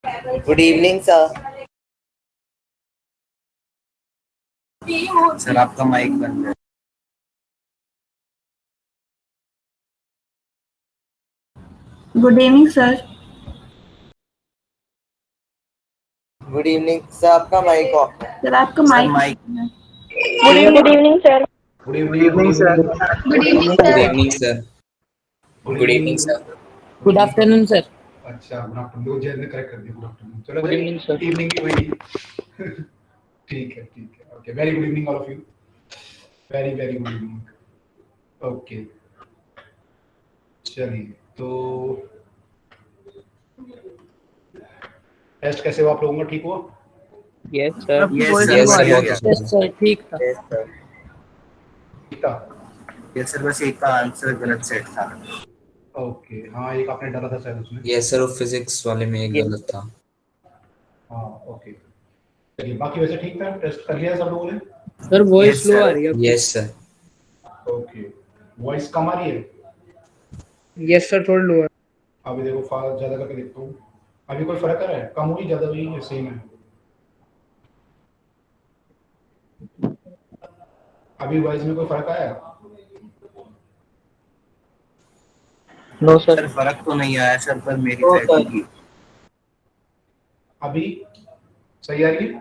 Good evening sir. Sir आपका mic बंद है। Good evening sir. Good evening sir, आपका माइक ऑफ है। सर आपका sir mic mic. Good evening sir. Good evening sir. Good evening good sir. Evening sir. Good evening sir. Good afternoon sir. अच्छा, good afternoon. दो जन ने correct कर दिया, good afternoon. चलो गुड इवनिंग सर। इवनिंग की वही। ठीक है। Okay, very good evening all of you. Very very good evening. Okay, चलिए तो टेस्ट कैसे हुआ आप लोगों का? ठीक हुआ? Yes sir. Yes yes sir, बहुत यस अच्छा। सर ठीक था। Yes sir. ठीक था। यस सर, बस एक का आंसर गलत सेट था। ओके, हाँ एक आपने डाला था शायद उसमें। यस सर, वो फिजिक्स वाले में एक गलत था। हाँ ओके, चलिए बाकी वैसे ठीक था। टेस्ट कर लिया सब लोगों ने? सर वॉइस यस स्लो आ सर। रही है आपकी। Yes sir. ओके, वॉइस कम आ रही है? यस सर थोड़ा लो है। अभी देखो फास्ट ज्यादा करके देखता हूँ। अभी कोई फर्क आ रहा है? कम हुई, ज्यादा हुई या सेम है? अभी वॉइस में कोई फर्क आया? No sir sir. फर्क तो नहीं आया सर, पर मेरी नो साइड सर। की। अभी सही आ रही है?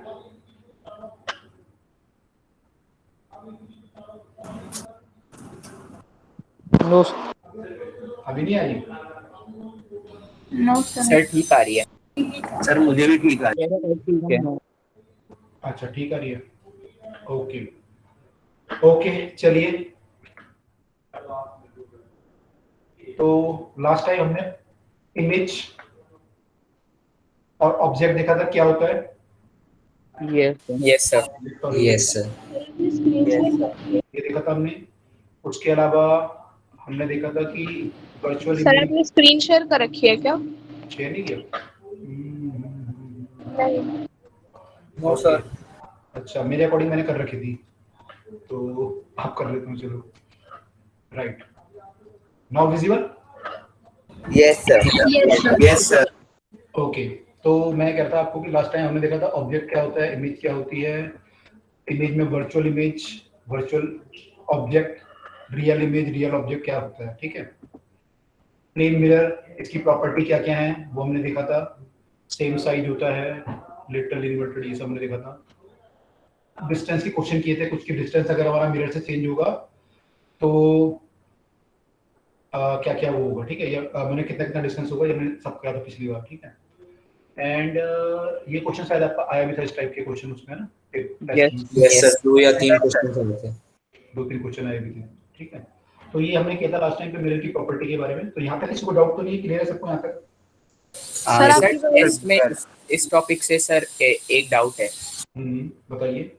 नो अभी नहीं आ रही? No sir. सर ठीक आ रही है। सर मुझे भी ठीक आ रही सर ठीक है। अच्छा ठीक आ रही है। ओके ओके, चलिए तो लास्ट टाइम हमने इमेज और ऑब्जेक्ट देखा था, क्या होता है? Yes sir. है। Yes sir. Sorry, yes sir. Yes sir. ये देखा था हमने। उसके अलावा हमने देखा था कि वर्चुअल सर इमेज आपने स्क्रीन शेयर कर रखी है क्या? शेयर नहीं किया। नहीं। No okay, sir. अच्छा मेरे अकॉर्डिंग मैंने कर रखी थी, तो आप कर लेते हो। चलो, right now visible. Yes sir. Yes sir. Yes sir. Okay, तो मैं कहता आपको कि लास्ट टाइम हमने देखा था ऑब्जेक्ट क्या होता है, इमेज क्या होती है। इमेज में virtual image, virtual object, real image, real object क्या होता है, ठीक है। प्लेन मिरर, इसकी प्रॉपर्टी क्या क्या है वो हमने देखा था। सेम साइज होता है, लिटिल इन्वर्टेड, ये सब हमने देखा था। डिस्टेंस के क्वेश्चन किए थे कुछ, की डिस्टेंस अगर हमारा मिरर से चेंज होगा तो क्या क्या वो होगा, ठीक है। ये मैंने कितना कितना डिस्टेंस होगा, ये मैंने सब कहा था पिछली बार, ठीक है। एंड ये क्वेश्चन शायद आपका आया भी था, इस टाइप के क्वेश्चन उसमें ना, टेस्ट में। यस यस सर, 2 या 3 क्वेश्चन आए थे। दो तीन क्वेश्चन आए भी थे, ठीक है। तो ये हमने किया था लास्ट टाइम पे मिरर की प्रॉपर्टी के बारे में। तो यहाँ तक किसी को डाउट तो नहीं, क्लियर है सबको यहाँ तक? सर सर आपकी वॉइस टेस्ट में इस टॉपिक से सर एक डाउट है। बताइए।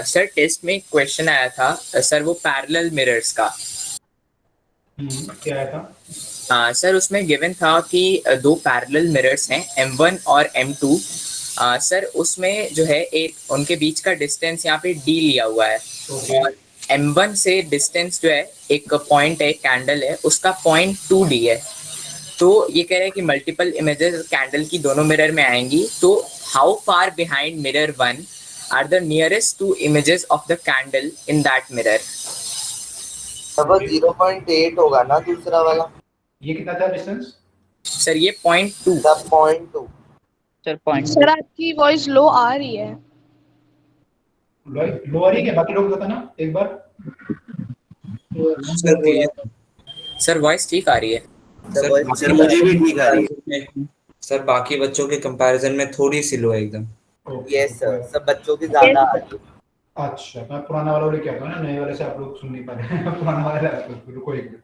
सर टेस्ट में एक क्वेश्चन आया था सर, वो पैरेलल मिरर्स का। क्या आया था? सर उसमें गिवन था कि दो पैरेलल मिरर्स हैं M1 और M2। सर उसमें जो है एक उनके बीच का डिस्टेंस यहाँ पे D लिया हुआ है। ओके। और M1 से डिस्टेंस जो है, एक पॉइंट है, कैंडल है, उसका पॉइंट 2D है। तो ये कह रहे हैं कि मल्टीपल इमेजेस कैंडल की दोनों मिरर में आएंगी, तो how far behind mirror 1 are the nearest 2 images of the candle in that mirror. अब वो 0.8 होगा ना दूसरा वाला। ये कितना था डिस्टेंस? सर ये 0.2। सब 0.2। सर पॉइंट सर आपकी वॉइस लो आ रही है। लो आ रही है क्या? बाकी लोग बताना एक बार। Sir clear. सर वॉइस ठीक आ रही है। सब वॉइस सर मुझे भी ठीक आ रही है। सर बाकी बच्चों के कंपैरिजन में थोड़ी सी लो है एकदम। ओके यस सर, सब बच्चों की यस ज्यादा आ सर। रही है। अच्छा, मैं पुराना वाला लेके आता हूँ ना, नए वाले से आप लोग सुन नहीं पा रहे हैं। पुराना वाला है, रुको एक मिनट।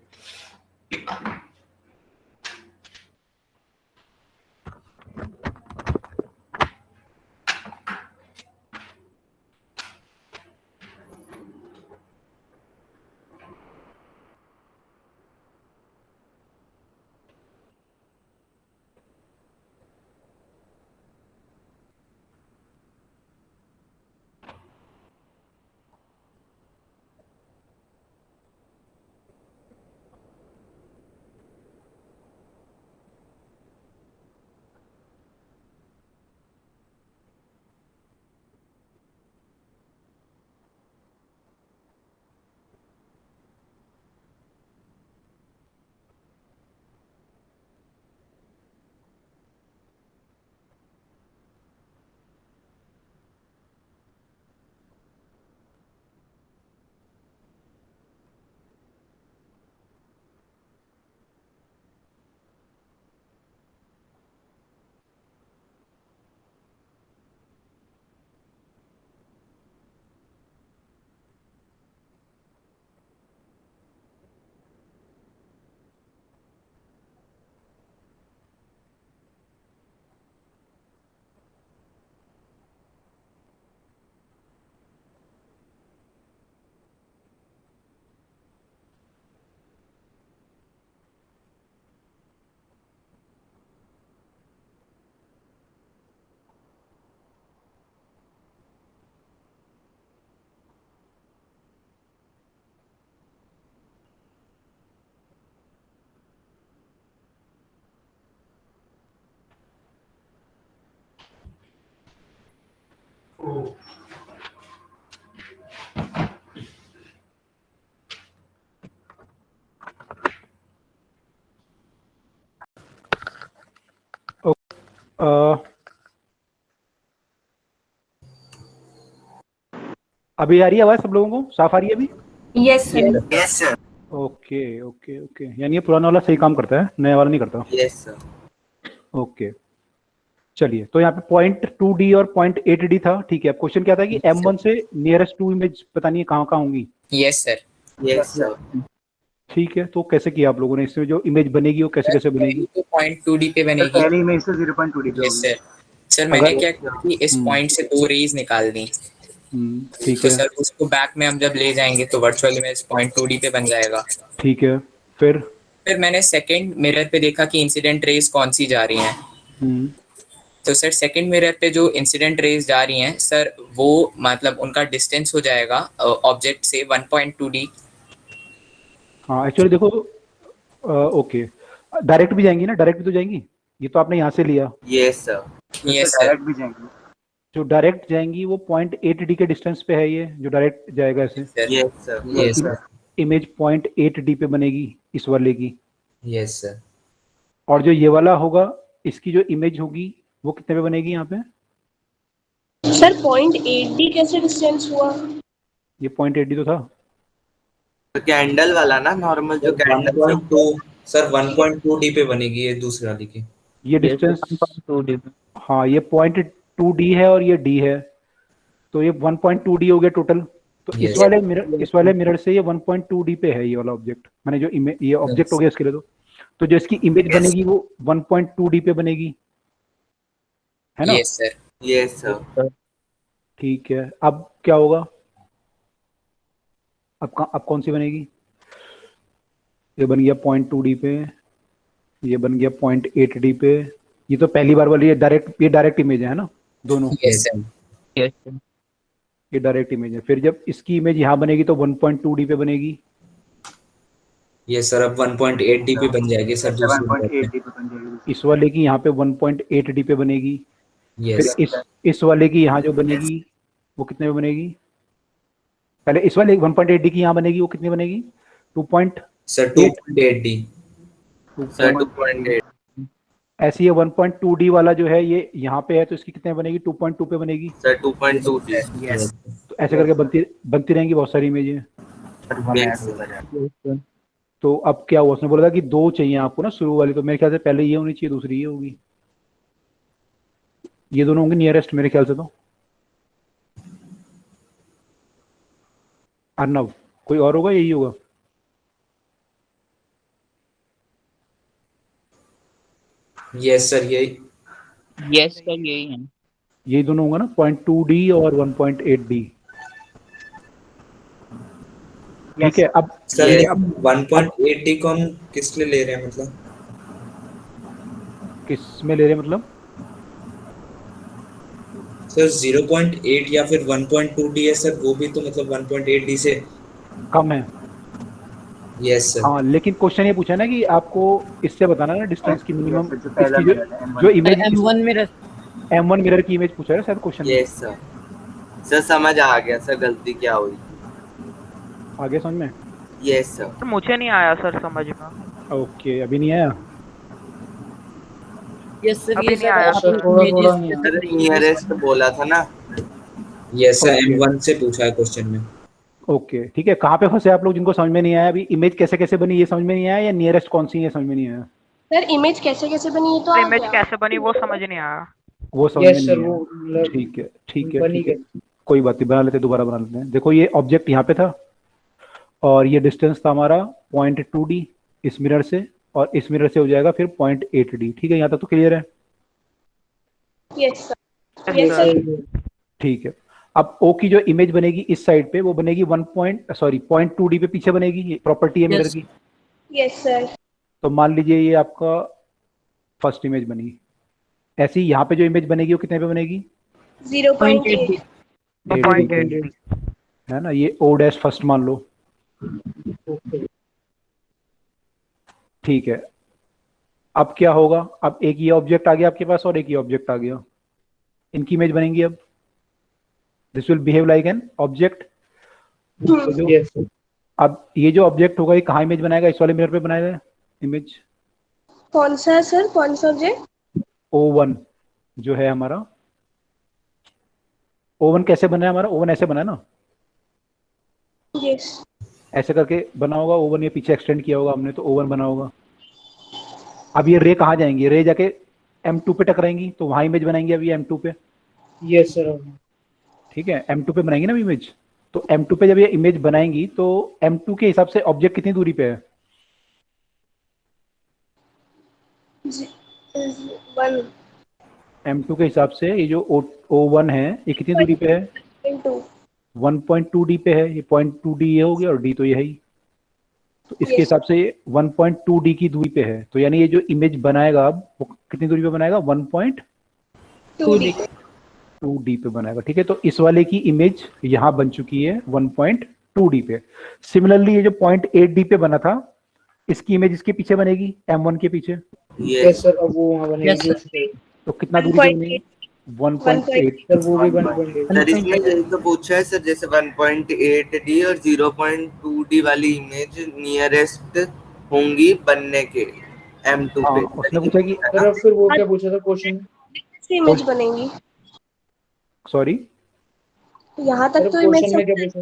अभी आ रही है आवाज सब लोगों को? साफ आ रही है अभी? Yes, sir. Yes sir. Okay okay okay, यानी ये पुराना वाला सही काम करता है, नया वाला नहीं करता। Yes sir. ओके चलिए, तो यहाँ पे पॉइंट 2D और पॉइंट 8D था, ठीक है। अब क्वेश्चन क्या था कि M1 से नियरेस्ट टू इमेज पता नहीं है कहाँ कहाँ होंगी। Yes sir. Yes sir. ठीक है, तो कैसे किया आप लोगों ने? इसमें जो इमेज बनेगी वो कैसे कैसे बनेगी? तो पॉइंट 2D पे बनेगी। पहली इमेज से 0.2D पे यस होगी। सर। सर मैंने अगर- क्या किया कि इस पॉइंट से 2 रेज निकाल दी, ठीक तो है सर उसको बैक में हम जब ले जाएंगे तो वर्चुअल इमेज पॉइंट 2D पे बन जाएगा। ठीक है, फिर मैंने सेकंड मिरर पे देखा कि इंसिडेंट रेज कौन सी जा रही हैं। हम्म, तो सर सेकंड मिरर पे जो इंसिडेंट रेज जा रही हैं सर, वो मतलब उनका डिस्टेंस हो जाएगा ऑब्जेक्ट से 1.2D। हाँ एक्चुअली देखो, ओके डायरेक्ट भी जाएंगी ना, डायरेक्ट भी तो जाएंगी, ये तो आपने यहाँ से लिया। Yes sir. Yes sir. Direct भी जाएंगे। जो डायरेक्ट जाएंगी वो 0.8D के डिस्टेंस पे है, ये जो डायरेक्ट जाएगा ऐसे। Yes sir. Yes sir. Image 0.8D पे बनेगी इस वाले की। Yes sir. और जो ये वाला होगा, इसकी जो इमेज होगी वो कितने पे बनेगी यहाँ पे? सर 0.8D कैसे डिस्टेंस हुआ? ये 0.8D तो था। कैंडल वाला ना, नॉर्मल जो कैंडल। 1.2 सर 1.2D पे बनेगी ये दूसरी वाली की। ये डिस्टेंस 1.2D पे। हाँ, ये 0.2D है और ये D है, तो ये 1.2D हो गया टोटल। तो Yes. इस वाले मिरर से ये 1.2D पे है ये वाला ऑब्जेक्ट, मैंने जो ये ऑब्जेक्ट हो गया इसके लिए। तो जो इसकी इमेज बनेगी वो 1.2D पे बनेगी, है ना? Yes sir. Yes sir. ठीक है, अब क्या होगा? अब कौन सी बनेगी? ये बन गया 0.2D पे, ये बन गया 0.8D पे। ये तो पहली बार वाली, ये डायरेक्ट इमेज है ना दोनों? Yes sir. Yes, sir. ये डायरेक्ट इमेज है। फिर जब इसकी इमेज यहाँ बनेगी तो 1.2D पे बनेगी। ये सर अब 1.8D पे बन जाएगी सर दूसरी मिरर 7.8D पे। पे बन जाएगी। इस वाले की यहाँ पे 1.8D पे बनेगी। यस फिर इस वाले की यहाँ जो बनेगी वो कितने पे बनेगी? पहले इस वाले 1.8D की यहाँ बनेगी, वो कितनी बनेगी? 2. Sir 2.8D। सर 2.8। ऐसे ये 1.2D वाला जो है ये यहाँ पे है, तो इसकी कितने बनेगी? 2.2 पे बनेगी। Sir 2.2 yes. तो ऐसे करके बनती रहेंगी बहुत सारी इमेजें। Yes, Yes, sir. तो अब क्या हुआ? उसने बोला था कि 2 चाहिए आपको ना शुरू वाली, तो मेरे ख्याल से पहले ये होनी चाहिए, दूसरी ये होगी। ये दोनों होंगे नियरेस्ट मेरे ख्याल से। तो अर्नव, कोई और होगा? यही होगा। यस सर यही। Yes, sir, यही है। यही दोनों होगा ना, 0.2D और 1.8D। ठीक है, अब सर Yes. ये अब 1.8D को हम किस लिए ले रहे हैं मतलब? किस में ले रहे हैं मतलब? सर 0.8 या फिर 1.2D है सर, वो भी तो मतलब 1.8D से कम है। Yes sir. हाँ, लेकिन क्वेश्चन ये पूछा ना कि आपको इससे बताना ना डिस्टेंस की मिनिमम, जो पहला इसकी मिरर है, जो इमेज M1 में M1 मिरर की इमेज पूछा है शायद क्वेश्चन। Yes sir. सर समझ आ गया सर, गलती क्या हुई। आगे समझ में? Yes sir. तो मुझे नहीं आया सर समझ में। ओके, अभी नहीं आया। यस सर, अभी ये नहीं आया सर सर नियरेस्ट बोला था ना। यस सर M1 से पूछा है क्वेश्चन में। ओके ठीक है, कहाँ पे फंसे आप लोग जिनको समझ में नहीं आया? अभी इमेज कैसे कैसे बनी ये समझ में नहीं आया, या नियरेस्ट कौन सी है समझ में नहीं आया? सर इमेज कैसे कैसे बनी है तो आ इमेज गया। कैसे बनी वो समझ नहीं आया। वो समझ में नहीं आया। ठीक है ठीक है ठीक है, कोई बात नहीं, बना लेते हैं, दोबारा बना लेते हैं। देखो ये ऑब्जेक्ट यहाँ पे था और ये डिस्टेंस था हमारा 0.2D इस मिरर से, और इस मिरर से हो जाएगा फिर 0.8D। ठीक है, यहाँ तक तो क्लियर है? Yes sir. Yes sir. ठीक है, अब O की जो इमेज बनेगी इस साइड पे वो बनेगी 0.2D पे पीछे बनेगी, ये प्रॉपर्टी है मिरर की। Yes sir. तो मान लीजिए ये आपका फर्स्ट इमेज बनी। ऐसी यहाँ पे जो इमेज बनेगी वो कितने पे बनेगी? 0.8। 0.8 है ना, ये O' फर्स्ट मान लो। ठीक है, अब क्या होगा? अब एक ये ऑब्जेक्ट आ गया आपके पास और एक ये ऑब्जेक्ट आ गया, इनकी इमेज बनेंगी अब। This will behave like an object. Yes अब ये जो ऑब्जेक्ट होगा ये कहाँ इमेज बनाएगा? इस वाले मिरर पे बनाएगा इमेज। कौन सा है सर, कौन सा ऑब्जेक्ट? O1 जो है हमारा, O1 कैसे बना है हमारा? O1 ऐसे बना है ना, यस। ऐसे करके बना होगा O1, ये पीछे एक्सटेंड किया होगा हमने तो O1 बना होगा। अब ये रे कहाँ जाएंगी? रे जाके M2 पे टकराएंगी तो वहां इमेज बनाएंगे अभी M2 पे। Yes sir. ठीक है, M2 पे बनाएंगे ना इमेज, तो M2 पे जब ये इमेज बनाएंगी तो M2 के हिसाब से ऑब्जेक्ट कितनी दूरी पे है? 1 M2 के हिसाब से ये जो O1 है ये कितनी दूरी पे है? 1.2D पे है। ये 0.2D ये हो गया और D तो ये है ही, तो इसके हिसाब से 1.2D की दूरी पे है। तो यानी ये जो इमेज बनाएगा अब वो कितनी दूरी पे बनाएगा? 1.2D पे बनाएगा। ठीक है, तो इस वाले की इमेज यहाँ बन चुकी है 1.2D पे। सिमिलरली ये जो 0.8D पे बना था इसकी इमेज इसके पीछे बनेगी, M1 के पीछे। यस सर, अब वो वहाँ बनेगी। तो कितना दूरी पे बनेगी? 1.8। सर वो भी 1.8। सर इसमें यही तो पूछा है सर, जैसे 1.8D और 0.2D वाली इमेज नियरेस्ट होंगी बनने के M2 पे। उसने पूछा कि सर फिर वो क्या पूछा था क्वेश्चन? कैसे इमेज बनेंगी? सॉरी, यहाँ तक तो इमेज क्वेश्चन में क्या पूछा?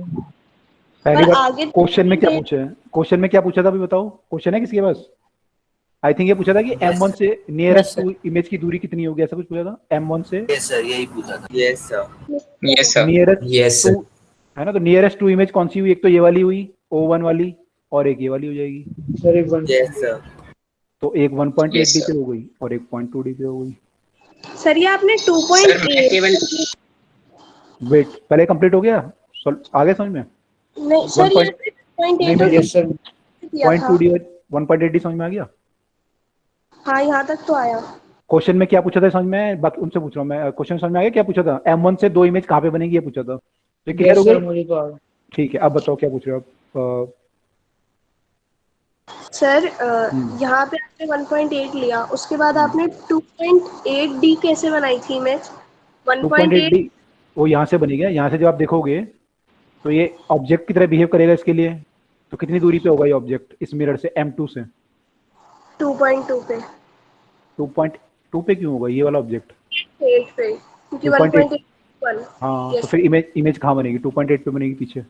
पहली बार आगे क्वेश्चन में क्या पूछा है? क्वेश्चन में क्या पूछा था अभी बताओ? क्वेश्चन है किसी के पास? आई थिंक ये पूछा था कि M1 से नियरेस्ट टू इमेज की दूरी कितनी होगी, ऐसा कुछ पूछा था M1 से। यस सर, यही पूछा था। Yes sir, yes sir, nearest yes sir. है ना, तो नियरेस्ट टू इमेज कौन सी हुई? एक तो ये वाली हुई O1 वाली और एक ये वाली हो जाएगी। सर एक 1। Yes sir. तो एक 1.8D Yes, sir. पे हो गई और एक 0.2D पे हो गई। सर ये आपने सर मैं 2.8 केवल वेट, पहले कंप्लीट हो गया? आगे समझ में? नहीं सर, ये 0.8 यस सर। दिया था। 0.2D और 1.8D समझ में आ गया? हाँ यहाँ तक तो आया। क्वेश्चन में क्या पूछा था समझ में? बाकी उनसे पूछ रहा हूँ मैं, क्वेश्चन समझ में आ गया क्या पूछा था? M1 से 2 इमेज कहाँ पे बनेगी ये पूछा था, तो क्लियर हो सर गया? मुझे तो आ गया। ठीक है, अब बताओ क्या पूछ रहे हो आप? सर यहाँ पे आपने 1.8 लिया, उसके बाद आपने 2.8D कैसे बनाई थी इमेज? 2.8D वो यहाँ से बनेगा। यहाँ से जब आप देखोगे तो ये ऑब्जेक्ट की तरह बिहेव करेगा इसके लिए। तो कितनी दूरी पे होगा ये ऑब्जेक्ट इस मिरर से M2 से? 2.2 पे। 2.2 पे क्यों होगा ये वाला ऑब्जेक्ट? 8 पे, क्योंकि 2.8 1.8 हाँ, Yes. तो फिर इमेज कहाँ बनेगी? 2.8 पे बनेगी पीछे।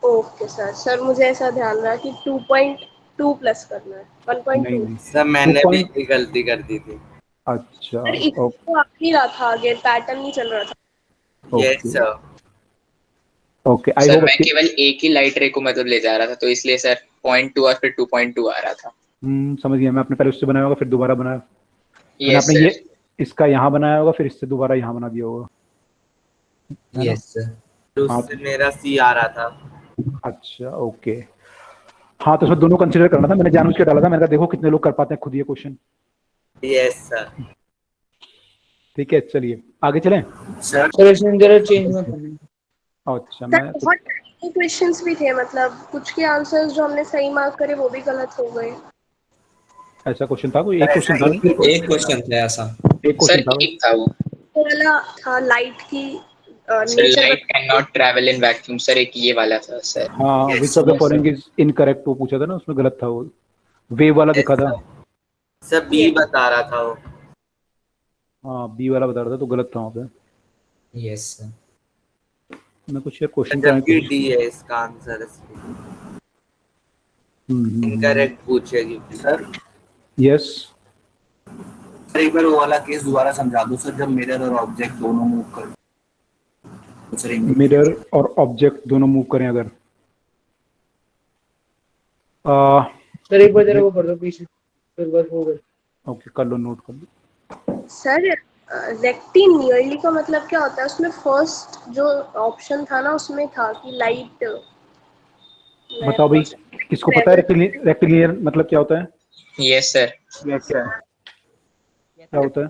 ओके सर मुझे ऐसा ध्यान रहा कि 2.2 प्लस करना है, 1.2। नहीं सर मैंने 2. भी गलती कर दी थी। अच्छा, सर इसको आ नहीं रहा था, आगे पैटर्न नहीं चल रहा था। Yes sir. ओके, आई सर होप मैं केवल एक ही लाइट रे को मतलब ले जा रहा था, तो इसलिए सर 0.2 और फिर 2.2 आ रहा था। समझ गया मैं। आपने पहले उससे बनाया होगा फिर दोबारा बनाया। यस आपने सर। ये इसका यहाँ बनाया होगा फिर इससे दोबारा यहाँ बना दिया होगा। Yes sir. उससे मेरा C आ रहा था। अच्छा ओके, हाँ तो उसमें दोनों कंसीडर करना था। मैंने जानबूझ के डाला था, मैंने कहा देखो कितने लोग कर पाते हैं खुद ये क्वेश्चन। Yes sir. ठीक है, चलिए आगे चलें। सर इसमें जरा चेंज मत करना। अच्छा, सर मैं बहुत क्वेश्चंस भी थे, मतलब कुछ के आंसर्स जो हमने सही मार्क करे वो भी गलत हो गए। ऐसा क्वेश्चन था कोई? एक क्वेश्चन था? एक क्वेश्चन था ऐसा। एक सर क्वेश्चन था एक था वो, वाला था लाइट की sir nature. Light can not travel in vacuum. Sir एक ये वाला था सर। हाँ, which of the following is incorrect वो पूछा था ना, उसमें गलत था वो। वेव वाला दिखा था। सर B बता रहा था वो। हाँ, बी वाला बता रहा था तो गलत था वहाँ पे। Yes sir. मैं कुछ क्वेश्चन जबकि D है इसका आंसर। इनकरेक्ट पूछेगी सर। यस, एक बार वो वाला केस दोबारा समझा दो सर, जब मिरर और ऑब्जेक्ट दोनों मूव कर। मिरर और ऑब्जेक्ट दोनों मूव करें अगर सर एक बार जरा वो कर दो पीछे, फिर बस हो गया। ओके, कर लो, नोट कर लो। सर रेक्टिनियरली का मतलब क्या होता है? उसमें फर्स्ट जो ऑप्शन था ना उसमें था कि लाइट। बताओ भाई, किसको पता है रेक्टिलिनियर मतलब क्या होता है? Yes sir. क्या होता है?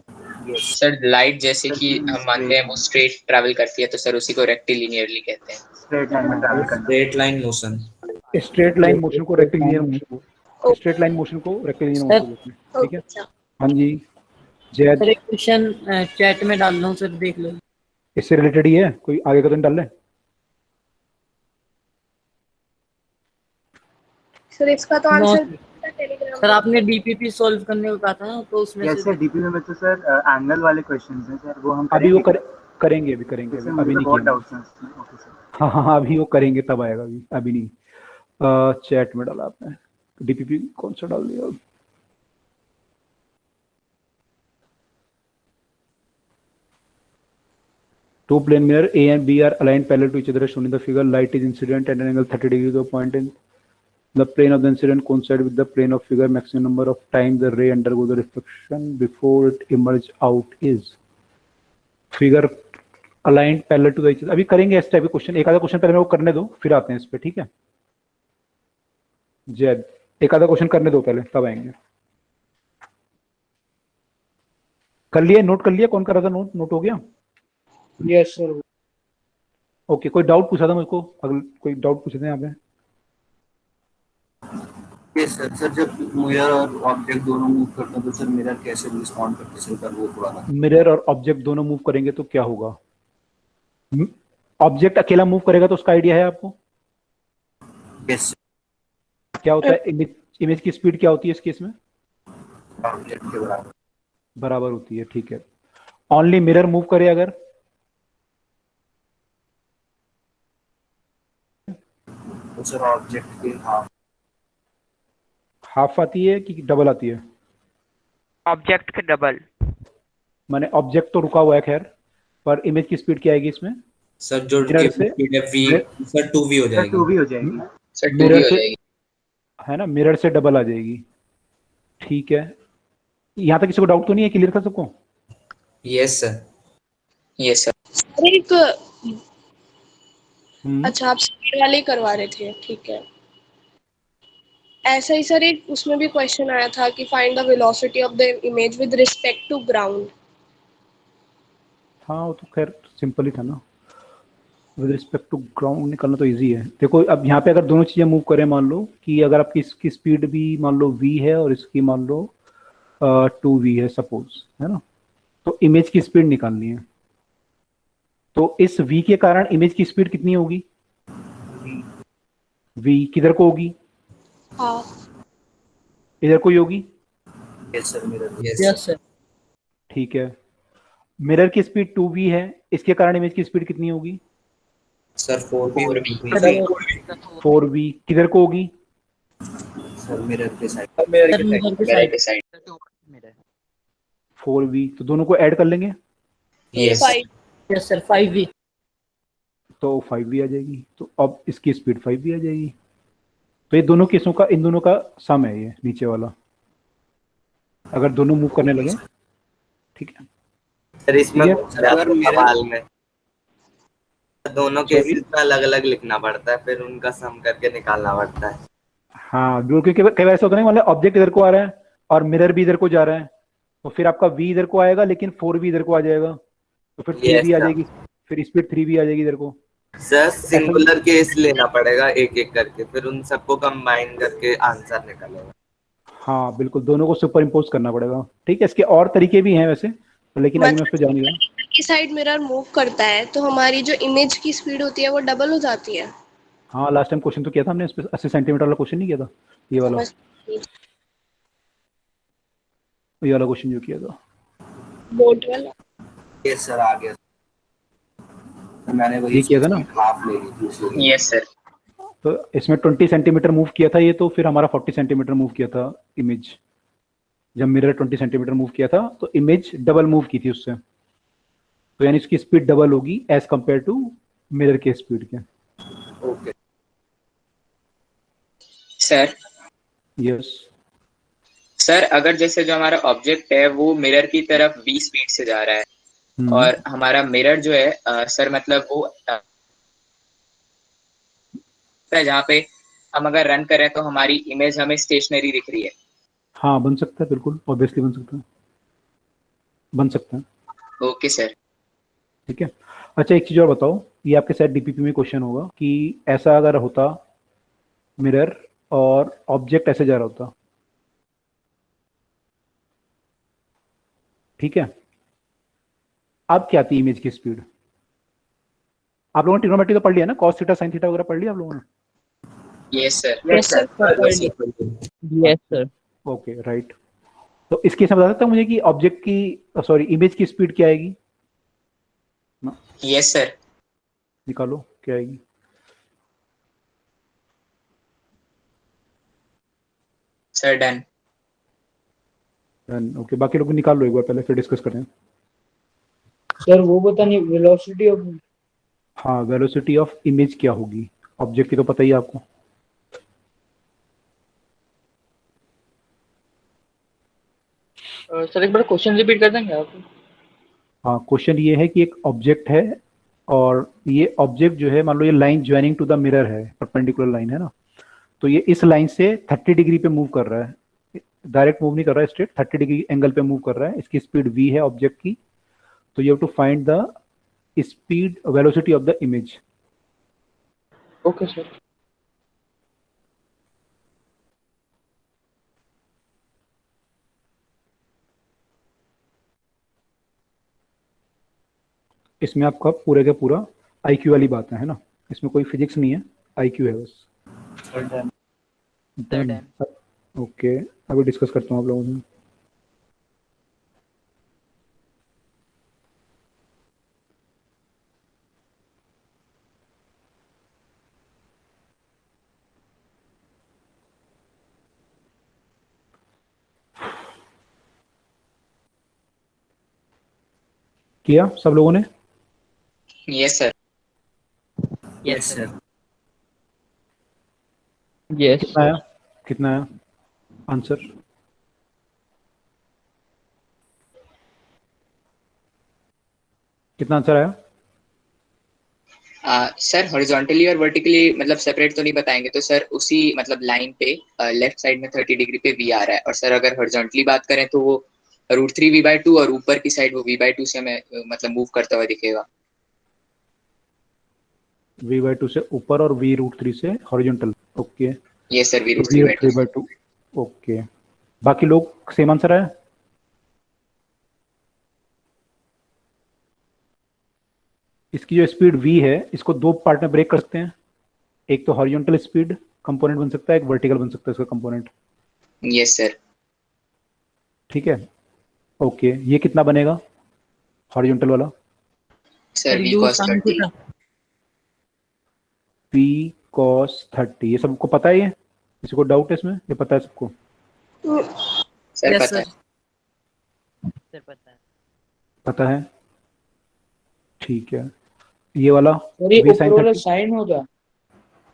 सर लाइट जैसे कि हम मानते हैं वो स्ट्रेट ट्रैवल करती है, तो सर उसी को रेक्टिलिनियरली कहते हैं। Straight line motion. Straight line motion को rectilinear motion, straight line motion को रेक्टिलिनियर मोशन बोलते हैं। ठीक है, हाँ जी जैद। सर एक क्वेश्चन चैट में डाल रहा हूँ सर, देख लो। इससे रिलेटेड ही है, कोई आगे का तो नहीं डाल रहे? सर इसका तो आंसर टेलीग्राम सर आपने डीपीपी सॉल्व करने को कहा था ना, तो उसमें यस से सर, डीपीपी में तो सर एनुअल वाले क्वेश्चंस हैं सर, वो हम अभी वो करेंगे। करेंगे, अभी करेंगे, सर अभी मुझे नहीं तो बहुत किया। डाउट्स हैं इसमें। Okay sir. हाँ हाँ हाँ, अभी वो करेंगे तब आएगा, अभी नहीं। चैट में डाला आपने, डीपीपी कौन सा डाल दिया? Two plane mirror A and B are aligned parallel to each other as shown in the figure. Light is incident at an angle 30 degrees to a point in the plane of the incident coincide with the plane of figure. Maximum number of times the ray undergoes the reflection before it emerge out is figure aligned parallel to the each other. अभी करेंगे इस type के question, एक आधा question पहले मेरे को करने दो, फिर आते हैं इस पे, ठीक है? जैद, एक आधा क्वेश्चन करने दो पहले, तब आएंगे। कर लिया, नोट कर लिया? कौन कर रहा था नोट? नोट हो गया? Yes sir. ओके, कोई डाउट पूछा था मुझको? अगर कोई डाउट पूछे थे यहाँ पे? Yes sir. सर जब मिरर और ऑब्जेक्ट दोनों मूव करते हैं तो सर मिरर कैसे रिस्पॉन्ड करते हैं सर, वो थोड़ा मिरर और ऑब्जेक्ट दोनों मूव करेंगे तो क्या होगा? ऑब्जेक्ट अकेला मूव करेगा तो उसका आइडिया है आपको? यस। क्या होता है? इमेज की स्पीड क्या होती है इस केस में? ऑब्जेक्ट के बराबर होती है, ठीक है। ओनली मिरर मूव करे अगर? तो सर ऑब्जेक्ट के हाफ आती है कि डबल आती है? ऑब्जेक्ट के डबल। माने ऑब्जेक्ट तो रुका हुआ है खैर, पर इमेज की स्पीड क्या आएगी इसमें? सर जो स्पीड है v, सर 2v हो जाएगी। 2v हो जाएगी सर, 2v हो जाएगी, है ना? मिरर से डबल आ जाएगी, ठीक है। यहाँ तक किसी को डाउट तो नहीं है? क्लियर था सबको? Yes sir, yes sir. एक अच्छा, आप स्पीड वाले ही करवा रहे थे, ठीक है। ऐसा ही सर एक उसमें भी क्वेश्चन आया था कि find the velocity of the image with respect to ground. हाँ वो तो खैर सिंपल ही था ना, विद रिस्पेक्ट टू ग्राउंड निकालना तो इजी है। देखो अब यहाँ पे अगर दोनों चीजें मूव करें, मान लो कि अगर आपकी इसकी स्पीड भी मान लो v है और इसकी मान लो 2v है सपोज, है ना? तो इमेज की स्पीड निकालनी है, तो इस v के कारण इमेज की स्पीड कितनी होगी? v किधर को होगी? हाँ इधर को ही होगी। Yes sir, mirror. Yes sir. ठीक है, मिरर की स्पीड 2v है, इसके कारण इमेज की स्पीड कितनी होगी? सर 4v किधर को होगी? सर मिरर के साइड। मिरर के साइड। 4v, तो दोनों को ऐड कर लेंगे। Yes yes sir, 5v। तो 5v आ जाएगी, तो अब इसकी स्पीड 5v आ जाएगी। तो ये दोनों केसों का, इन दोनों का सम है ये नीचे वाला, अगर दोनों मूव करने लगे, ठीक है। सर इसमें अगर सवाल में दोनों केसेस में अलग अलग लिखना पड़ता है, फिर उनका सम करके निकालना पड़ता है। हाँ बिल्कुल, क्योंकि कई बार ऐसा होता है, मतलब ऑब्जेक्ट इधर को आ रहा है और मिरर भी इधर को जा रहा है, तो फिर आपका v इधर को आएगा लेकिन 4v इधर को आ जाएगा, तो फिर 3v आ जाएगी, फिर स्पीड 3v आ जाएगी इधर को। सर सिंगुलर केस लेना पड़ेगा एक एक करके, फिर उन सबको कंबाइन करके आंसर निकलेगा। हाँ बिल्कुल, दोनों को सुपर इम्पोज करना पड़ेगा, ठीक है। इसके और तरीके भी हैं वैसे, लेकिन अभी मैं उस पर जा नहीं रहा। की साइड मिरर मूव करता है तो हमारी जो इमेज की स्पीड होती है वो डबल हो जाती है। हाँ लास्ट टाइम क्वेश्चन तो किया था हमने, 80 सेंटीमीटर वाला क्वेश्चन नहीं किया था? ये वाला क्वेश्चन जो किया था बोर्ड वाला। यस सर, आ गया। तो मैंने वही किया था ना? हाफ ले ली थी। Yes sir. तो इसमें 20 सेंटीमीटर मूव किया था ये, तो फिर हमारा 40 सेंटीमीटर मूव किया था इमेज। जब मिरर 20 सेंटीमीटर मूव किया था तो इमेज डबल मूव की थी उससे, तो यानी इसकी स्पीड डबल होगी एज कंपेयर टू मिरर के स्पीड के। Okay sir. यस सर, अगर जैसे जो हमारा ऑब्जेक्ट है वो मिरर की तरफ v स्पीड से जा रहा है, और हमारा मिरर जो है सर मतलब वो जहाँ पे हम अगर रन करें तो हमारी इमेज हमें स्टेशनरी दिख रही है। हाँ बन सकता है, बिल्कुल ऑब्वियसली बन सकता है, बन सकता है। ओके सर, ठीक है। अच्छा एक चीज और बताओ, ये आपके साथ डीपीपी में क्वेश्चन होगा कि ऐसा अगर होता मिरर और ऑब्जेक्ट ऐसे जा रहा होता, ठीक है, अब क्या आती इमेज की स्पीड? आप लोगों ने ट्रिग्नोमेट्री तो पढ़ लिया ना, cos थीटा sin थीटा वगैरह पढ़ लिया आप लोगों ने? Yes sir. Yes sir. Okay right. तो इसके हिसाब बता सकता हूँ मुझे कि ऑब्जेक्ट की सॉरी इमेज की स्पीड क्या आएगी? Yes sir. निकालो क्या आएगी? Sir done. ओके बाकी लोग निकाल लो एक बार पहले, फिर डिस्कस करें। सर वो पता नहीं वेलोसिटी ऑफ, हाँ वेलोसिटी ऑफ इमेज क्या होगी? ऑब्जेक्ट की तो पता ही है आपको। सर एक बार क्वेश्चन रिपीट कर देंगे आप? हाँ क्वेश्चन ये है कि एक ऑब्जेक्ट है और ये ऑब्जेक्ट जो है मान लो ये line joining two the mirror है, परपेंडिकुलर लाइन है ना, तो ये इस लाइन से 30 डिग्री पे मूव कर रहा है, डायरेक्ट मूव नहीं कर रहा है, स्ट्रेट 30 डिग्री एंगल पे मूव कर रहा है, इसकी स्पीड v है ऑब्जेक्ट की। तो you have to find the speed velocity of the image. Okay sir. इसमें आपका पूरे का पूरा IQ वाली बात है ना, इसमें कोई फिजिक्स नहीं है, IQ है बस। ओके अभी डिस्कस करता हूँ आप लोगों से। किया सब लोगों ने? Yes sir. Yes sir. Yes. कितना आया? कितना आया आंसर? कितना आंसर आया? सर हॉरिजॉन्टली और वर्टिकली मतलब सेपरेट तो नहीं बताएंगे, तो सर उसी मतलब लाइन पे लेफ्ट साइड में 30 डिग्री पे v आ रहा है, और सर अगर हॉरिजॉन्टली बात करें तो वो √3v/2 और ऊपर की साइड वो v/2 से हमें मतलब मूव करता हुआ दिखेगा। v/2 से ऊपर और v√3 से horizontal. Okay yes sir v√3/2। Okay बाकी लोग सेम आंसर आया? इसकी जो स्पीड v है इसको दो पार्ट में ब्रेक कर सकते हैं, एक तो हॉरिजॉन्टल स्पीड कंपोनेंट बन सकता है, एक वर्टिकल बन सकता है इसका कंपोनेंट। Yes sir. ठीक है ओके ये कितना बनेगा हॉरिजॉन्टल वाला? Sir v cos 30। v cos 30 ये सबको पता है? ये किसी को डाउट है इसमें? ये पता है सबको? सर पता है। सर पता है। पता है ठीक है। ये वाला ऊपर वाला साइन होगा,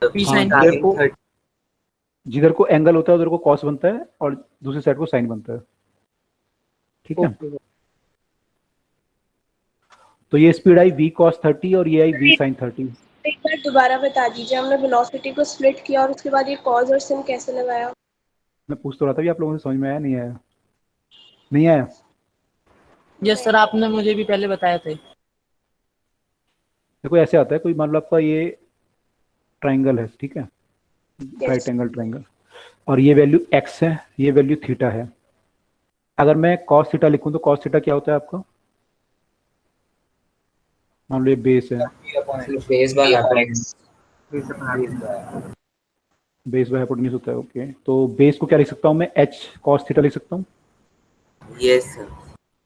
p sin जिधर को एंगल होता है उधर को कॉस बनता है और दूसरी साइड को साइन बनता है। ठीक है तो ये स्पीड आई v cos 30 और ये आई v sin 30। एक बार दोबारा बता दीजिए, हमने वेलोसिटी को स्प्लिट किया और उसके बाद ये कॉस और सिन कैसे लगाया? मैं पूछ तो रहा था भी आप लोगों से, समझ में आया नहीं आया? नहीं आया? यस सर आपने मुझे भी पहले बताया था। देखो ऐसे आता है, कोई मान लो आपका ये ट्राइंगल है, ठीक है राइट एंगल ट्राइंगल, और ये वैल्यू x है, ये वैल्यू थीटा है। अगर मैं cos थीटा लिखूं तो cos थीटा क्या होता है आपका? मान लो ये बेस है, बेस बाय हाइपोटेन्यूज होता है। ओके तो बेस को क्या लिख सकता हूँ मैं? h cos थीटा लिख सकता हूँ? Yes sir.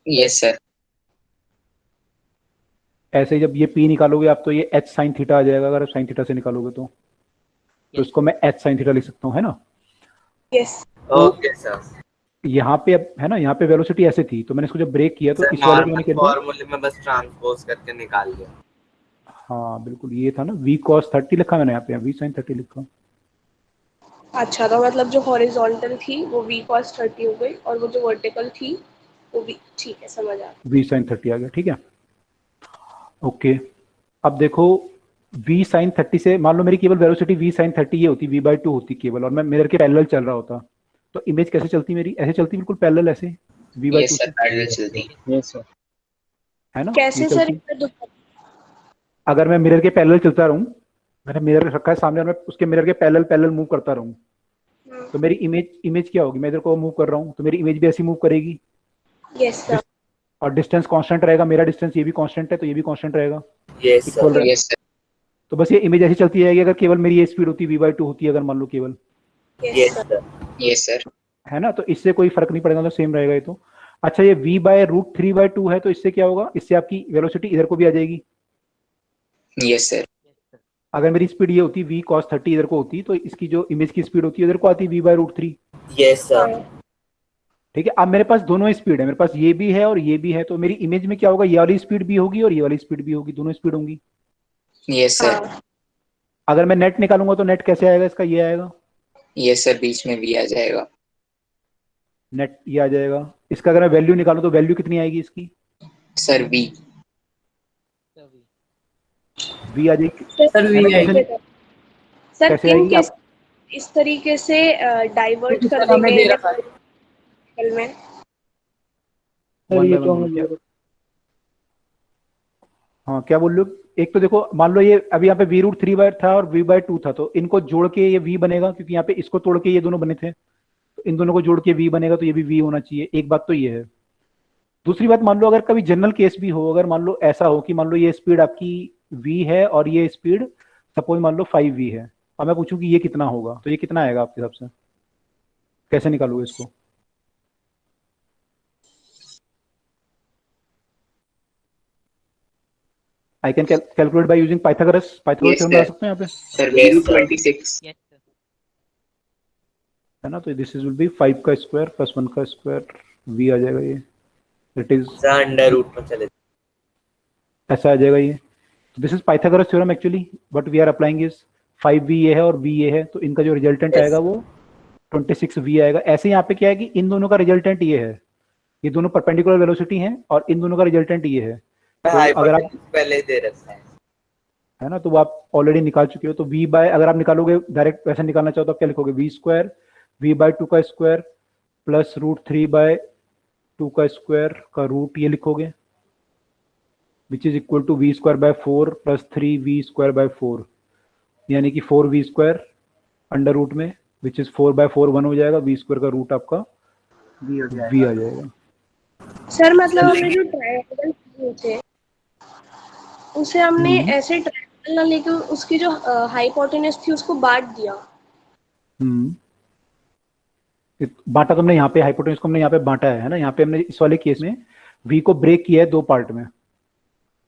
Yes sir. ऐसे ही जब ये p निकालोगे आप तो ये h sin थीटा आ जाएगा, अगर आप sin थीटा से निकालोगे तो इसको मैं h sin थीटा लिख सकता हूँ, है ना? Yes okay sir. यहाँ पे अब है ना, यहाँ पे वेलोसिटी ऐसे थी तो मैंने इसको जब ब्रेक किया तो इस वाले को मैंने क्या फॉर्मूले में बस ट्रांसपोज करके निकाल लिया। हाँ बिल्कुल ये था ना, v cos 30 लिखा मैंने यहाँ पे, v sin 30 लिखा। अच्छा तो मतलब जो हॉरिजॉन्टल थी वो v cos 30 हो गई और वो जो वर्टिकल थी वो भी, ठीक है समझ आ गया, v sin 30 आ गया। ठीक है ओके अब देखो v sin 30 से मान लो मेरी केवल वेलोसिटी v sin 30 ये होती, v/2 होती केवल, और मैं मिरर के पैरेलल चल रहा होता तो इमेज कैसे चलती मेरी? ऐसे चलती बिल्कुल पैरेलल, ऐसे v/2 यस सर पैरेलल चलती है ना? कैसे सर? अगर मैं मिरर के पैरेलल चलता रहूं, मैंने मिरर रखा है सामने और मैं उसके मिरर के पैरेलल मूव करता रहूं तो मेरी इमेज क्या होगी? मैं इधर को मूव कर रहा हूं तो मेरी इमेज भी ऐसी मूव करेगी। Yes sir. और डिस्टेंस कांस्टेंट रहेगा, मेरा डिस्टेंस ये भी कांस्टेंट है तो ये भी कांस्टेंट रहेगा, yes equal sir. Yes sir. तो बस ये इमेज ऐसी चलती जाएगी अगर केवल मेरी ये स्पीड होती v/2 होती अगर मान लो केवल, यस सर, है ना, तो इससे कोई फर्क नहीं पड़ेगा, तो सेम रहेगा ये तो। अच्छा ये v/√3/2 है, तो इससे क्या होगा, इससे आपकी वेलोसिटी इधर को भी आ जाएगी। यस सर, अगर मेरी स्पीड ये होती v cos 30 इधर को होती, तो इसकी जो इमेज की स्पीड होती है इधर को आती v/√3। Yes sir. ठीक है, अब मेरे पास दोनों स्पीड है, मेरे पास ये भी है और ये भी है, तो मेरी इमेज में क्या होगा, ये वाली स्पीड भी होगी और ये वाली स्पीड भी होगी, दोनों स्पीड होंगी। यस सर, अगर मैं नेट निकालूंगा तो नेट कैसे आएगा इसका, ये आएगा, यस सर, बीच में v आ जाएगा, नेट ये आ जाएगा। इसका अगर मैं वैल्यू निकालूं तो वैल्यू कितनी आएगी इसकी सर v आ जाएगी। सर v आएगी। सर कैसे किन आएगी केस इस तरीके से डाइवर्ट कर हमें दे देंगे रखा है में? सर ये तो हम हाँ क्या बोल रहे हो, एक तो देखो मान लो ये अभी यहाँ पे v√3 था और v/2 था, तो इनको जोड़ के ये v बनेगा, क्योंकि यहाँ पे इसको तोड़ के ये दोनों बने थे, तो इन दोनों को जोड़ के v बनेगा, तो ये भी v होना चाहिए। एक बात तो ये है। दूसरी बात, मान लो अगर कभी जनरल केस भी हो, अगर मान लो ऐसा हो कि मान लो ये स्पीड आपकी v है और ये स्पीड सपोज मान लो 5v है, और मैं पूछूं कि ये कितना होगा, तो ये कितना आएगा आपके हिसाब से, कैसे निकालोगे इसको? I can calculate by using Pythagoras theorem लगा सकते हैं यहाँ पे सर वैल्यू 26 है ना, तो दिस इज विल बी 5 का स्क्वायर प्लस 1 का स्क्वायर v आ जाएगा, ये इट इज अंडर रूट में चले ऐसा आ जाएगा ये। तो this is Pythagoras theorem actually, but we are applying is 5v ये है और v ये है, तो इनका जो रिजल्टेंट आएगा वो 26v आएगा। ऐसे यहाँ पे क्या है कि इन दोनों का रिजल्टेंट ये है, ये दोनों परपेंडिकुलर वेलोसिटी हैं और इन दोनों का रिजल्टेंट ये है। तो अगर आप पहले दे रखा है ना, तो वो आप ऑलरेडी निकाल चुके हो। तो v बाय अगर आप निकालोगे डायरेक्ट वैसे निकालना चाहो तो आप क्या लिखोगे, v² v/2 का स्क्वायर प्लस √3/2 का स्क्वायर का रूट ये लिखोगे, which is equal to v²/4 plus 3v²/4, यानी कि 4v² अंडर रूट में, विच इज 4/4 1 हो जाएगा, v² का रूट आपका v आ जाएगा। सर मतलब हमने जो ट्रायंगल किए थे उसे हमने ऐसे ट्रायंगल ना लेके उसकी जो हाइपोटेन्यूज थी उसको बांट दिया। बांटा तुमने यहाँ पे, हाइपोटेन्यूज को हमने यहाँ पे बांटा है ना, यहाँ पे हमने इस वाले केस में v को ब्रेक किया है 2 पार्ट में,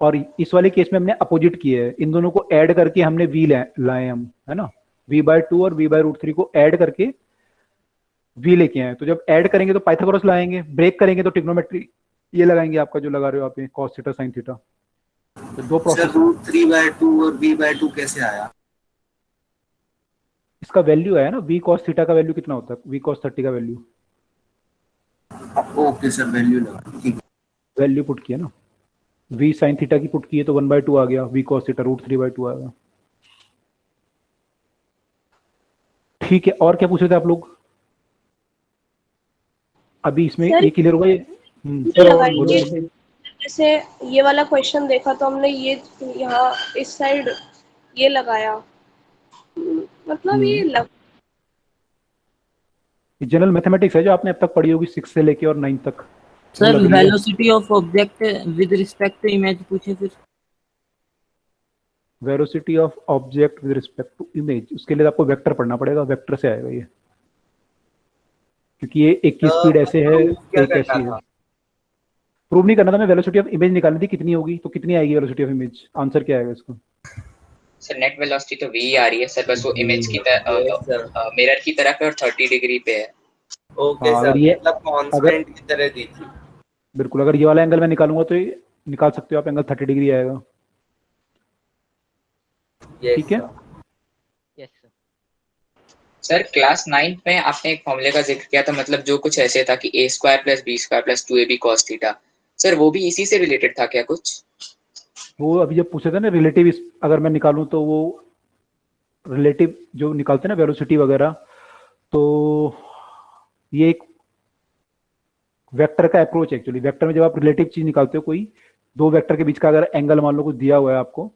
और इस वाले केस में हमने अपोजिट किया है, इन दोनों को ऐड करके हमने v लाए हम, है ना, v/2 और v/√3 को ऐड करके v लेके आए। तो जब ऐड करेंगे तो पाइथागोरस लाएंगे, ब्रेक करेंगे तो ट्रिग्नोमेट्री ये लगाएंगे, आपका जो लगा रहे हो आप ये cos थीटा sin थीटा। तो दो प्रोसेस। √3/2 और v/2 कैसे आया? इसका वैल्यू है ना, v cos थीटा का वैल्यू कितना होता है, v cos 30 का वैल्यू। ओके सर, वैल्यू लगा, ठीक है, वैल्यू पुट किया ना, v sin थीटा की पुट की है तो 1/2 आ गया, v cos थीटा √3/2 आएगा। ठीक है, और क्या पूछ रहे थे आप लोग अभी इसमें, ये क्लियर होगा ये? जैसे ये वाला क्वेश्चन देखा तो हमने ये यहाँ इस साइड ये लगाया, मतलब ये जनरल मैथमेटिक्स है जो आपने अब तक पढ़ी होगी 6 से लेके और 9 तक। Sir velocity of object with respect to image पूछे फिर। Velocity of object with respect to image, उसके लिए आपको वेक्टर पढ़ना पड़ेगा, वेक्टर से आएगा ये, क्योंकि ये एक की स्पीड ऐसे है एक ऐसी है। प्रूव नहीं करना था, मैं वेलोसिटी ऑफ इमेज निकालनी थी कितनी होगी, तो कितनी आएगी वेलोसिटी ऑफ इमेज, आंसर क्या आएगा इसका? सर नेट वेलोसिटी तो v आ रही है सर, बस वो इमेज की तरह मिरर की तरफ है और 30 डिग्री पे है। ओके सर, मतलब कांस्टेंट की तरह दी थी। बिल्कुल, अगर ये वाला एंगल मैं निकालूंगा तो ये निकाल सकते हो आप, एंगल 30 डिग्री आएगा। ठीक है सर क्लास 9 में आपने एक फॉर्मूले का जिक्र किया था, मतलब जो कुछ ऐसे था कि a² + b² + 2ab cos theta, sir वो भी इसी से रिलेटेड था क्या कुछ? वो अभी जब पूछे थे ना रिलेटिव, अगर मैं निकालूं तो वो रिलेटिव जो निकालते हैं ना वेलोसिटी वगैरह, तो ये एक वेक्टर का अप्रोच है एक्चुअली। वेक्टर में जब आप रिलेटिव चीज निकालते हो, कोई दो वेक्टर के बीच का अगर एंगल मान लो कुछ दिया हुआ है आपको,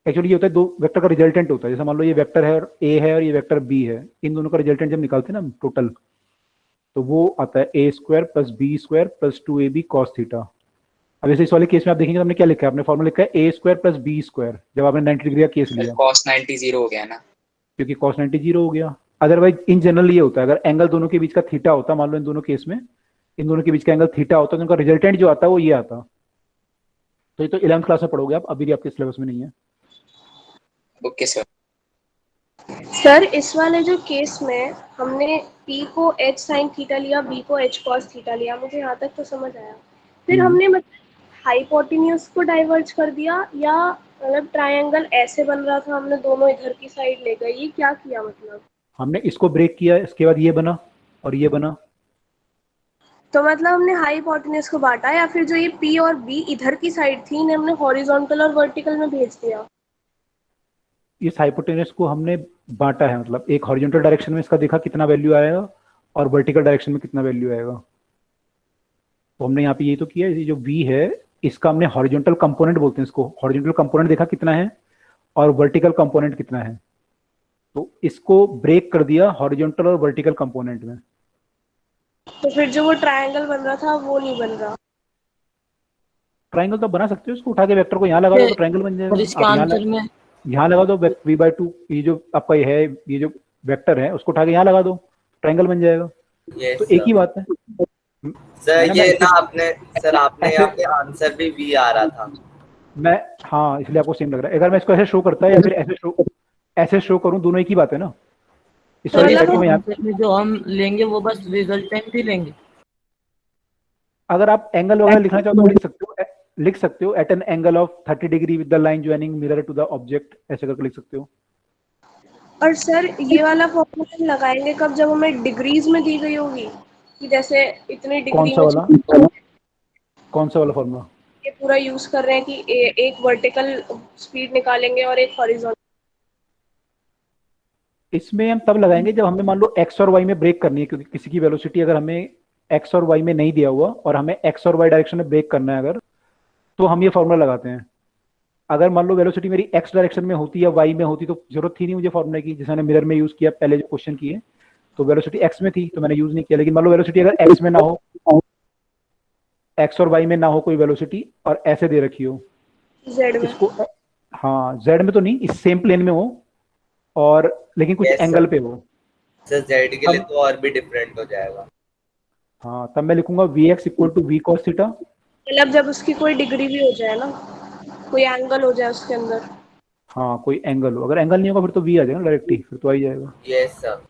एक्चुअली ये होता है दो वेक्टर का रिजल्टेंट होता है। जैसे मान लो ये वेक्टर है और a है और ये वेक्टर b है, इन दोनों का रिजल्टेंट जब निकालते हैं ना टोटल, तो वो आता है a² + b² + 2ab cos theta. अब जैसे इस वाले केस में आप देखेंगे तो हमने क्या लिखा है, आपने फॉर्मूला लिखा है ए स्क्वायर प्लस बी स्क्वायर, जब आपने 90 डिग्री का केस लिया cos 90 जीरो हो गया ना, क्योंकि cos 90 जीरो हो गया। अदरवाइज इन जनरल ये होता है, अगर एंगल दोनों के बीच का थीटा होता, मान लो इन दोनों केस में इन दोनों के बीच का एंगल थीटा होता, तो उनका रिजल्टेंट जो आता है वो ये आता। तो ये तो 11th क्लास में पढ़ोगे आप, अभी भी आपके सिलेबस में नहीं है। Okay sir. सर इस वाले जो केस में हमने P को H साइन थीटा लिया, B को H कॉस थीटा लिया, मुझे यहाँ तक तो समझ आया। फिर हमने मतलब हाइपोटेन्यूज को डाइवर्ज कर दिया, या मतलब ट्रायंगल ऐसे बन रहा था, हमने दोनों इधर की साइड ले गए, ये क्या किया मतलब? हमने इसको ब्रेक किया, इसके बाद ये बना और ये बना। तो मतलब हमने हाइपोटेन्यूज को बांटा, या फिर जो ये P और B इधर की साइड थी, इन्हें हमने हॉरिजॉन्टल और वर्टिकल में भेज दिया? इस हाइपोटेनस को हमने बांटा है, मतलब एक हॉरिजॉन्टल डायरेक्शन में इसका देखा कितना वैल्यू आएगा और वर्टिकल डायरेक्शन में कितना वैल्यू आएगा। तो हमने यहाँ पे ये तो किया, ये जो v है इसका हमने हॉरिजॉन्टल कंपोनेंट बोलते हैं इसको, हॉरिजॉन्टल कंपोनेंट देखा कितना है और वर्टिकल कंपोनेंट कितना है, तो इसको ब्रेक कर दिया हॉरिजॉन्टल और वर्टिकल कंपोनेंट में। तो फिर जो वो ट्रायंगल बन रहा था वो नहीं बन रहा? ट्रायंगल तो बना सकते हो, इसको उठा के वेक्टर को यहाँ लगा दो तो ट्रायंगल बन जाएगा। और इसका आंसर में यहाँ लगा दो v/2, ये जो आपका ये है, ये जो वेक्टर है उसको उठा के यहाँ लगा दो, ट्रायंगल बन जाएगा। तो एक ही बात है सर। ये ना आपने सर आपने यहाँ पे आंसर भी v आ रहा था। मैं हाँ, इसलिए आपको सेम लग रहा है। अगर मैं इसको ऐसे शो करता है या फिर ऐसे शो करूं, दोनों एक ही बात है ना। इस वाली साइड में यहाँ जो हम लेंगे वो बस रिजल्टेंट ही लेंगे। अगर आप एंगल वगैरह लिखना चाहो तो लिख सकते हो at an angle of 30 degree with the line joining mirror to the object, ऐसे करके लिख सकते हो। और सर ये वाला फॉर्मूला लगाएंगे कब, जब हमें डिग्रीज में दी गई होगी कि जैसे इतनी डिग्री में? कौन सा वाला फॉर्मूला? ये पूरा यूज कर रहे हैं कि एक वर्टिकल स्पीड निकालेंगे और एक हॉरिजॉन्टल। इसमें हम तब लगाएंगे जब हमें मान लो एक्स और वाई में ब्रेक करनी है, क्योंकि किसी की वेलोसिटी अगर हमें एक्स और वाई में नहीं दिया हुआ और हमें एक्स और वाई डायरेक्शन में ब्रेक करना है अगर, तो हम ये फॉर्मूला लगाते हैं। अगर मान लो वेलोसिटी मेरी एक्स डायरेक्शन में होती या वाई में होती तो जरूरत थी नहीं मुझे फॉर्मूले की, जैसे मैंने मिरर में यूज किया पहले जो क्वेश्चन किए, तो वेलोसिटी एक्स में थी तो मैंने यूज नहीं किया। लेकिन मान लो वेलोसिटी अगर एक्स में ना हो, एक्स और वाई में ना हो कोई वेलोसिटी और ऐसे दे रखी हो जेड में, इसको, हाँ जेड में तो नहीं, इस सेम प्लेन में हो और लेकिन कुछ एंगल पे हो। सर जेड के लिए तो और भी डिफरेंट हो जाएगा। हाँ, तब मैं लिखूंगा vx equal to v cos theta. मतलब जब उसकी कोई डिग्री भी हो जाए ना, कोई एंगल हो जाए उसके अंदर। हाँ, कोई एंगल हो, अगर एंगल नहीं होगा फिर तो v आ जाएगा डायरेक्टली, फिर तो आ ही जाएगा। Yes sir.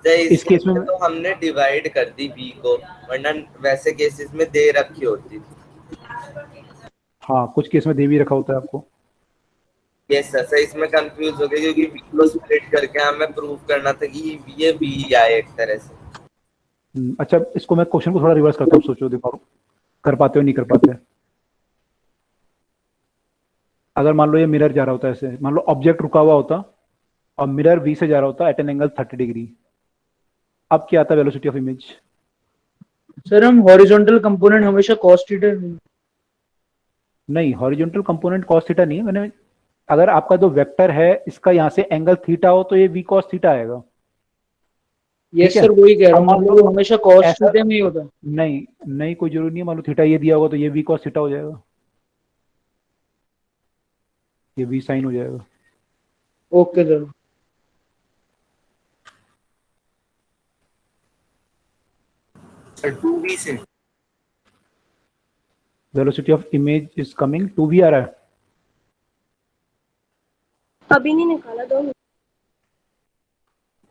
इस केस में तो हमने डिवाइड कर दी v को, वरना वैसे केसेस में दे रखी होती थी। हाँ, कुछ केस में दे भी रखा होता है आपको। Yes sir. सर इसमें कंफ्यूज हो गए क्योंकि v को स्प्लिट करके हमें प्रूव करना था कि ये v आए एक तरह से। अच्छा, इसको मैं क्वेश्चन को थोड़ा रिवर्स करता हूँ, सोचो देखो कर पाते हो नहीं कर पाते। अगर मान लो ये मिरर जा रहा होता है ऐसे, मान लो ऑब्जेक्ट रुका हुआ होता और मिरर v से जा रहा होता एट एन एंगल 30 डिग्री, अब क्या आता है वेलोसिटी ऑफ इमेज? सर हम हॉरिजॉन्टल कंपोनेंट हमेशा cos थीटा नहीं, हॉरिजॉन्टल कंपोनेंट cos थीटा नहीं है। मैंने अगर आपका जो वेक्टर है इसका यहाँ से एंगल थीटा हो तो ये v cos थीटा आएगा। यस सर, वही कह रहा हूँ, मतलब हमेशा cos थीटा में ही होता है। नहीं कोई जरूरी नहीं है, मान लो थीटा ये दिया होगा तो ये v cos थीटा हो जाएगा, ये v साइन हो जाएगा। Okay sir. सर 2v से velocity of image is coming 2v आ रहा है। अभी नहीं निकाला, 2 मिनट।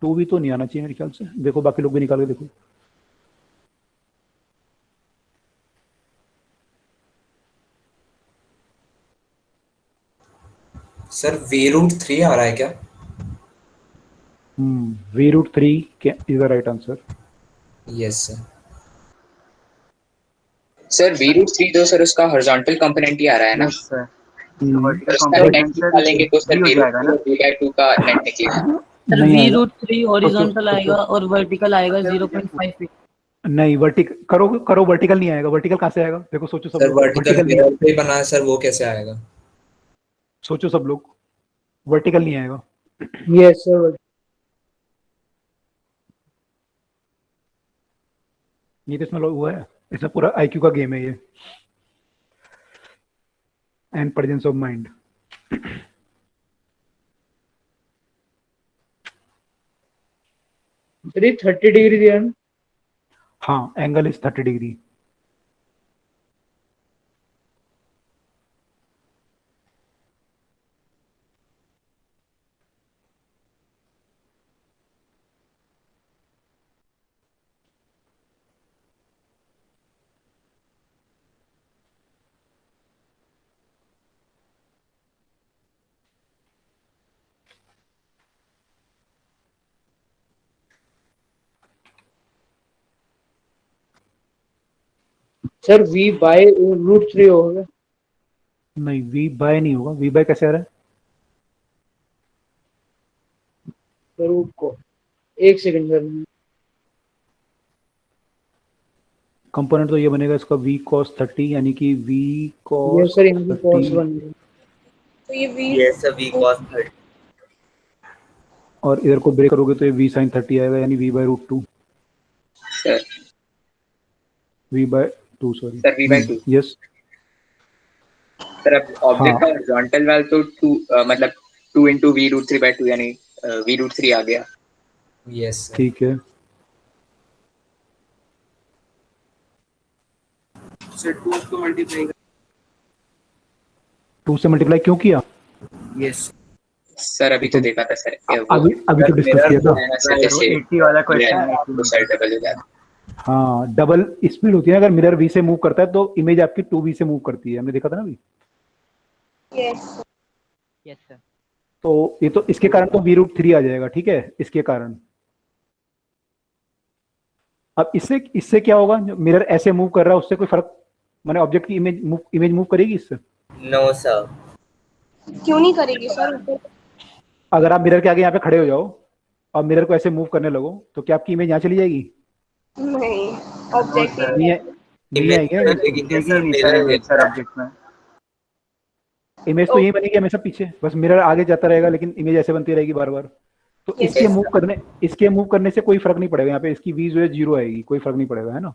2v तो नहीं आना चाहिए मेरे ख्याल से, देखो बाकी लोग भी निकाल के देखो। सर v√3 आ रहा है क्या? v√3 is the right answer. Yes sir. Sir v√3 तो सर उसका हॉरिजॉन्टल कंपोनेंट ही आ रहा है ना? सर उसका नेट निकालेंगे तो सर v/2 का नेट निकलेगा। सर v√3 हॉरिजॉन्टल आएगा और वर्टिकल आएगा 0.5। नहीं, करो वर्टिकल नहीं आएगा। वर्टिकल कहाँ से आएगा? देखो सोचो सब सर लोग, वर्टिकल मिरर पे बना है सर, वो कैसे आएगा? सोचो सब लोग, वर्टिकल नहीं आएगा। Yes sir. ये तो इसमें हुआ है, इसमें पूरा IQ का गेम है ये। And presence of mind. Sir ये 30 डिग्री दिया है। हाँ, angle is 30 degree. Sir v by √3 होगा। नहीं, v बाय नहीं होगा। v बाय कैसे आ रहा है? रूट को एक सेकंड सर। कंपोनेंट तो ये बनेगा इसका v cos 30, यानी कि v cos ये सर इनकी कॉस 30 बन गई। तो ये v yes sir, v cos 30 और इधर को ब्रेक करोगे तो ये v sin 30 आएगा, यानी v by √2। Sir v by 2 sorry sir v by 2। Yes sir अब ऑब्जेक्ट का हॉरिजॉन्टल वाल तो 2 मतलब 2 into v√3/2 यानी v√3 आ गया। यस ठीक है। सर 2 को मल्टीप्लाई 2 से मल्टीप्लाई क्यों किया? यस सर अभी तो देखा था सर। अभी तो डिस्कस किया था। 80 वाला क्वेश्चन तो सर डबल हो जाता। हाँ, डबल स्पीड होती है। अगर मिरर v से मूव करता है तो इमेज आपकी 2v से मूव करती है। हमने देखा था ना अभी। Yes yes sir. तो ये तो इसके कारण तो v√3 आ जाएगा। ठीक है, इसके कारण। अब इससे क्या होगा? जो मिरर ऐसे मूव कर रहा है उससे कोई फर्क, माने ऑब्जेक्ट की इमेज मूव करेगी इससे? No sir. क्यों नहीं करेगी सर? अगर आप मिरर के आगे यहाँ पे खड़े हो जाओ और मिरर को ऐसे मूव करने लगो तो क्या आपकी इमेज यहाँ चली जाएगी? नहीं, ऑब्जेक्ट नहीं आएगी। सर ऑब्जेक्ट में इमेज तो यही बनेगी हमेशा पीछे, बस मिरर आगे जाता रहेगा लेकिन इमेज ऐसे बनती रहेगी बार बार। तो इसके मूव करने से कोई फर्क नहीं पड़ेगा। यहाँ पे इसकी v जो है 0 आएगी, कोई फर्क नहीं पड़ेगा, है ना?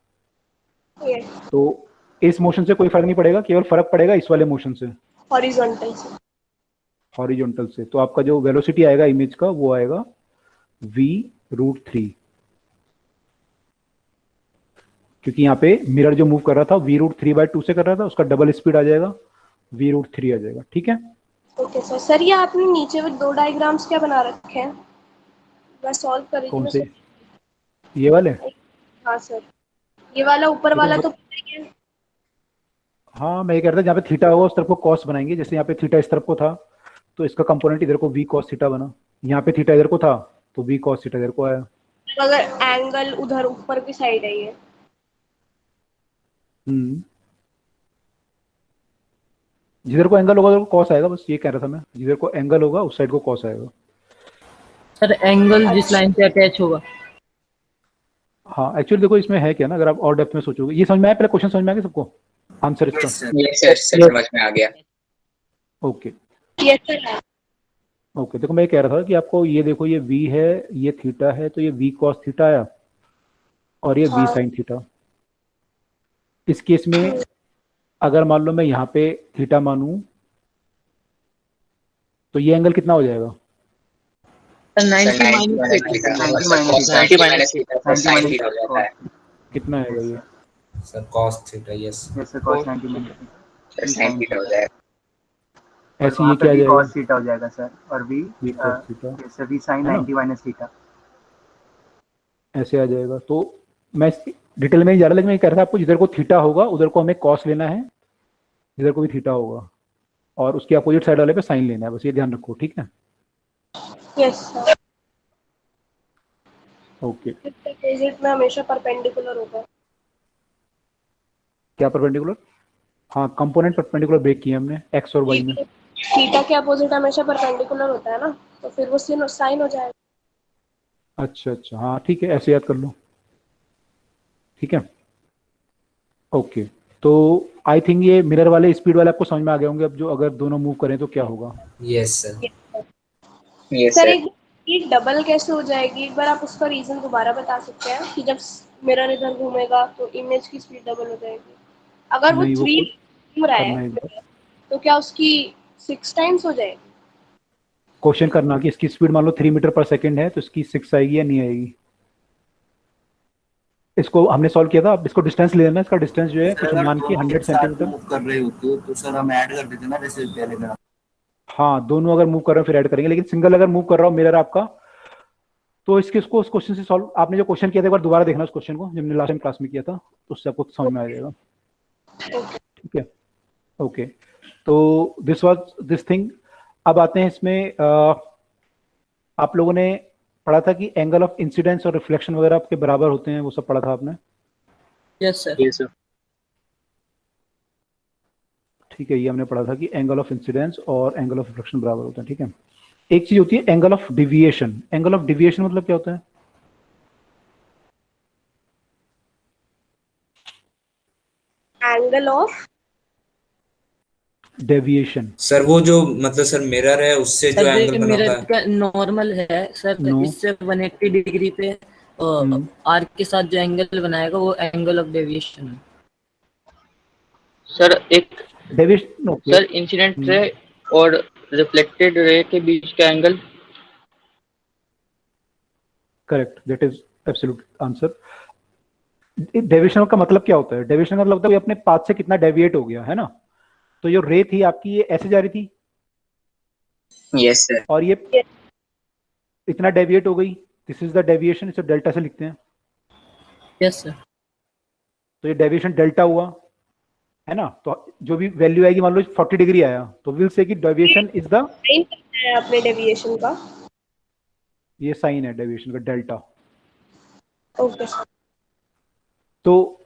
तो इस मोशन से कोई फर्क नहीं पड़ेगा, केवल फर्क पड़ेगा इस वाले मोशन से, हॉरिजॉन्टल से। हॉरिजॉन्टल से। तो आपका जो वेलोसिटी आएगा इमेज का वो आएगा v√3, क्योंकि यहाँ पे मिरर जो मूव कर रहा था v√3/2 से कर रहा था, उसका डबल स्पीड आ जाएगा, v√3 आ जाएगा। ठीक है। Okay sir. सर ये आपने नीचे में 2 डायग्राम्स क्या बना रखे हैं? मैं सॉल्व कर रही थी। कौन से? ये वाले? हाँ सर, ये वाला ऊपर वाला तो हाँ, मैं ये कह रहा था जहाँ पे थीटा होगा उस तरफ को कॉस बनाएंगे। जैसे यहाँ पे थीटा इस तरफ को था तो इसका कंपोनेंट इधर को v cos थीटा बना। यहाँ पे थीटा इधर को था तो v cos थीटा इधर को आया। अगर एंगल उधर ऊपर की साइड है ये। जिधर को एंगल होगा उधर को कॉस आएगा, बस ये कह रहा था मैं। जिधर को एंगल होगा उस साइड को कॉस आएगा। सर एंगल जिस लाइन से अटैच होगा। हाँ, एक्चुअली देखो इसमें है क्या ना, अगर आप और डेप्थ में सोचोगे। ये समझ में आया? पहले क्वेश्चन समझ में आ गया सबको? आंसर इसका? यस सर, समझ में आ गया। Okay yes sir. ओके, देखो मैं ये कह रहा था कि आपको ये देखो, ये v है, ये थीटा है, तो ये v cos थीटा आया और ये v sin थीटा। इस केस में अगर मान लो मैं यहाँ पे थीटा मानूं तो ये एंगल कितना हो जाएगा? 90 कितना आएगा ये? Sir cos theta. यस जैसे cos 90 sin थीटा हो जाएगा। ऐसे ये क्या आ जाएगा? cos थीटा हो जाएगा सर, और v cos थीटा जैसे v sin 90 माइनस थीटा ऐसे आ जाएगा। तो मैं डिटेल में नहीं जा रहा, लेकिन मैं कह रहा था आपको जिधर को थीटा होगा उधर को हमें कॉस लेना है, जिधर को भी थीटा होगा, और उसके अपोजिट साइड वाले पे साइन लेना है। बस ये ध्यान रखो। ठीक है? Yes sir. ओके। अपोजिट में हमेशा परपेंडिकुलर होगा। क्या परपेंडिकुलर? हाँ, कंपोनेंट परपेंडिकुलर ब्रेक किए हमने एक्स और वाई में। थीटा के अपोजिट हमेशा परपेंडिकुलर होता है ना, तो फिर वो साइन हो जाएगा। अच्छा अच्छा, हाँ ठीक है, ऐसे याद कर लो। ठीक है। ओके, तो आई थिंक ये मिरर वाले स्पीड वाले आपको समझ में आ गए होंगे। अब जो अगर दोनों मूव करें तो क्या होगा? Yes sir. सर एक डबल कैसे हो जाएगी? एक बार आप उसका रीजन दोबारा बता सकते हैं कि जब मिरर इधर घूमेगा तो इमेज की स्पीड डबल हो जाएगी। अगर वो 3 घूम रहा है तो क्या उसकी 6 टाइम्स हो जाएगी? क्वेश्चन करना कि इसकी स्पीड मान लो 3 मीटर पर सेकंड है, तो इसकी 6 आएगी या नहीं आएगी। इसको हमने सॉल्व किया था, अब इसको डिस्टेंस ले लेना, इसका डिस्टेंस जो है कुछ मान के 100 सेंटीमीटर मूव कर रहे होते हो तो सर हम ऐड कर देते ना, जैसे पहले का। हाँ, दोनों अगर मूव कर रहे हो फिर ऐड करेंगे, लेकिन सिंगल अगर मूव कर रहा हो मिरर आपका, तो इसको उस क्वेश्चन से सॉल्व, आपने जो क्वेश्चन किया था एक बार दोबारा देखना उस क्वेश्चन को, जब हमने लास्ट टाइम क्लास में किया था, तो उससे आपको समझ में आ जाएगा। ठीक है, ओके। तो दिस वाज दिस थिंग। अब आते हैं इसमें, आप लोगों ने पढ़ा था कि एंगल ऑफ इंसिडेंस और रिफ्लेक्शन वगैरह आपके बराबर होते हैं, वो सब पढ़ा था आपने? Yes sir. ठीक है, ये हमने पढ़ा था कि एंगल ऑफ इंसिडेंस और एंगल ऑफ रिफ्लेक्शन बराबर होते हैं। ठीक है, एक चीज होती है angle of deviation. Angle of deviation मतलब क्या होता है? एंगल ऑफ डेविएशन सर वो जो मतलब सर मिरर है उससे जो एंगल बना होता मिरर है। का नॉर्मल है सर, No. इससे 180 डिग्री पे आर्क के साथ जो एंगल बनाएगा वो एंगल ऑफ डेविएशन है। सर एक deviation, okay. Sir incident ray और रिफ्लेक्टेड रे के बीच का angle. Correct, that is absolute answer. Deviation का मतलब क्या होता है? डेविएशन का मतलब होता है कि अपने पाथ से कितना डेविएट हो गया, है ना। तो जो रे थी आपकी ये ऐसे जा रही थी, यस सर, और ये इतना डेविएट हो गई, दिस इज द डेविएशन, इसे डेल्टा से लिखते हैं। Yes sir. तो ये डेविएशन डेल्टा हुआ, है ना। तो जो भी वैल्यू आएगी, मान लो 40 डिग्री आया, तो विल से कि डेविएशन इज द, साइन है अपने डेविएशन का। ये साइन है डेविएशन का, डेल्टा। Okay sir. तो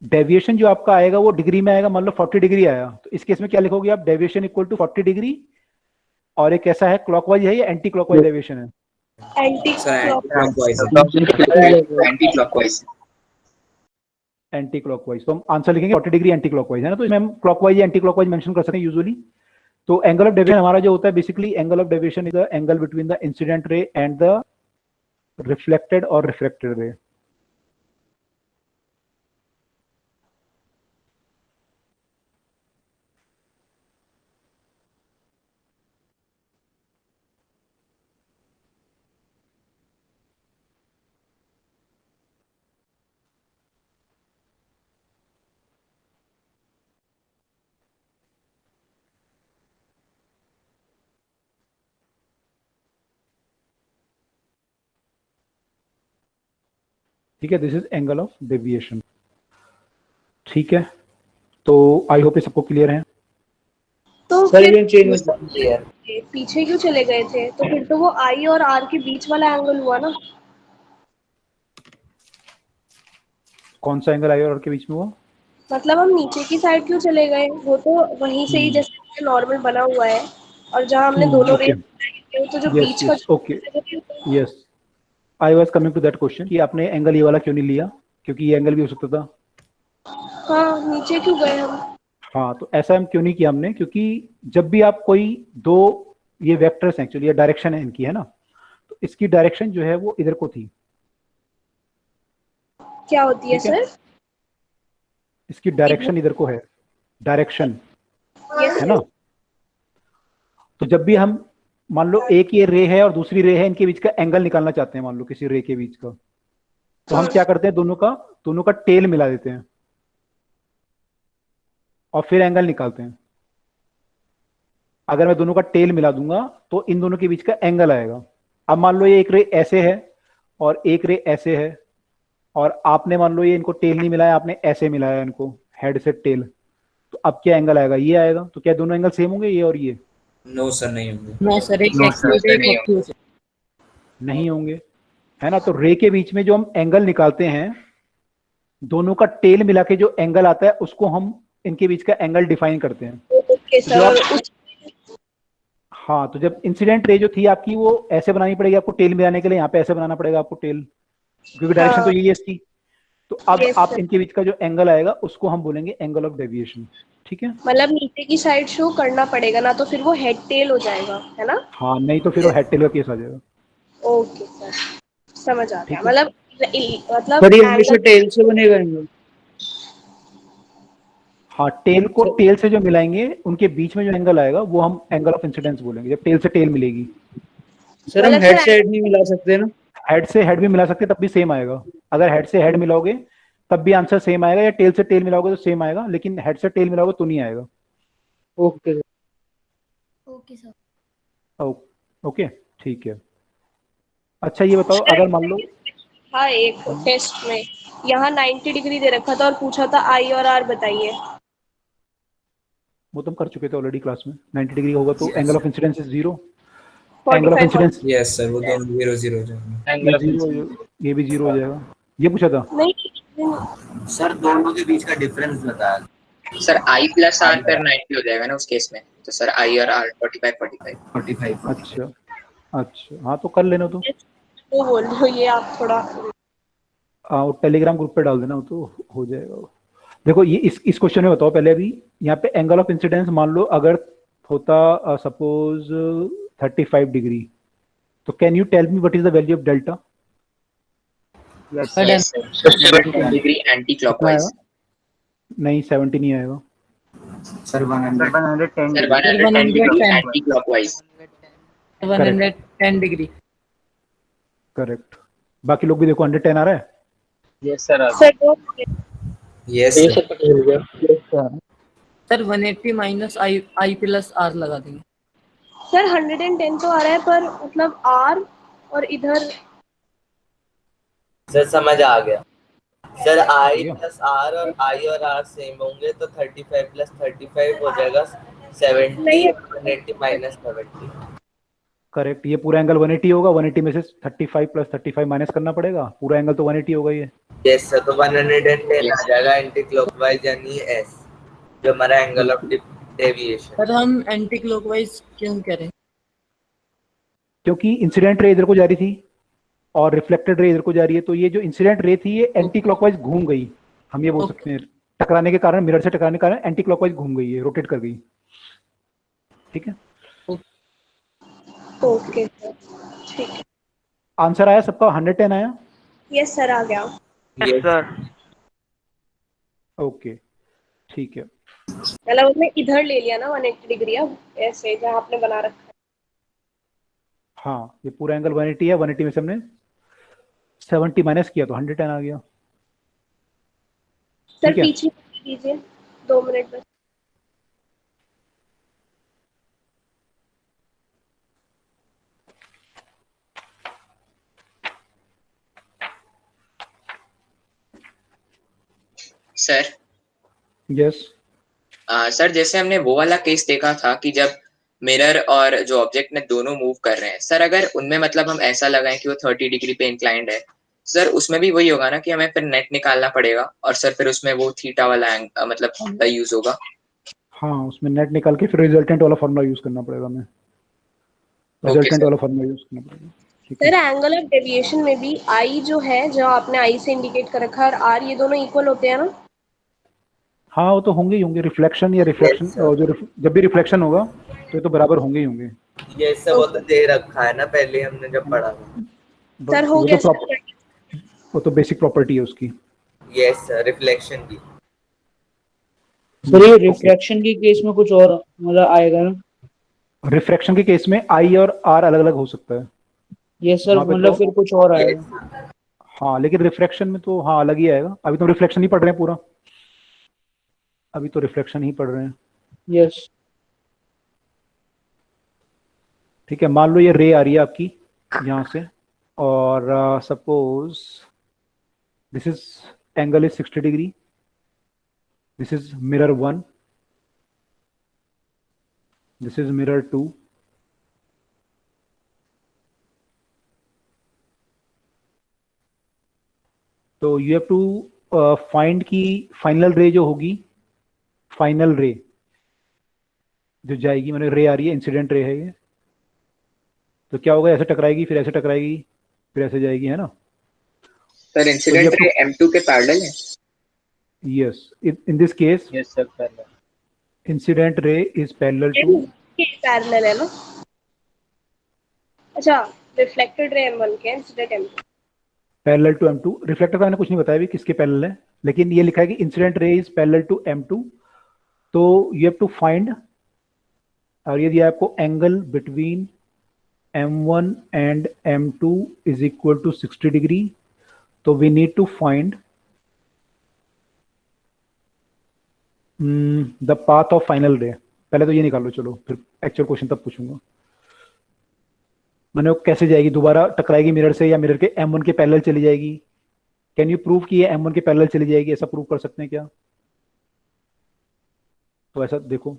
डेविएशन जो आपका आएगा वो डिग्री में आएगा। मान लो 40 डिग्री आया, तो इस केस में क्या लिखोगे आप? डेविएशन इक्वल टू 40 डिग्री, और एक कैसा है, क्लॉकवाइज है या एंटी क्लॉकवाइज डेविएशन है? Anti clockwise. Anti clockwise. तो हम आंसर लिखेंगे 40 डिग्री एंटी क्लॉकवाइज, है ना। तो इसमें हम क्लॉकवाइज या एंटी क्लॉकवाइज मेंशन कर सकते हैं यूजुअली। तो एंगल ऑफ डेविएशन हमारा जो होता है, basically angle of deviation is the angle between the incident रे एंड द रिफ्लेक्टेड और रिफ्रैक्टेड रे। ठीक है, this is angle of deviation. ठीक है, तो आई होप ये सबको क्लियर है। तो सर फिर ये चेंज पीछे क्यों चले गए थे? तो फिर तो वो आई और आर के बीच वाला एंगल हुआ ना। कौन सा एंगल आई और के बीच में हुआ? मतलब हम नीचे की साइड क्यों चले गए? वो तो वहीं से ही जैसे नॉर्मल बना हुआ है, और जहाँ हमने दोनों रेस वो तो जो बीच का okay, yes, I was coming to that question कि आपने एंगल ये वाला क्यों नहीं लिया, क्योंकि ये एंगल भी हो सकता था। हाँ, नीचे क्यों गए हम? हाँ, तो ऐसा हम क्यों नहीं किया हमने, क्योंकि जब भी आप कोई दो, ये वेक्टर्स हैं एक्चुअली, ये डायरेक्शन है इनकी, है ना, तो इसकी डायरेक्शन जो है वो इधर को थी। क्या होती है सर? इसकी डायरेक्शन इधर को है, डायरेक्शन, है ना। तो जब भी हम मान लो एक ये रे है और दूसरी रे है, इनके बीच का एंगल निकालना चाहते हैं, मान लो किसी रे के बीच का, तो हम क्या करते हैं, दोनों का टेल मिला देते हैं और फिर एंगल निकालते हैं। अगर मैं दोनों का टेल मिला दूंगा तो इन दोनों के बीच का एंगल आएगा। अब मान लो ये एक रे ऐसे है और एक रे ऐसे है, और आपने मान लो ये इनको टेल नहीं मिलाया, आपने ऐसे मिलाया इनको, हेड से टेल, तो अब क्या एंगल आएगा? ये आएगा। तो क्या दोनों एंगल सेम होंगे, ये और ये? नो सर, नहीं होंगे। नो सर, एक नहीं होंगे, है ना। तो रे के बीच में जो हम एंगल निकालते हैं, दोनों का टेल मिला के जो एंगल आता है उसको हम इनके बीच का एंगल डिफाइन करते हैं। हाँ, तो जब इंसिडेंट रे जो थी आपकी वो ऐसे बनानी पड़ेगी आपको टेल मिलाने के लिए, यहाँ पे ऐसे बनाना पड़ेगा आपको टेल, क्योंकि डायरेक्शन तो यही है इसकी। तो अब आप इनके बीच का जो एंगल आएगा उसको हम बोलेंगे एंगल ऑफ डेविएशन। ठीक है, मतलब नीचे की साइड शो करना पड़ेगा ना, तो फिर वो हेड टेल हो जाएगा, है ना। हाँ, नहीं तो फिर वो हेड टेल का केस आ जाएगा। ओके सर, समझ आ गया। मतलब टेल से बनेगा एंगल। हाँ, टेल को टेल से जो मिलाएंगे उनके बीच में जो एंगल आएगा वो हम एंगल ऑफ इंसिडेंस बोलेंगे, जब टेल से टेल मिलेगी। सर हम हेड से हेड नहीं मिला सकते ना? हेड से हेड भी मिला सकते तब भी सेम आएगा। अगर हेड से हेड मिलाओगे तब भी आंसर सेम आएगा, या टेल से टेल मिलाओगे तो सेम आएगा, लेकिन हेड से टेल मिलाओगे तो नहीं आएगा। Okay okay sir. ओके, ठीक है। अच्छा ये बताओ, अगर मान लो हाँ, एक टेस्ट में यहाँ 90 डिग्री दे रखा था और पूछा था आई और आर बताइए। वो तुम कर चुके थे ऑलरेडी क्लास में। 90 डिग्री होगा तो angle of incidence is 0, 45 angle of incidence yes sir, वो दोनों 0 0 हो जाएंगे। ये 0, ये भी 0 हो जाएगा। ये पूछा था नहीं सर दोनों के बीच का डिफरेंस बताया। सर आई प्लस आर फिर 90 हो जाएगा ना उस केस में, तो सर आई और आर 45। अच्छा, हाँ तो कर लेना। तो वो बोल रहे हो, ये आप थोड़ा टेलीग्राम ग्रुप पे डाल देना, वो तो हो जाएगा। देखो ये इस क्वेश्चन में बताओ पहले। अभी यहाँ पे एंगल ऑफ इंसिडेंस मान लो अगर होता सपोज 35 डिग्री, तो can you tell me what is the value of delta? Yes sir, 70 degree anti clockwise. नहीं 70 नहीं आएगा sir 110 sir 110 degree anti clockwise. 110 degree correct. बाकी लोग भी देखो 110 आ रहा है। Yes sir. Yes sir 180 minus I plus R लगा देंगे। सर 110 तो आ रहा है, पर मतलब आर और इधर सर समझ आ गया। सर आई प्लस आर और आई और आर सेम होंगे तो 35 प्लस 35 हो जाएगा 70, 180 माइनस 70। करेक्ट। ये पूरा एंगल 180 होगा। 180 में से 35 प्लस 35 माइनस करना पड़ेगा, पूरा एंगल तो 180 होगा ये। यस सर, तो 110 आ जाएगा एंटी क्लॉकवाइज, यानी एस जो हमारा एंगल ऑफ डेविएशन। सर हम एंटी क्लॉकवाइज क्यों करें? क्योंकि इंसिडेंट रे इधर को जा रही थी और रिफ्लेक्टेड रे इधर को जा रही है, तो ये जो इंसिडेंट रे थी ये एंटी क्लॉकवाइज घूम गई। हम ये बोल सकते हैं टकराने के कारण, मिरर से टकराने के कारण एंटी क्लॉकवाइज घूम गई है, रोटेट कर गई। ठीक है, ओके ठीक है। आंसर आया सबका? 110 आया? यस सर, आ गया। Yes sir. ओके ठीक है। मतलब उसने इधर ले लिया ना 180 डिग्री, अब ऐसे जहाँ आपने बना रखा है। हाँ, ये पूरा एंगल 180 है। 180 में से हमने 70 माइनस किया तो 110 आ गया। सर पीछे लीजिए 2 मिनट बस। सर यस सर, जैसे हमने वो वाला केस देखा था कि जब मिरर और जो ऑब्जेक्ट ने दोनों मूव कर रहे हैं, सर अगर उनमें मतलब हम ऐसा लगाएं कि वो 30 डिग्री पे इंक्लाइंड है, सर उसमें भी वही होगा ना कि हमें फिर नेट निकालना पड़ेगा और सर फिर उसमें वो थीटा वाला मतलब फॉर्मूला यूज होगा। हाँ, उसमें नेट निकाल के फिर रिजल्टेंट वाला फॉर्मूला यूज करना पड़ेगा हमें। रिजल्टेंट वाला फॉर्मूला यूज करना पड़ेगा। सर एंगल ऑफ डेविएशन में भी आई जो है, जो आपने आई से इंडिकेट कर रखा है, और आर, ये दोनों इक्वल होते हैं ना? हाँ, वो तो होंगे ही होंगे। रिफ्लेक्शन या रिफ्लेक्शन जब भी रिफ्लेक्शन होगा तो ये तो बराबर होंगे ही होंगे। ये सब वो तो दे रखा है ना पहले हमने जब पढ़ा था। सर हो गया। वो तो बेसिक प्रॉपर्टी है उसकी। यस सर, रिफ्लेक्शन की। सर ये रिफ्रैक्शन के केस में कुछ और मतलब आएगा ना? रिफ्रैक्शन के केस में आई और आर अलग अलग हो सकता है। यस सर, मतलब फिर कुछ और आएगा। हाँ, लेकिन रिफ्रैक्शन में तो हाँ अलग ही आएगा। अभी तो रिफ्लेक्शन ही पढ़ रहे हैं पूरा, अभी तो रिफ्लेक्शन ही पढ़ रहे हैं। यस ठीक है, मान लो ये रे आ रही है आपकी यहाँ से, और suppose this is angle is 60 degree, this is mirror 1, this is mirror 2, तो यू हैव टू फाइंड की फाइनल रे जो होगी, फाइनल रे जो जाएगी, मैंने रे आ रही है, इंसिडेंट रे है ये, तो क्या होगा? ऐसे टकराएगी, फिर ऐसे टकराएगी, फिर ऐसे जाएगी, है ना? सर इंसिडेंट रे M2 के पैरेलल है। Yes, in this case yes sir, parallel. Incident ray is parallel to, parallel है ना? अच्छा, रिफ्लेक्टेड रे M1 के, incident M2 parallel to M2। Reflector का मैंने कुछ नहीं बताया भी किसके पैरेलल है, लेकिन ये लिखा है कि incident ray is parallel to M2 तो यू हैव टू फाइंड, और ये दिया आपको angle between M1 and M2 is equal to 60 degree. तो we need to find the path of final ray. पहले तो ये निकालो, चलो फिर एक्चुअल क्वेश्चन तब पूछूंगा। मैंने वो कैसे जाएगी, दोबारा टकराएगी मिरर से या मिरर के M1 के पैरेलल चली जाएगी? कैन यू प्रूव कि ये M1 के पैरेलल चली जाएगी, ऐसा प्रूव कर सकते हैं क्या? तो ऐसा देखो,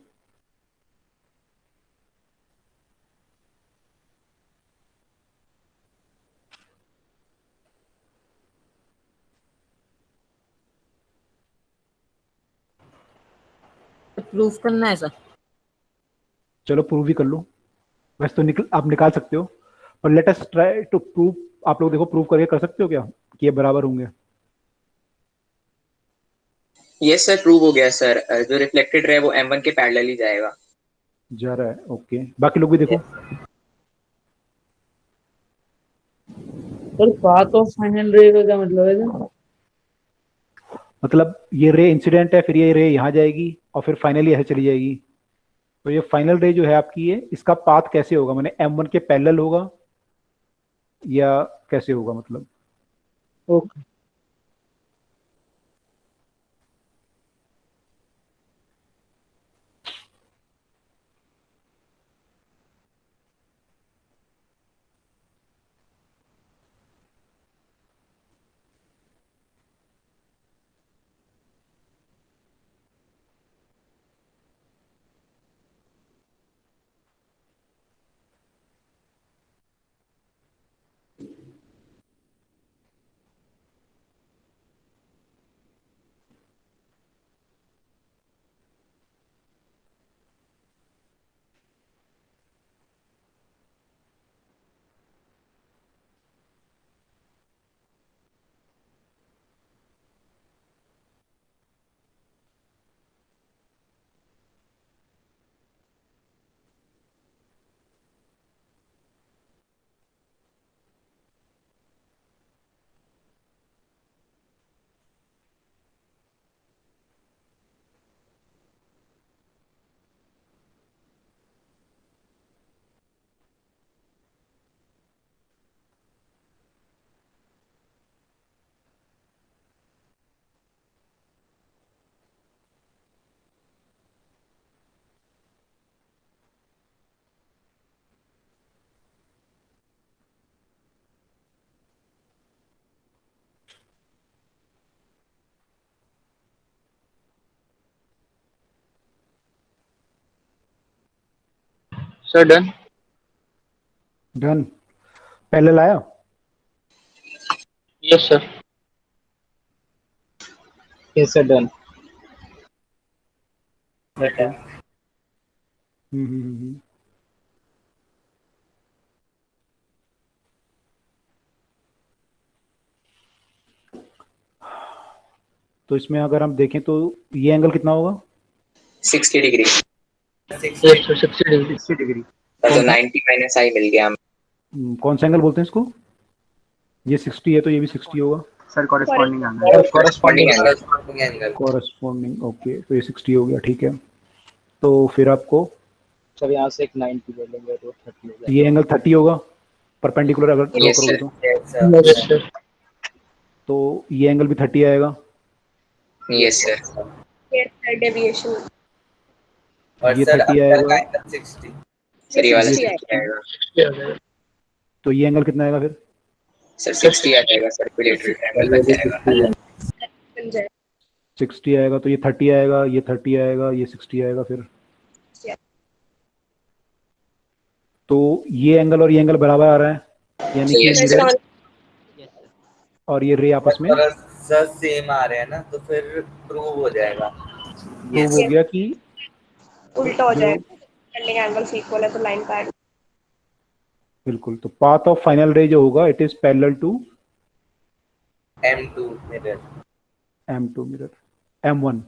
प्रूफ करना है सर? चलो प्रूव भी कर लो। वैसे तो आप निकाल सकते हो, पर let us try to prove. आप लोग देखो प्रूव करके कर सकते हो क्या कि ये बराबर होंगे? यस सर, प्रूव हो गया सर। जो रिफ्लेक्टेड रे वो M1 के पैरेलल ही जाएगा। जा रहा है, ओके। बाकी लोग भी देखो। सर पाथ ऑफ फाइनल रे का क्या मतलब है सर? मतलब ये रे इंसिडेंट है, फिर ये रे यहाँ जाएगी और फिर फाइनली यहाँ चली जाएगी। तो ये फाइनल रे जो है आपकी, ये इसका पाथ कैसे होगा? मैंने M1 के पैरेलल होगा या कैसे होगा मतलब? Okay sir done. Done. Parallel आया? Yes sir. Yes sir done. Hmm. तो इसमें अगर हम देखें तो ये एंगल कितना होगा? 60 डिग्री। 60 डिग्री। तो 90 माइनस आई मिल गया। कौन सा एंगल बोलते हैं इसको? ये 60 है तो ये भी 60 होगा sir corresponding angle. Corresponding, okay. तो ये 60 हो गया, ठीक है। तो फिर आपको सर यहाँ से एक 90 ले लेंगे तो 30 हो जाएगा। ये एंगल 30 होगा परपेंडिकुलर अगर ड्रॉ करोगे तो। तो ये एंगल भी 30 आएगा। Yes sir. डेविएशन और ये सर 30 आएगा। 60। सर ये वाला 60 60 आएगा। तो ये एंगल कितना आएगा फिर? सर 60 आ जाएगा सर, इक्विलेटरल ट्रायंगल बन जाएगा। 60 आएगा, तो ये 30 आएगा, ये 30 आएगा, ये 60 आएगा फिर। तो ये एंगल और ये एंगल बराबर आ रहा है, यानी कि मिरर और ये रे आपस में सर सेम आ रहे हैं ना, तो फिर प्रूव हो जाएगा। प्रूव हो गया कि उल्टा हो जाएगा। स्टैंडिंग एंगल्स इक्वल है तो लाइन का बिल्कुल। तो पाथ ऑफ फाइनल रे जो होगा it is parallel to M2 mirror. M2 mirror M1।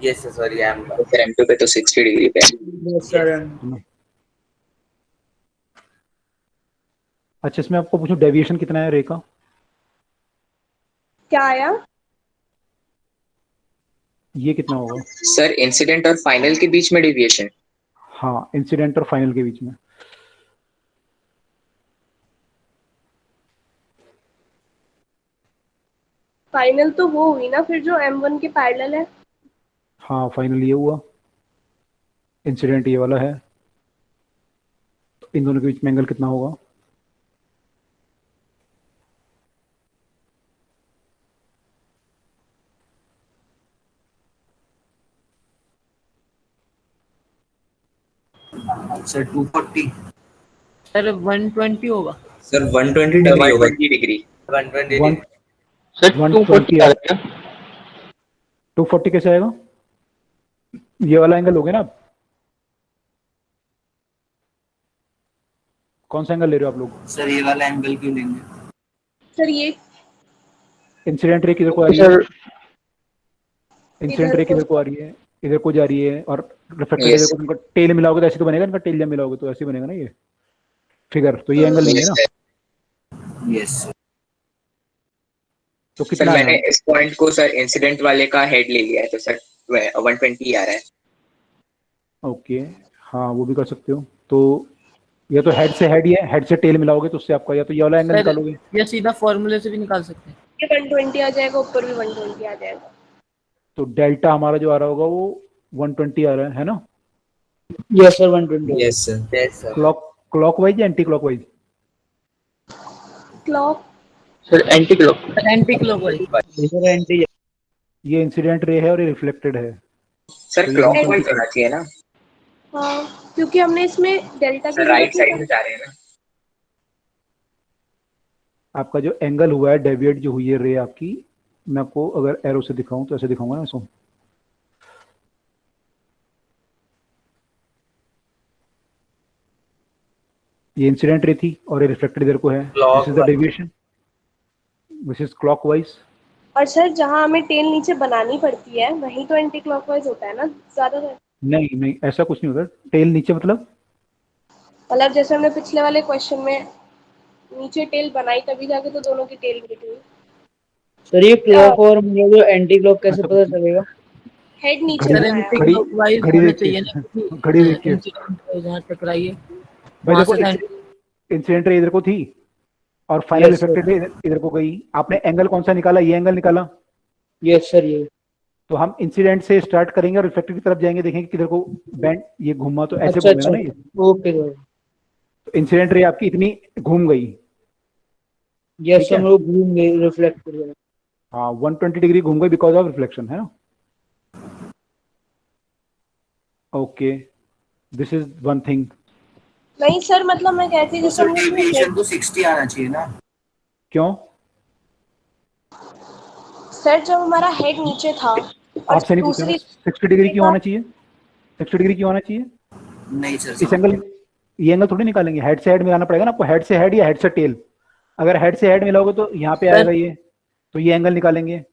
Yes sorry M1। Sir M2 पे तो 60 डिग्री पे। Yes sir. अच्छा, इसमें आपको पूछूं डेविएशन कितना है रे का? क्या आया? ये कितना होगा? सर इंसिडेंट और फाइनल के बीच में डेविएशन। हाँ, इंसिडेंट और फाइनल के बीच में। फाइनल तो वो हुई ना फिर जो M1 के पैरेलल है। हाँ, फाइनल ये हुआ, इंसिडेंट ये वाला है, तो इन दोनों के बीच में एंगल कितना होगा? सर 240। सर 120 होगा। सर 120 डिग्री होगा। 120 डिग्री। 120 डिग्री। सर 240 आ गया। 240 कैसे आएगा? ये वाला एंगल हो गया ना? कौन सा एंगल ले रहे हो आप लोग? सर ये वाला एंगल क्यों लेंगे? सर ये इंसिडेंट रे किधर को आ रही है? इंसिडेंट रे किधर को आ रही है? इधर को जा रही है, और रिफ्लेक्टेड इधर को। इनका टेल मिलाओगे तो ऐसे तो बनेगा, इनका टेल जब मिलाओगे तो ऐसे बनेगा ना ये फिगर। तो ये एंगल लेंगे ना? यस। तो सर कितना मैंने आया? इस पॉइंट को सर इंसिडेंट वाले का हेड ले लिया है, तो सर 120 आ रहा है। ओके, हाँ वो भी कर सकते हो। तो या तो हेड से हेड ही है, हेड से टेल मिलाओगे तो उससे आपका या तो ये वाला एंगल निकालोगे, या सीधा फॉर्मूले से भी निकाल सकते हैं। ये 120 आ जाएगा, ऊपर भी 120 आ जाएगा। तो डेल्टा हमारा जो आ रहा होगा वो 120 आ रहा है ना? Yes sir 120। Yes sir. Yes sir. Clockwise या anticlockwise? Clock. Sir anti clock. Anticlockwise. Sir anti. ये इंसिडेंट रे है और ये रिफ्लेक्टेड है। सर तो ये क्लॉकवाइज होना चाहिए ना? हाँ, क्योंकि हमने इसमें डेल्टा सर राइट साइड में जा रहे हैं ना? आपका जो एंगल हुआ है, डेविएट जो हुई है रे आपकी, मैं आपको अगर एरो से दिखाऊं तो ऐसे दिखाऊंगा ना इसको। ये इंसिडेंट रे थी और ये रिफ्लेक्टेड इधर को है। This is the deviation, this is clockwise. और सर जहाँ हमें टेल नीचे बनानी पड़ती है वहीं तो एंटी क्लॉकवाइज होता है ना ज्यादातर। नहीं नहीं, ऐसा कुछ नहीं होता। टेल नीचे मतलब जैसे हमने पिछले वाले क्वेश्चन में नीचे टेल बनाई तभी जाके तो दोनों की टेल मीट हुई। सर ये क्लॉक और मुझे जो एंटी क्लॉक कैसे पता चलेगा? हेड नीचे सर बनाया। एंटी क्लॉकवाइज होना चाहिए ना, घड़ी देखिए इंसिडेंट जहाँ टकराइए भाई। वहां देखो से इंसिडेंट रे इधर को थी और फाइनल रिफ्लेक्टेड इधर को गई। आपने एंगल कौन सा निकाला? ये एंगल निकाला। यस सर ये। तो हम इंसिडेंट से स्टार्ट करेंगे और रिफ्लेक्टेड की तरफ जाएंगे, देखेंगे किधर को बेंड ये घूमा तो ऐसे घूमेगा ना ये। Okay sir. तो इंसिडेंट रे आपकी इतनी घूम गई। यस सर, वो घूम गई, रिफ्लेक्ट कर गया। हाँ 120 डिग्री घूम गई बिकॉज ऑफ रिफ्लेक्शन, है ना? Okay, this is one thing. नहीं सर, मतलब मैं कहती हूँ सर डेविएशन तो 60 आना चाहिए ना? क्यों? सर जब हमारा हेड नीचे था आपसे नहीं पूछा 60 डिग्री क्यों आना चाहिए? 60 डिग्री क्यों आना चाहिए? नहीं सर, इस एंगल, ये एंगल थोड़ी निकालेंगे। हेड से हेड मिलाना पड़ेगा ना आपको, हेड से हेड या हेड से टेल। अगर हेड से हेड मिलाओगे तो यहाँ पे आएगा ये, तो ये एंगल निकालेंगे।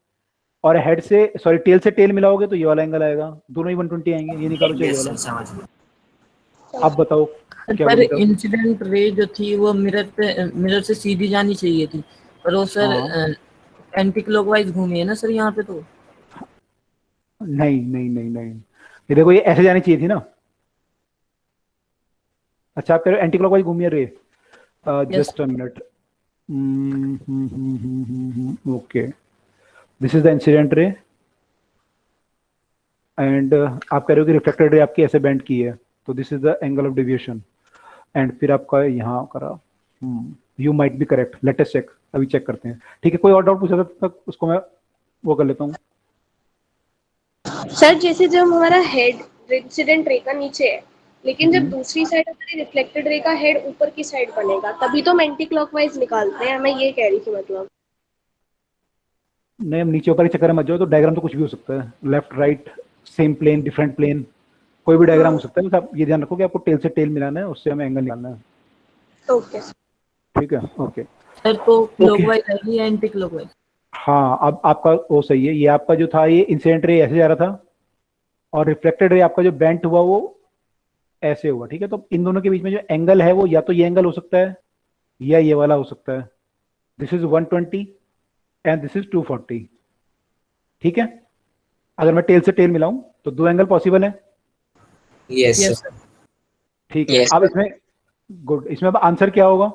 और हेड से सॉरी टेल से टेल मिलाओगे तो ये वाला एंगल आएगा। दोनों ही 120 आएंगे। ये निकालो चाहिए वाला। आप बताओ क्या? पर इंसिडेंट रे जो थी वो मिरर से सीधी जानी चाहिए थी, पर वो सर एंटी क्लॉकवाइज घूमी है ना सर यहाँ पे। तो नहीं नहीं नहीं नहीं, ये देखो ये ऐसे जानी चाहिए थी ना। अच्छा आप कह रहे हो एंटी क्लॉकवाइज घूमी है रे। Just a minute. Okay, this is the incident रे एंड आप कह रहे हो कि रिफ्लेक्टेड रे आपकी ऐसे बेंड की है, तो this is the angle of deviation. And फिर आपका यहाँ करा। You might be correct, let us check. अभी चेक करते हैं, ठीक है? कोई और डाउट पूछा था तक उसको मैं वो कर लेता हूँ। सर जैसे जब हमारा हेड इंसिडेंट रे का नीचे है, लेकिन जब दूसरी साइड हमारी रिफ्लेक्टेड रे का हेड ऊपर की साइड बनेगा तभी तो हम एंटी क्लॉकवाइज निकालते हैं। मैं ये कह रही थी मतलब। नहीं, हम नीचे ऊपर के चक्कर में मत जाओ। तो डायग्राम तो कुछ भी हो सकता है, left right, same plane, different plane, कोई भी डायग्राम हो सकता है। बस आप ये ध्यान रखो कि आपको टेल से टेल मिलाना है, उससे हमें एंगल निकालना है। ओके ठीक है, ओके सर। तो क्लॉकवाइज है या एंटी क्लॉकवाइज? हाँ, अब आपका वो सही है। ये आपका जो था ये इंसिडेंट रे ऐसे जा रहा था और रिफ्लेक्टेड रे आपका जो बेंट हुआ वो ऐसे हुआ। ठीक है, तो इन दोनों के बीच में जो एंगल है वो या तो ये एंगल हो सकता है या ये वाला हो सकता है। This is 120 and this is 240। ठीक है, अगर मैं टेल से टेल मिलाऊं तो 2 एंगल पॉसिबल है। Yes Yes, sir. ठीक है, Yes, अब इसमें गुड, इसमें अब आंसर क्या होगा?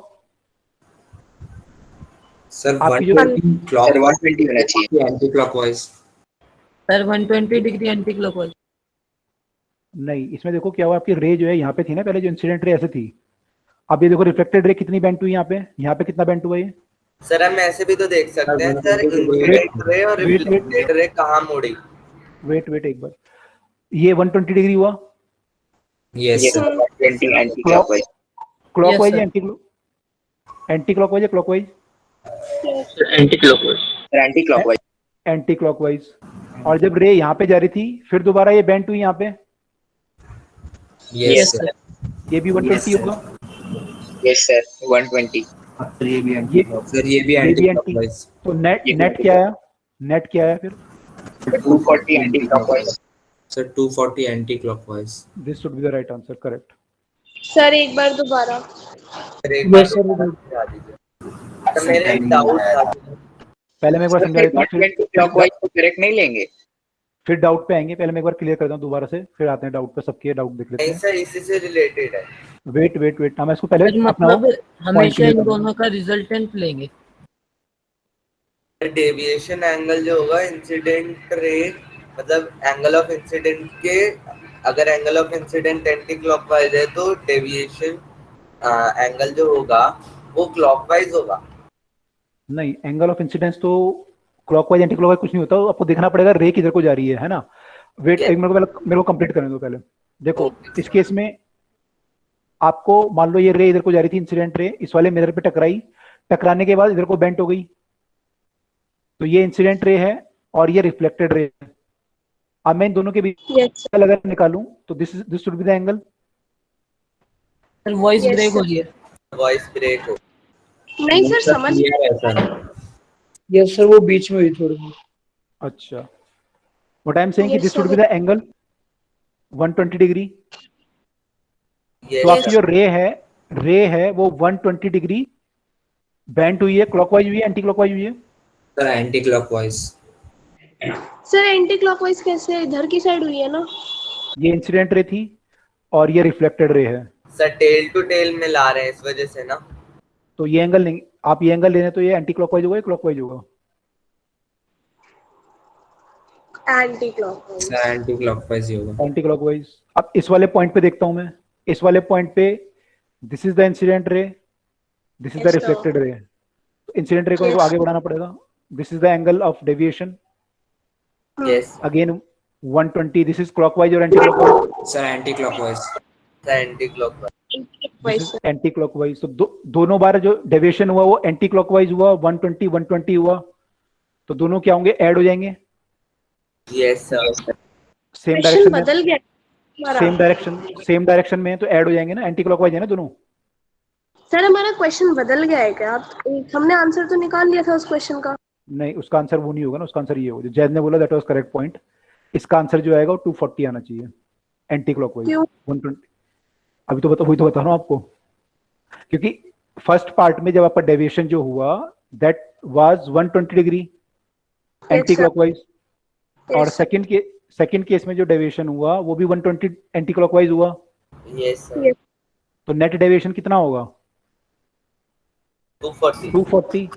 सर आपकी जो 120 क्लॉक सर 120 होना चाहिए। Anti clockwise. Sir 120 degree anti clockwise. नहीं, इसमें देखो क्या हुआ, आपकी रे जो है यहाँ पे थी ना पहले, जो इंसिडेंट रे ऐसे थी, अब ये देखो रिफ्लेक्टेड रे कितनी बेंट हुई यहाँ पे कितना बेंट हुआ ये? सर हम ऐसे भी तो देख सकते हैं सर, इंसिडेंट रे और रिफ्लेक्टेड रे कहाँ मुड़ी। वेट एक बार, ये 120 डिग्री हुआ, yes Yes, sir. 120 anti clockwise. Clockwise sir. या एंटी क्लॉकवाइज या clockwise? Anti clockwise. Anti clockwise. Anti clockwise. और जब रे यहाँ पे जा रही थी फिर दोबारा ये बेंट हुई यहाँ पे, यस Yes, सर। sir. ये भी 120 होगा। Yes sir 120। सर ये भी एंटी सर ये भी ये एंटी भी एंटी, क्लॉकवाइज। तो नेट क्या आया? नेट क्या आया फिर? 240 anti clockwise. Sir 240 anti clockwise. This should be the right answer, correct. Sir एक बार दोबारा। सर एक बार Yes, sir. समझा दीजिए। तो मेरे एक डाउट था। पहले मैं एक बार समझा देता हूँ, 120 क्लॉकवाइज को करेक्ट नहीं लेंगे। फिर डाउट पे आएंगे। पहले मैं एक बार क्लियर करता हूँ दोबारा से, फिर आते हैं डाउट पे, सबके डाउट देख लेते नहीं हैं। सर इसी से रिलेटेड है। वेट मैं इसको पहले सर अपना मतलब हमेशा clear इन करना। दोनों का रिजल्टेंट लेंगे। डेविएशन एंगल जो होगा इंसिडेंट रे, मतलब एंगल ऑफ इंसिडेंट के, अगर angle of incident anti clockwise है तो डेविएशन एंगल जो होगा वो क्लॉकवाइज होगा। नहीं, एंगल ऑफ इंसिडेंस तो क्लॉकवाइज एंटी क्लॉकवाइज कुछ नहीं होता, आपको देखना पड़ेगा रे किधर को जा रही है ना। वेट एक मिनट, मेरे को कंप्लीट करने दो पहले। देखो इस केस में आपको मान लो ये रे इधर को जा रही थी, इंसिडेंट रे इस वाले मिरर पे टकराई, टकराने के बाद इधर को बेंट हो गई, तो ये इंसिडेंट रे है और ये रिफ्लेक्टेड रे है। अब मैं इन दोनों के बीच Yes, sir. अगर निकालूं तो this should be the angle. Sir voice Yes, break sir. हो रही है। वॉइस ब्रेक हो। नहीं सर समझ क्लियर है सर। यस सर, वो बीच में हुई थोड़ी सी। अच्छा, व्हाट आई एम सेइंग कि Yes, this should sir. B the angle 120 degree. Yes, तो आपकी sir. जो रे है वो 120 डिग्री बेंट हुई है, क्लॉकवाइज हुई है, एंटी क्लॉकवाइज हुई है? Sir anticlockwise. Sir anti clockwise कैसे, इधर की साइड हुई है ना। ये इंसिडेंट रे थी और ये रिफ्लेक्टेड रे है, सर टेल टू टेल में ला रहे हैं इस वजह से ना। तो ये एंगल नहीं, आप ये एंगल ले रहे हैं तो ये एंटी क्लॉकवाइज होगा या क्लॉकवाइज होगा? Anticlockwise. Sir anticlockwise ही होगा। Anticlockwise. अब इस वाले पॉइंट पे देखता हूं मैं, इस वाले पॉइंट पे this is the incident ray, this is the Yes, sir. Reflected ray. Incident ray को मेरे को Yes. आगे बढ़ाना पड़ेगा। This is the angle of deviation, yes again 120, this is clockwise और anticlockwise? Sir anticlockwise. Sir anticlockwise. Clockwise sir. Anti clockwise. तो दोनों बार जो डेविएशन हुआ वो एंटी क्लॉकवाइज हुआ, 120 हुआ, तो दोनों क्या होंगे, ऐड हो जाएंगे yes sir. Same question direction में। बदल गया हमारा। सेम डायरेक्शन में है तो ऐड हो जाएंगे ना, एंटी क्लॉकवाइज है ना दोनों। सर हमारा क्वेश्चन बदल गया है क्या? हमने आंसर तो निकाल लिया था उस क्वेश्चन का। नहीं, उसका आंसर वो नहीं होगा ना, उसका आंसर ये होगा जो जैद ने बोला, दैट वाज करेक्ट पॉइंट। इसका आंसर जो आएगा वो 240 आना चाहिए, एंटी क्लॉकवाइज। क्यों? 120। अभी तो वही तो बता रहा हूँ आपको, क्योंकि फर्स्ट पार्ट में जब आपका डेविएशन जो हुआ that was 120 degree anti clockwise, और सेकंड केस में जो डेविएशन हुआ वो भी 120 एंटी क्लॉकवाइज हुआ। Yes sir. तो नेट डेविएशन कितना होगा? 240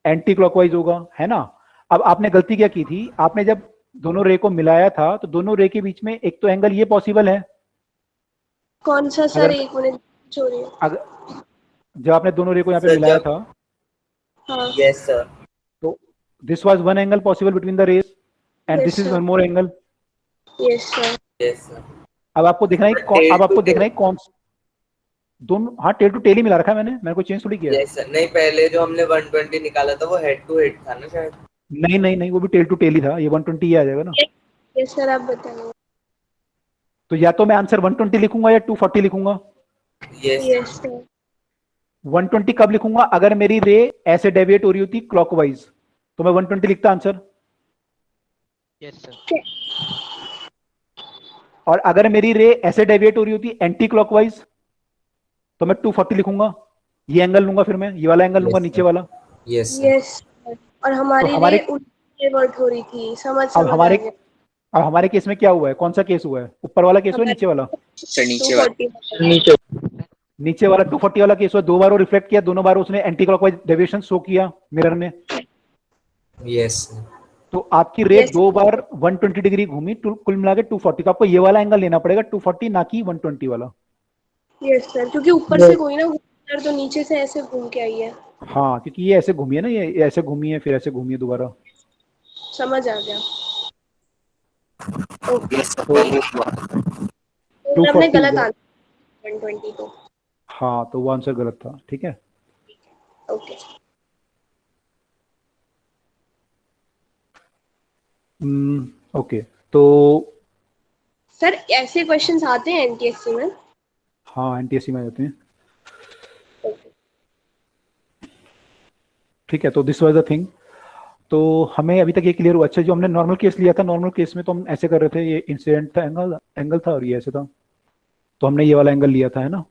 एंटी क्लॉकवाइज होगा, है ना। अब आपने गलती क्या की थी, आपने जब दोनों रे को मिलाया था तो दोनों रे के बीच में एक तो एंगल ये पॉसिबल है। कौन सा सर? एक मिनट छोड़िए। अगर जब आपने दोनों रे को यहाँ पे मिलाया था, हाँ। Yes sir. तो this was one angle possible between the rays and Yes, this is sir. One more angle. Yes sir. Yes sir. अब आपको देखना है अब आपको देखना है कौन दोनों। हाँ, टेल टू टेल ही मिला रखा है मैंने कोई चेंज थोड़ी किया। Yes sir. नहीं पहले जो हमने 120 निकाला था वो हेड टू हेड था ना शायद। नहीं, वो भी टेल टू टेल ही था। ये 120 ही आ जाएगा ना। यस सर, आप बताइए। तो या तो मैं आंसर 120 लिखूंगा या 240 लिखूंगा। Yes sir. 120 कब लिखूंगा? अगर मेरी रे ऐसे डेविएट हो रही होती क्लॉकवाइज तो मैं 120 लिखता आंसर। Yes sir. और अगर मेरी रे ऐसे डेविएट हो रही होती एंटी क्लॉकवाइज तो मैं 240 लिखूंगा। ये एंगल लूंगा, फिर मैं ये वाला एंगल लूंगा, नीचे वाला। Yes yes. और हमारी तो हमारे रे रिवर्ट हो रही थी, समझ अब आ गया। हमारे केस में क्या हुआ है, कौन सा केस हुआ है, ऊपर वाला केस हुआ है नीचे वाला? नीचे वाला। नीचे। नीचे वाला 240 वाला केस हुआ, 2 बार वो रिफ्लेक्ट किया, दोनों बार उसने एंटी क्लॉकवाइज डेविएशन शो किया मिरर ने। यस तो आपकी रे 2 बार 120 डिग्री घूमी, कुल मिला के 240। तो आपको ये वाला एंगल लेना पड़ेगा 240, ना कि 120 वाला। यस सर, क्योंकि ऊपर से कोई ना तो नीचे से ऐसे घूम के आई है। हाँ, क्योंकि ये ऐसे घूमी है ना, ये ऐसे घूमी है, फिर ऐसे घूमी है दोबारा। समझ आ गया। तो हमने 240 गलत हुआ। आंसर 120 को। हाँ, तो वो आंसर गलत था, ठीक है। ओके ओके, तो सर, ऐसे क्वेश्चंस आते हैं एनटीएससी में? हाँ, एनटीएससी में आ जाते हैं। ठीक है, तो दिस वाज द थिंग। तो हमें अभी तक ये क्लियर हुआ। अच्छा, जो हमने नॉर्मल केस लिया था, नॉर्मल केस में तो हम ऐसे कर रहे थे, ये इंसिडेंट था, एंगल था, और ये ऐसे था, तो हमने ये वाला एंगल लिया था, है ना?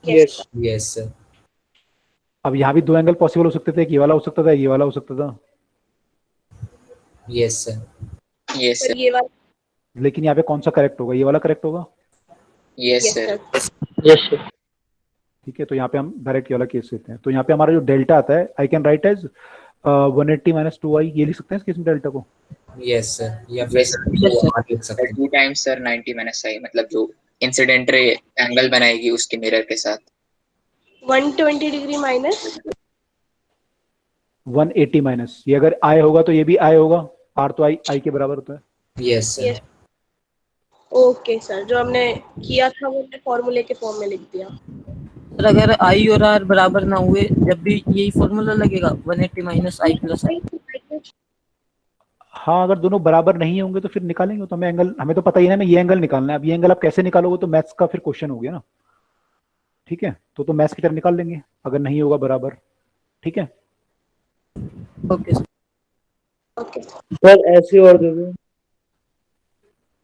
Yes yes sir. अब यहाँ भी 2 एंगल पॉसिबल हो सकते थे, एक ये वाला हो सकता था, ये वाला हो सकता था। Yes sir. Yes sir. ये वाला। लेकिन यहाँ पे कौन सा करेक्ट होगा, ये वाला करेक्ट होगा? Yes sir. Yes sir. ठीक है, तो यहाँ पे हम डायरेक्ट ये वाला केस लेते हैं। तो यहाँ पे हमारा जो डेल्टा आता है, I can write as 180 - 2i, ये लिख सकते हैं इस केस में डेल्टा को? यस सर, या फिर yes sir, 2 times sir 90 minus i, मतलब जो इंसिडेंट रे एंगल बनाएगी उसके मिरर के साथ। 120 डिग्री माइनस 180 माइनस, ये अगर i होगा तो ये भी i होगा, r तो i के बराबर होता है। Yes sir. ओके सर, जो हमने किया था वो मैं फॉर्मूले के फॉर्म में लिख दिया। सर अगर आई और आर बराबर ना हुए, जब भी यही फॉर्मूला लगेगा 180 माइनस आई प्लस आई। हाँ, अगर दोनों बराबर नहीं होंगे तो फिर निकालेंगे। तो हमें एंगल, हमें तो पता ही है ना, हमें ये एंगल निकालना है। अब ये एंगल आप कैसे निकालोगे, तो मैथ्स का फिर क्वेश्चन हो गया ना। ठीक है, तो मैथ्स की तरह निकाल लेंगे अगर नहीं होगा बराबर। ठीक है, ओके सर। ओके सर, ऐसे और दे दो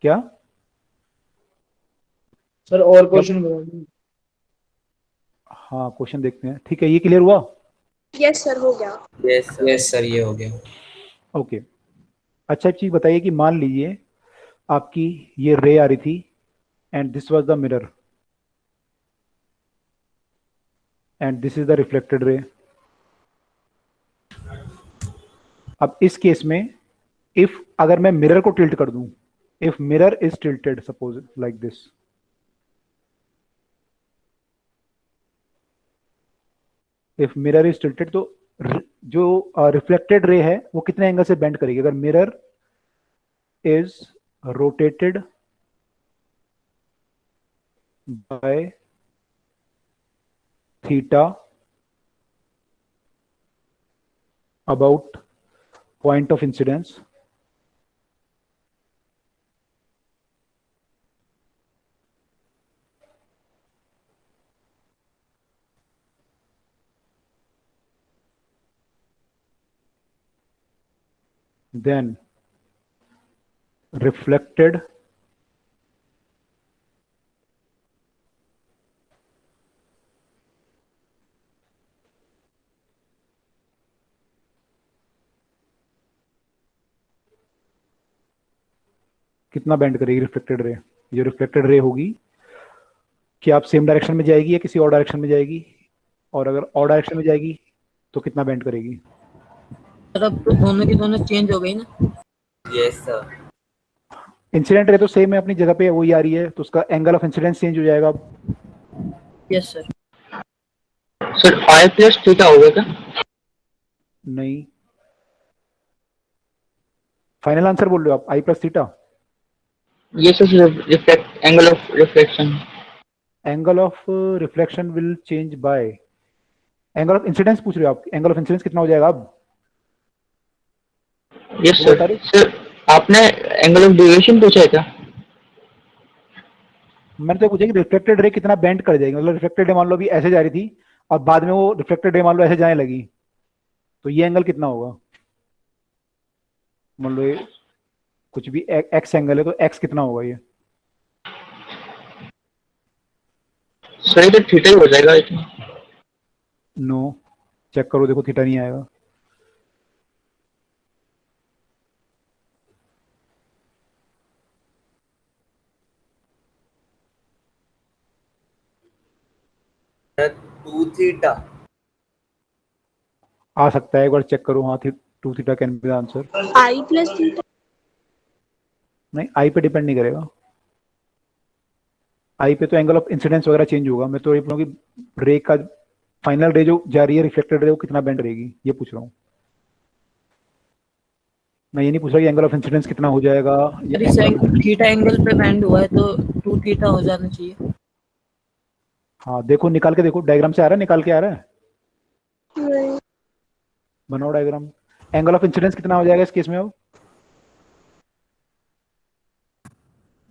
क्या सर, और क्वेश्चन बता दो। हाँ, क्वेश्चन देखते हैं। ठीक है, ये क्लियर हुआ? यस सर, हो गया। यस सर, ये हो गया। ओके, अच्छा एक चीज बताइए कि मान लीजिए आपकी ये रे आ रही थी and this was the mirror and this is the reflected ray. अब इस केस में इफ अगर मैं मिरर को टिल्ट कर दूं, if mirror is tilted, suppose like this, if mirror is tilted, तो जो रिफ्लेक्टेड रे है वो कितने एंगल से बेंड करेगी? अगर mirror is rotated by theta about point of incidence, then reflected कितना बेंड करेगी रिफ्लेक्टेड रे? जो रिफ्लेक्टेड रे होगी, क्या आप सेम डायरेक्शन में जाएगी या किसी और डायरेक्शन में जाएगी? और अगर और डायरेक्शन में जाएगी तो कितना बेंड करेगी? सर अब तो दोनों की दोनों चेंज हो गई ना। Yes sir. इंसिडेंट रे तो सेम है, अपनी जगह पे वही आ रही है, तो उसका एंगल ऑफ इंसिडेंस चेंज हो जाएगा। Yes sir. Sir I plus theta होगा क्या? नहीं, फाइनल आंसर बोल रहे हो आप, आई प्लस थीटा? ये sir reflect angle of reflection. Angle of reflection will change bye angle of incidence पूछ रहे हो आप? एंगल ऑफ इंसिडेंस कितना हो जाएगा अब? Yes sir. सर आपने एंगल ऑफ डेविएशन पूछा है क्या? मैंने तो पूछा कि रिफ्लेक्टेड रे कितना बेंड कर जाएगी। मतलब रिफ्लेक्टेड रे मान लो अभी ऐसे जा रही थी और बाद में वो रिफ्लेक्टेड रे मान लो ऐसे जाने लगी, तो ये एंगल कितना होगा? मान लो ये कुछ भी एक्स एंगल है, तो एक्स कितना होगा ये? सर तो थीटा ही हो जाएगा। नो, चेक करो, देखो थीटा नहीं आएगा। टू थीटा आ सकता है, एक बार चेक करो। हाँ, 2 theta can be the answer. I plus theta नहीं, आई पे डिपेंड नहीं करेगा। आई पे तो एंगल ऑफ इंसिडेंस वगैरह चेंज होगा। मैं तो ये पूछ रहा हूँ कि रे का फाइनल रे जो जा रही है, रिफ्लेक्टेड रे, वो कितना बेंड रहेगी, ये पूछ रहा हूँ। मैं ये नहीं पूछ रहा कि एंगल ऑफ इंसिडेंस कितना हो जाएगा या थीटा एंगल पे बेंड हुआ है तो 2 थीटा हो जाना चाहिए। हाँ, देखो निकाल के देखो, डायग्राम से आ रहा है, निकाल के आ रहा है। नहीं बनाओ डायग्राम। एंगल ऑफ इंसिडेंस कितना हो जाएगा इस केस में अब?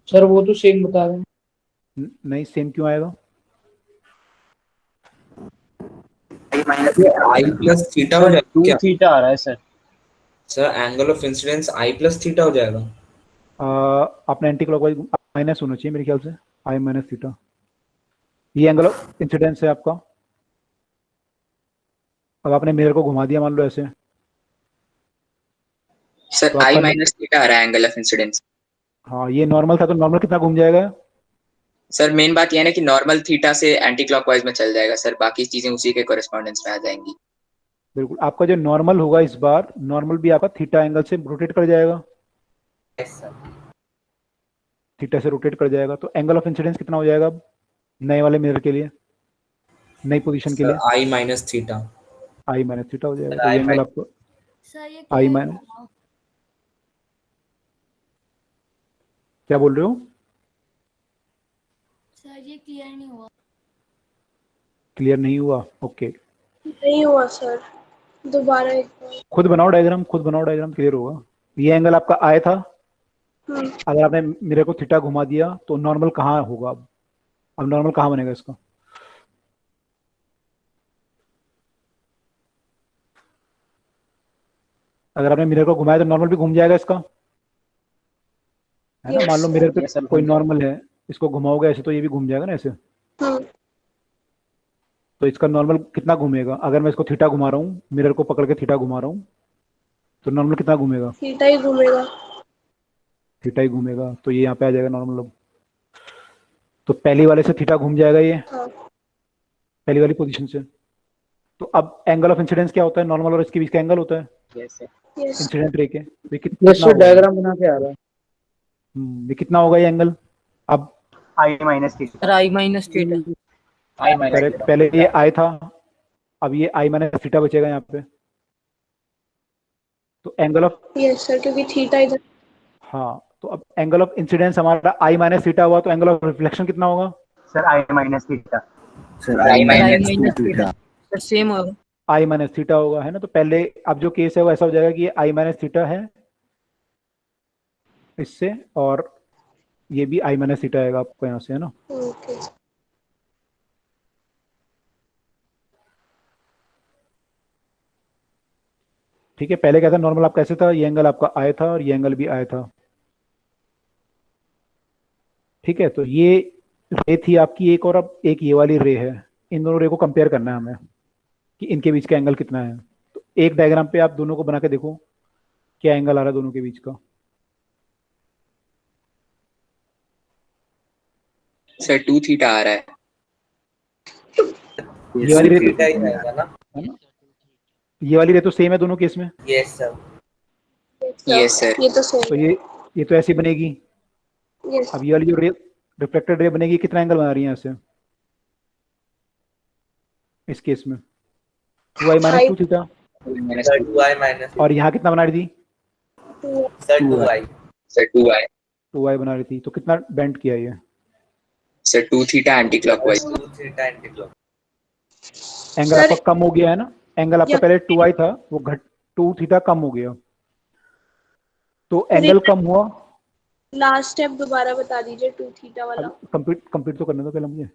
सर वो तो सेम बता रहे हैं। नहीं, सेम क्यों आएगा? आई प्लस थीटा हो जाएगा क्या? 2 थीटा आ रहा है sir. Sir angle of incidence I plus theta हो जाएगा। आपने एंटी क्लॉकवाइज माइनस होना चाहिए मेरे ख्याल से, आई माइनस थीटा। ये एंगल ऑफ इंसिडेंस है आपका। अब आपने मिरर को घुमा दिया, मान लो ऐसे, सर तो आई आपका माइनस थीटा आ रहा है एंगल ऑफ इंसिडेंस। हाँ, ये नॉर्मल था, तो नॉर्मल कितना घूम जाएगा? सर मेन बात यह है ना कि नॉर्मल थीटा से एंटी क्लॉकवाइज में चल जाएगा सर, बाकी चीजें उसी के कॉरेस्पॉन्डेंस में आ जाएंगी। बिल्कुल, आपका जो नॉर्मल होगा इस बार, नॉर्मल भी आपका थीटा एंगल से रोटेट कर जाएगा। Yes sir. थीटा से रोटेट कर जाएगा, तो एंगल ऑफ इंसिडेंस कितना हो जाएगा अब नए वाले मिरर के लिए, नई पोजीशन के लिए? आई माइनस थीटा। आई माइनस थीटा हो जाएगा। तो ये एंगल आपको सर ये आई clear माइनस, नहीं हुआ। क्या बोल रहे हो? सर ये क्लियर नहीं हुआ। क्लियर नहीं हुआ? ओके, नहीं हुआ सर, दोबारा एक बार। खुद बनाओ डायग्राम, खुद बनाओ डायग्राम, क्लियर होगा। ये एंगल आपका आई था, अगर आपने मिरर को थीटा घुमा दिया तो नॉर्मल कहाँ होगा अब नॉर्मल कहाँ बनेगा इसका? अगर आपने मिरर को घुमाया तो नॉर्मल भी घूम जाएगा इसका, है ना? मान लो मिरर पे कोई नॉर्मल है, इसको घुमाओगे ऐसे तो ये भी घूम जाएगा ना ऐसे। तो इसका नॉर्मल कितना घूमेगा? अगर मैं इसको थीटा घुमा रहा हूँ, मिरर को पकड़ के थीटा घुमा रहा हूँ, तो नॉर्मल कितना घूमेगा? थीटा ही घूमेगा। थीटा ही घूमेगा, तो ये यहाँ पे आ जाएगा नॉर्मल। अब तो पहली वाले से थीटा घूम जाएगा ये, पहली वाली पोजीशन से। तो अब एंगल ऑफ इंसिडेंस क्या होता है? नॉर्मल और इसके बीच का एंगल होता है इंसिडेंट रे के। ये कितना डायग्राम बना के आ रहा है। ये कितना होगा ये एंगल अब? आई माइनस थीटा। आई माइनस थीटा। करेक्ट, पहले ये आई था, अब ये आई माइनस थीटा बचेगा यहाँ पे। तो एंगल ऑफ, यस सर, क्योंकि थीटा इधर। हाँ, तो अब एंगल ऑफ इंसिडेंस हमारा आई माइनस थीटा हुआ, तो एंगल ऑफ रिफ्लेक्शन कितना होगा? Sir I minus theta. Sir I minus theta. Sir same होगा, आई माइनस थीटा होगा, है ना? तो पहले अब जो केस है वो ऐसा हो जाएगा कि ये आई माइनस थीटा है इससे, और ये भी आई माइनस थीटा आएगा आपको यहाँ से, है ना? ओके। ठीक है, पहले क्या था? नॉर्मल आपका ऐसे था, ये एंगल आपका आया था और ये एंगल भी आया था। ठीक है, तो ये रे थी आपकी एक, और अब एक ये वाली रे है। इन दोनों रे को कंपेयर करना है हमें कि इनके बीच का एंगल कितना है। तो एक डायग्राम पे आप दोनों को बना के देखो क्या एंगल आ रहा है दोनों के बीच का। सर 2 थीटा आ रहा है। ये वाली रे थीटा ही आएगा ना? ये वाली रे तो सेम है दोनों केस में। Yes sir. Yes sir. ये तो सेम। तो ये तो ऐसी बनेगी। यस। अब ये वाली जो रे रिफ्लेक्टेड रे बनेगी, कितना एंगल बना रही है ऐसे इस केस में? 2i minus 2 theta. Sir 2i minus, और यहाँ कितना बना रही थी? Sir 2i। Sir 2i। 2i बना रही थी, तो कितना बेंड किया ये? Sir 2 theta anti clockwise. 2 theta anti clock. Angle आपका कम हो गया है ना? एंगल आपका पहले 2i था, वो 2 थीटा कम हो गया, तो एंगल कम हुआ। लास्ट स्टेप दोबारा बता दीजिए, 2 थीटा वाला। कंप्लीट तो करने दो पहले मुझे।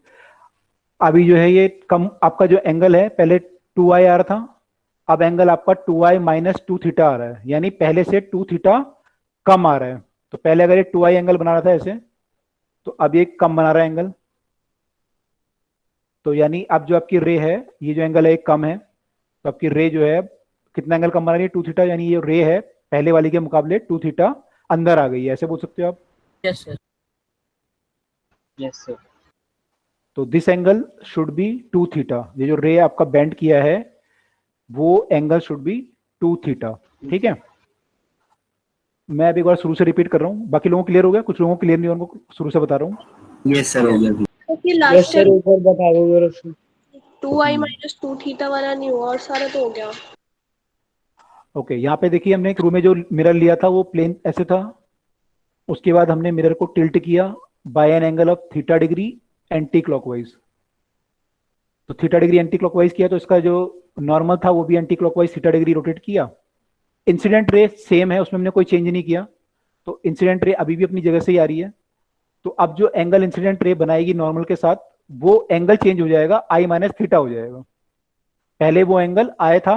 अभी जो है ये कम, आपका जो एंगल है पहले 2i आ रहा था, अब एंगल आपका 2i माइनस 2 थीटा आ रहा है, यानी पहले से 2 थीटा कम आ रहा है। तो पहले अगर ये 2i एंगल बना रहा था ऐसे, तो अब ये कम बना रहा है एंगल। तो यानी अब जो आपकी रे है, ये जो एंगल है एक कम है, तो आपकी रे जो है कितना एंगल कम बना रही है? 2 थीटा। यानी ये रे है पहले वाली के मुकाबले 2 थीटा अंदर आ गई है, ऐसे बोल सकते हो आप। Yes sir. Yes sir. तो this angle should be 2 theta. ये जो रे आपका बेंड किया है वो एंगल शुड बी 2 थीटा। ठीक है, मैं अभी एक बार शुरू से रिपीट कर रहा हूँ, बाकी लोगों को क्लियर हो गया? कुछ लोगों को क्लियर नहीं, उनको शुरू से बता रहा हूँ। यस सर, हो गया। क्योंकि लास्ट टाइम ऊपर बता दो जरा। 2i माइनस 2 थीटा वाला नहीं हुआ और सारा तो हो गया। ओके, यहाँ पे देखिए हमने एक रूम में जो मिरर लिया था वो प्लेन ऐसे था, उसके बाद हमने मिरर को टिल्ट किया by an angle of theta degree anti clockwise. तो थीटा डिग्री एंटी क्लॉकवाइज किया तो इसका जो नॉर्मल था वो भी anti clockwise theta degree rotate किया। इंसिडेंट रे सेम है, उसमें हमने कोई चेंज नहीं किया, तो इंसिडेंट रे अभी भी अपनी जगह से ही आ रही है। तो अब जो एंगल इंसिडेंट रे बनाएगी नॉर्मल के साथ, वो एंगल चेंज हो जाएगा, आई माइनस थीटा हो जाएगा। पहले वो एंगल आए था,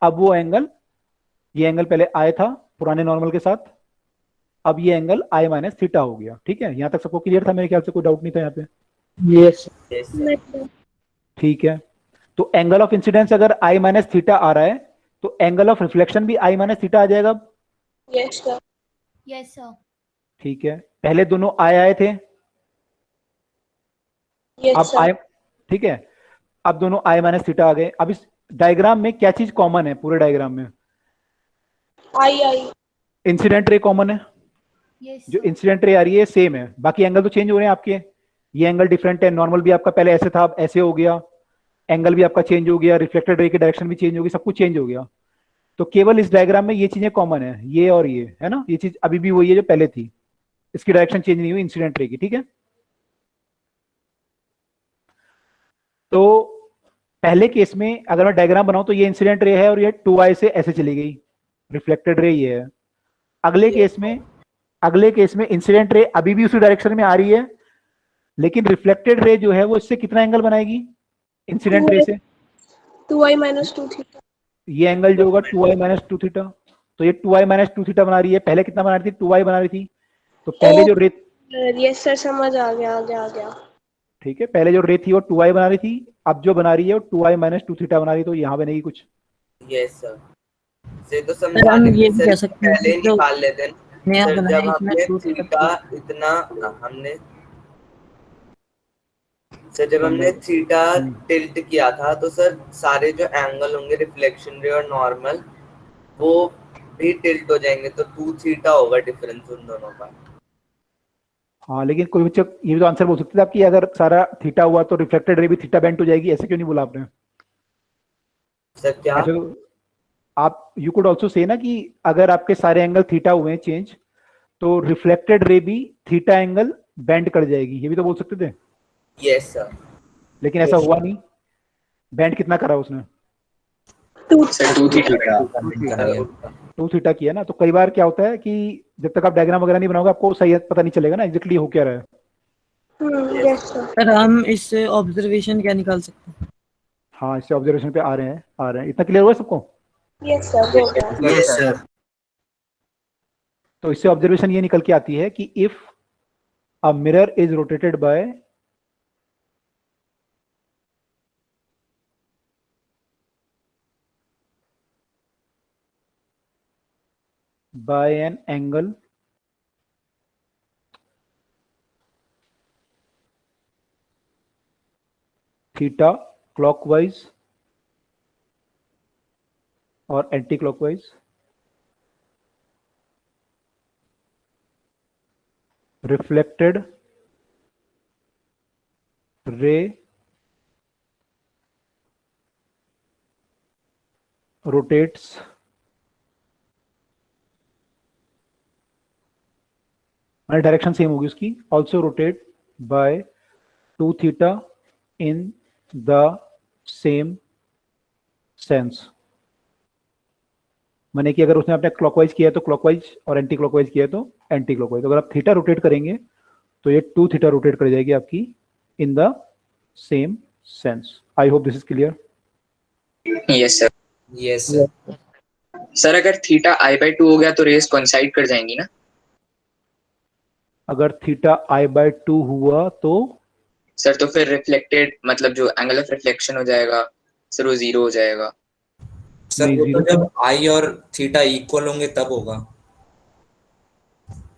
अब वो एंगल, ये एंगल पहले आए था पुराने नॉर्मल के साथ, अब ये एंगल आई माइनस थीटा हो गया। ठीक है, यहां तक सबको क्लियर था? मेरे ख्याल से कोई डाउट नहीं था यहाँ पे। यस। ठीक है, तो एंगल ऑफ इंसिडेंस अगर आई माइनस थीटा आ रहा है तो एंगल ऑफ रिफ्लेक्शन भी आई माइनस थीटा आ जाएगा। Yes sir. Yes sir. ठीक है, पहले दोनों आए थे, अब आई, ठीक है, अब दोनों आई माइनस थीटा आ गए। अब इस डायग्राम में क्या चीज कॉमन है? पूरे डायग्राम में आई इंसिडेंट रे कॉमन है। जो इंसिडेंट रे आ रही है सेम है, बाकी एंगल तो चेंज हो रहे हैं आपके। ये एंगल डिफरेंट है, नॉर्मल भी आपका पहले ऐसे था अब ऐसे हो गया, एंगल भी आपका चेंज हो गया, रिफ्लेक्टेड रे की डायरेक्शन भी चेंज हो गई, सब कुछ चेंज हो गया। तो केवल इस डायग्राम में ये चीजें कॉमन है, ये और ये है ना, ये चीज अभी भी वही है जो पहले थी, इसकी डायरेक्शन चेंज नहीं हुई इंसिडेंट रे की। ठीक है, तो पहले केस में अगर मैं डायग्राम बनाऊं तो ये इंसिडेंट रे है और ये 2i से ऐसे चली गई, रिफ्लेक्टेड रे ये है। अगले केस में इंसिडेंट रे अभी भी उसी डायरेक्शन में आ रही है, लेकिन रिफ्लेक्टेड रे जो है वो इससे कितना एंगल बनाएगी इंसिडेंट रे से? 2i minus 2 theta. ये एंगल जो होगा 2i माइनस 2 थीटा। तो ये 2i माइनस 2 थीटा बना रही है, पहले कितना बना रही थी? 2i बना रही थी। तो पहले जो रे, यस सर समझ आ गया। ठीक है, पहले जो रे थी वो 2i बना रही थी, अब जो बना रही है वो 2i माइनस 2 थीटा बना रही है, तो यहाँ बनेगी कुछ। यस सर, से तो समझाने ये सर कह सकते हैं पहले ही जो निकाल लेते हैं नया सर। बनाया जब इसमें हमने 2 थीटा इतना हमने थीटा टिल्ट किया था, तो सर सारे जो एंगल होंगे रिफ्लेक्शन रे और नॉर्मल वो भी टिल्ट हो जाएंगे, तो 2 थीटा होगा डिफरेंस उन दोनों का। हाँ, लेकिन कोई बच्चा ये भी तो आंसर बोल सकते थे आप कि अगर सारा थीटा हुआ तो रिफ्लेक्टेड रे भी थीटा बेंट हो जाएगी, ऐसे क्यों नहीं बोला आपने? सर क्या आप यू कुड ऑल्सो से ना कि अगर आपके सारे एंगल थीटा हुए हैं चेंज, तो रिफ्लेक्टेड रे भी थीटा एंगल बेंड कर जाएगी, ये भी तो बोल सकते थे। यस सर, लेकिन ऐसा हुआ नहीं। बेंड कितना करा उसने? 2 थीटा किया ना। तो कई बार क्या होता है कि जब तक आप डायग्राम वगैरह नहीं बनाओगे आपको सही पता नहीं चलेगा ना एग्जैक्टली हो क्या रहा है। सर हम इससे ऑब्जर्वेशन क्या निकाल सकते हैं? हाँ, इससे ऑब्जर्वेशन पे आ रहे हैं। इतना क्लियर हुआ सबको? Yes sir. तो इससे ऑब्जर्वेशन ये निकल के आती है कि if a mirror is rotated by an angle theta clockwise or anti-clockwise, reflected ray rotates माने डायरेक्शन सेम होगी उसकी, also rotate bye 2 theta in the same sense. माने कि अगर उसने आपने क्लॉकवाइज किया है तो क्लॉकवाइज और एंटी क्लॉकवाइज किया है तो एंटी क्लॉकवाइज। अगर आप थीटा रोटेट करेंगे तो ये 2 थीटा रोटेट कर जाएगी आपकी in the same sense. I hope this is clear. Yes sir. Yes sir. Sir अगर थीटा i/2 हो गया तो रेस कोइंसाइड कर जाएंगी ना? अगर थीटा i/2 हुआ तो सर तो फिर रिफ्लेक्टेड मतलब जो एंगल ऑफ रिफ्लेक्शन हो जाएगा सर वो 0 हो जाएगा। सर वो तो जब i और थीटा इक्वल होंगे तब होगा।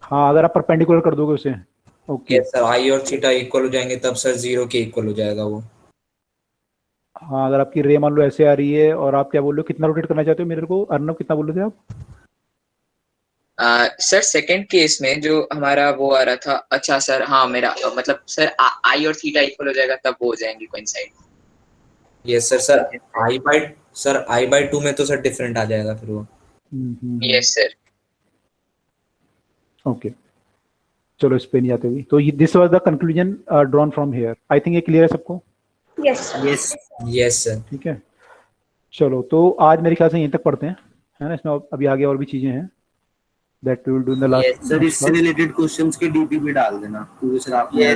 हाँ, अगर आप परपेंडिकुलर कर दोगे उसे ओके यस सर, आई और थीटा इक्वल हो जाएंगे तब सर 0 के इक्वल हो जाएगा वो। हाँ, अगर आपकी रे मान लो ऐसे आ रही है और आप क्या बोल रहे हो, कितना रोटेट करना चाहते हो मिरर को? अर्नव कितना बोल रहे थे आप? सर सेकंड केस में जो हमारा वो आ रहा था, अच्छा सर हाँ मेरा मतलब सर आई और थीटा इक्वल हो जाएगा तब वो हो जाएंगे coincide. Yes sir, sir I by 2 में तो सर डिफरेंट आ जाएगा फिर वो। Yes sir. ओके, चलो इस पे नहीं आते हुए, तो this was the conclusion drawn from here. I think ये क्लियर है सबको? Yes yes sir. ठीक है, चलो तो आज मेरे ख्याल से यहीं तक पढ़ते हैं, है ना? इसमें अभी आगे और भी चीजें हैं that we will do in the last. Sir इससे रिलेटेड क्वेश्चंस के डीपीपी डाल देना, क्योंकि सर आपने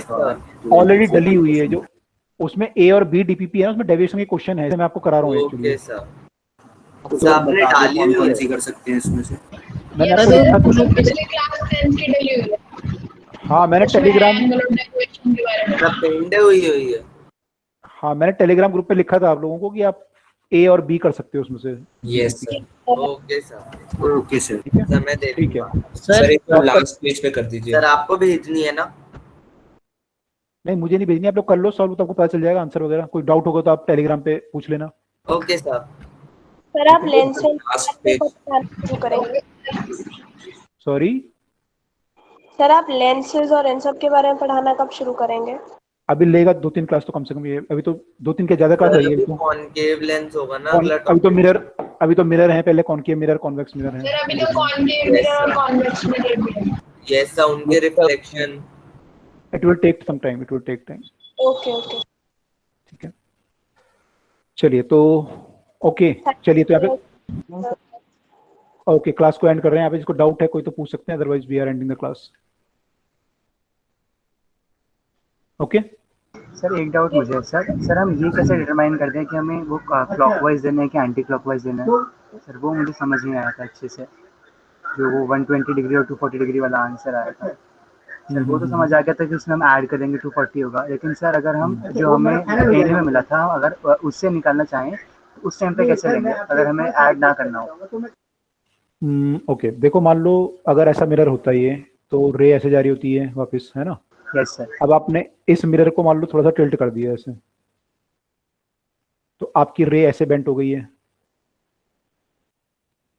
ऑलरेडी डली हुई है जो उसमें ए और बी डीपीपी है, उसमें डेविएशन के क्वेश्चन है, मैं आपको करा रहा हूँ एक्चुअली। ओके सर, तो आपने डाली हुई कौन है? सी कर सकते हैं इसमें से? मैंने आपको पिछले क्लास 10 की डली हुई है। हाँ, मैंने टेलीग्राम पेंड हुई है। हाँ, मैंने टेलीग्राम ग्रुप पे लिखा था आप लोगों को कि आप ए और बी कर सकते हो उसमें से। Yes sir. Okay sir, okay sir, ठीक है, समय दे ठीक है सर एक लास्ट पेज पे कर दीजिए। सर आपको भेजनी है ना? नहीं, मुझे नहीं भेजनी, आप लोग कर लो सॉल्व, तो आपको पता चल जाएगा आंसर वगैरह। कोई डाउट होगा तो आप टेलीग्राम पे पूछ लेना। Okay sir. सर आप लेंस शुरू करेंगे? सॉरी सर आप लेंसेज और इन सब के बारे में पढ़ाना कब शुरू करेंगे? अभी लेगा 2-3 क्लास तो कम से कम, ये अभी तो 2-3 के ज्यादा क्लास है। कॉनकेव लेंस होगा ना अगला अभी तो मिरर है, पहले कॉनकेव मिरर, कॉन्वेक्स मिरर है। सर अभी तो कॉनकेव मिरर और कॉन्वेक्स मिरर भी है। यस सर, उनके reflection. It will take some time, it will take time. Okay okay, ठीक है, चलिए तो ओके, चलिए तो यहाँ पे ओके क्लास को एंड कर रहे हैं। यहाँ पे जिसको डाउट है कोई तो पूछ सकते हैं, otherwise we are ending the class. Okay sir एक डाउट मुझे है सर हम ये कैसे डिटरमाइन करते हैं कि हमें वो क्लॉकवाइज देना है कि एंटी क्लॉकवाइज देना है? सर वो मुझे समझ नहीं आया था अच्छे से, जो वो 120 डिग्री और 240 डिग्री वाला आंसर आया था सर, वो तो समझ आ गया था कि उसमें हम ऐड करेंगे 240 होगा, लेकिन सर अगर हम जो हमें एरिया में मिला था अगर उससे निकालना चाहें तो उस टाइम पे कैसे लेंगे अगर हमें ऐड ना करना हो? ओके, देखो मान लो अगर ऐसा मिरर होता है ये, तो रे ऐसे जारी होती है वापस, है ना? Yes sir. अब आपने इस मिरर को मान लो थोड़ा सा टिल्ट कर दिया ऐसे, तो आपकी रे ऐसे बेंट हो गई है,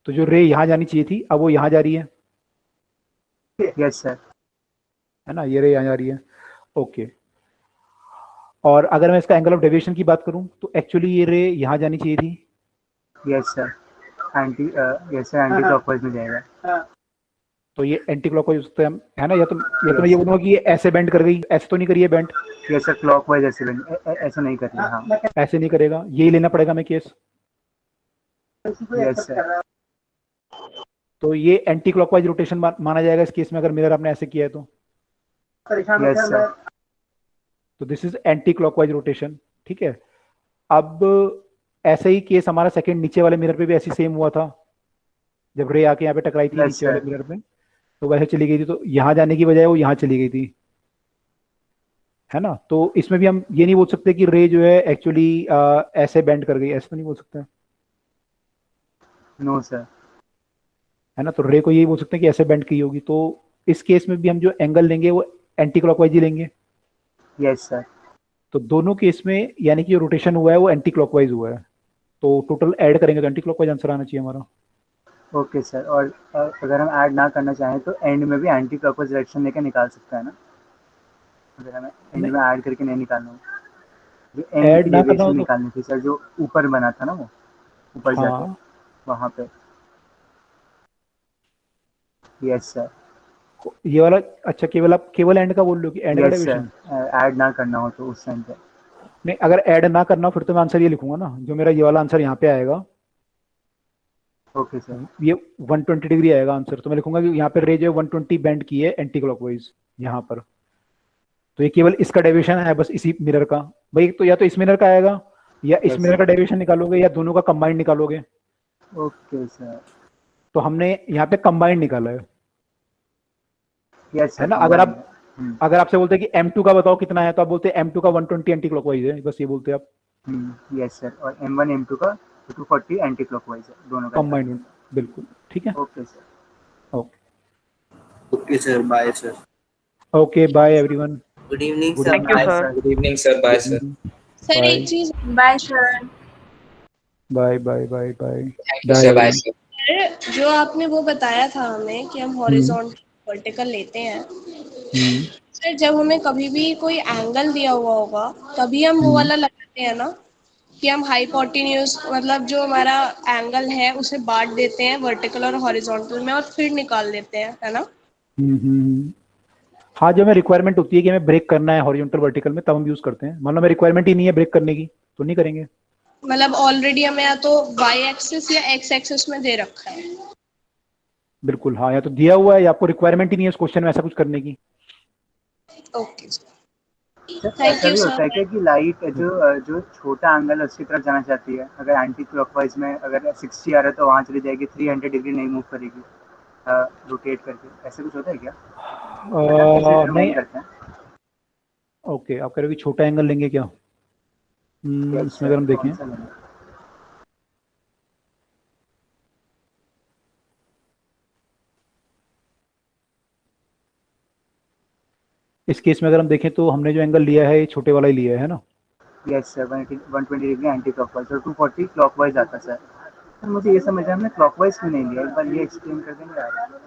तो जो रे यहाँ जानी चाहिए थी अब वो यहाँ जा रही है। Yes sir. है ना, ये रे यहाँ जा रही है। ओके, और अगर मैं इसका एंगल ऑफ डेविएशन की बात करूं तो एक्चुअली ये रे यहाँ जानी चाहिए थी। यस सर, एंटी क्लॉकवाइज में जाएगा, तो ये एंटी क्लॉकवाइज हो सकता है, है ना? या तो मैं ये बोलूंगा कि ये ऐसे बेंड कर गई, ऐसे तो नहीं करिए बेंड। यस सर, क्लॉकवाइज ऐसे नहीं करिए। हाँ, ऐसे नहीं करेगा, यही लेना पड़ेगा मैं केस। Yes sir. तो ये एंटी क्लॉकवाइज रोटेशन माना जाएगा इस केस में, अगर मिरर आपने ऐसे किया है तो। Yes sir. तो this is anticlockwise rotation, ठीक है। अब ऐसे ही केस हमारा सेकंड नीचे वाले मिरर पे भी ऐसी सेम हुआ था, जब रे आके यहाँ पे टकराई थी नीचे वाले मिरर पे, तो वैसे चली गई थी, तो यहाँ जाने की बजाय वो यहाँ चली गई थी, है ना? तो इसमें भी हम ये नहीं बोल सकते कि रे जो है एक्चुअली ऐसे बेंड कर गई, ऐसे तो नहीं बोल सकते। No sir. है ना, तो रे को यही बोल सकते हैं कि ऐसे बेंड की होगी। तो इस केस में भी हम जो एंगल लेंगे वो एंटी क्लॉकवाइज ही लेंगे। Yes sir. तो दोनों केस में यानी कि जो रोटेशन हुआ है वो एंटी क्लॉकवाइज हुआ है, तो टोटल ऐड करेंगे तो एंटी क्लॉकवाइज आंसर आना चाहिए हमारा। ओके सर, और अगर हम ऐड ना करना चाहें तो एंड में भी एंटी क्लॉकवाइज डायरेक्शन लेके निकाल सकते हैं ना, अगर हमें एंड में ऐड करके नहीं निकालना हो? जो एंड ना करना हो निकालनी थी सर, जो ऊपर बना था ना वो ऊपर जाके वहां पे। Yes sir. ये वाला अच्छा, केवल एंड का बोल लो कि एंड का डेविएशन ऐड ना करना हो तो उस टाइम पे नहीं, अगर ऐड ना करना हो फिर तो मैं आंसर ये लिखूंगा ना, जो मेरा ये वाला आंसर यहाँ पे आएगा। Okay sir. ये 120 डिग्री आएगा आंसर, तो मैं लिखूंगा कि यहाँ पे रे जो 120 बेंड की है एंटी क्लॉकवाइज यहाँ पर, तो ये केवल इसका डेविएशन है बस इसी मिरर का। भाई तो या तो इस मिरर का आएगा या इस मिरर का डेविएशन निकालोगे या दोनों का कंबाइंड निकालोगे। Okay sir. तो हमने यहाँ पे कंबाइंड निकाला है। यस है ना, अगर आपसे बोलते हैं कि M2 का बताओ कितना है, तो आप बोलते हैं M2 का 120 एंटी क्लॉकवाइज है, बस ये बोलते हैं आप। यस सर, और M1 M2 का 240 एंटी क्लॉकवाइज है, दोनों का कंबाइंड। बिल्कुल ठीक है। Okay sir. Okay okay sir, bye sir. Okay bye everyone. Good evening Good sir. evening, bye good evening sir, bye sir. Sir एक चीज, bye sir. Bye bye bye bye thank you sir, bye sir. Sir जो आपने वो बताया था हमें कि हम हॉरिजॉन्टल वर्टिकल लेते हैं, सर जब हमें कभी भी कोई एंगल दिया हुआ होगा तभी हम वो वाला लगाते हैं ना, कि हम हाइपोटेन्यूज मतलब जो हमारा एंगल है उसे बांट देते हैं वर्टिकल और हॉरिजॉन्टल में और फिर निकाल देते हैं, है ना? हाँ, जब हमें रिक्वायरमेंट होती है कि हमें ब्रेक करना है हॉरिजॉन्टल वर्टिकल में, तब हम यूज करते हैं। मान लो हमें रिक्वायरमेंट ही नहीं है ब्रेक करने की, तो नहीं करेंगे। मतलब ऑलरेडी हमें या तो y एक्सिस या x एक्सिस में दे रखा है। बिल्कुल हाँ, या तो दिया हुआ है या आपको रिक्वायरमेंट ही नहीं है इस क्वेश्चन में ऐसा कुछ करने की। ओके ऐसा भी होता है क्या कि लाइट जो छोटा एंगल है उसकी तरफ जाना चाहती है, अगर एंटी क्लॉकवाइज में अगर 60 आ रहा है तो वहाँ चली जाएगी, 300 डिग्री नहीं मूव करेगी रोटेट करके, ऐसा कुछ होता है क्या? नहीं करते हैं। ओके, आप कह रहे हो कि छोटा एंगल लेंगे क्या? इसमें अगर हम देखें, इस केस में अगर हम देखें तो हमने जो एंगल लिया है ये छोटे वाला ही लिया है ना? Yes sir, 120 degree anti clockwise और 240 क्लॉकवाइज आता है सर। सर मुझे ये समझ आया हमने क्लॉकवाइज क्यों नहीं लिया, एक बार ये एक्सप्लेन कर देंगे आप?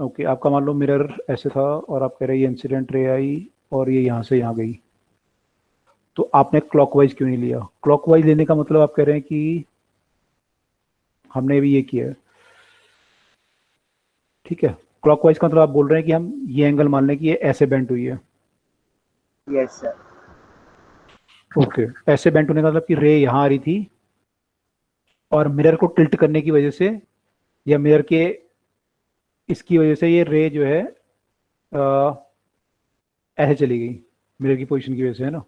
ओके, आपका मान लो मिरर ऐसे था और आप कह रहे हैं ये इंसिडेंट रे आई और ये यहाँ से यहाँ गई, तो आपने क्लॉकवाइज क्यों नहीं लिया? क्लॉकवाइज लेने का मतलब आप कह रहे हैं कि हमने भी ये किया है, ठीक है। क्लॉकवाइज का मतलब आप बोल रहे हैं कि हम ये एंगल मान लें कि ये ऐसे बेंट हुई है। Yes sir. ओके, ऐसे बेंट होने का मतलब कि रे यहाँ आ रही थी और मिरर को टिल्ट करने की वजह से या मिरर के इसकी वजह से ये रे जो है ऐसे चली गई मिरर की पोजीशन की वजह से, है ना?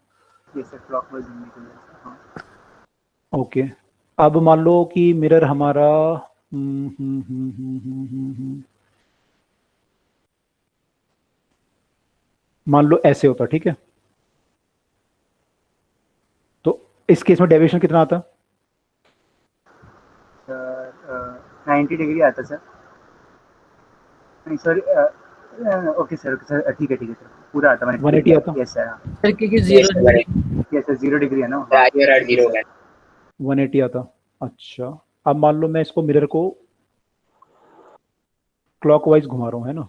यस सर, क्लॉकवाइज लेने के लिए। ओके, अब मान लो कि मिरर हमारा मान लो ऐसे होता, ठीक है, तो इस केस में डेविएशन कितना आता? सर 90 डिग्री आता सर। नहीं सॉरी, ओके सर, ठीक है सर, पूरा आता 180 आता। Yes sir. सर क्योंकि 0 यस सर, 0 डिग्री है ना? 180 आता। अच्छा, अब मान लो मैं इसको मिरर को क्लॉकवाइज घुमा रहा हूँ, है ना?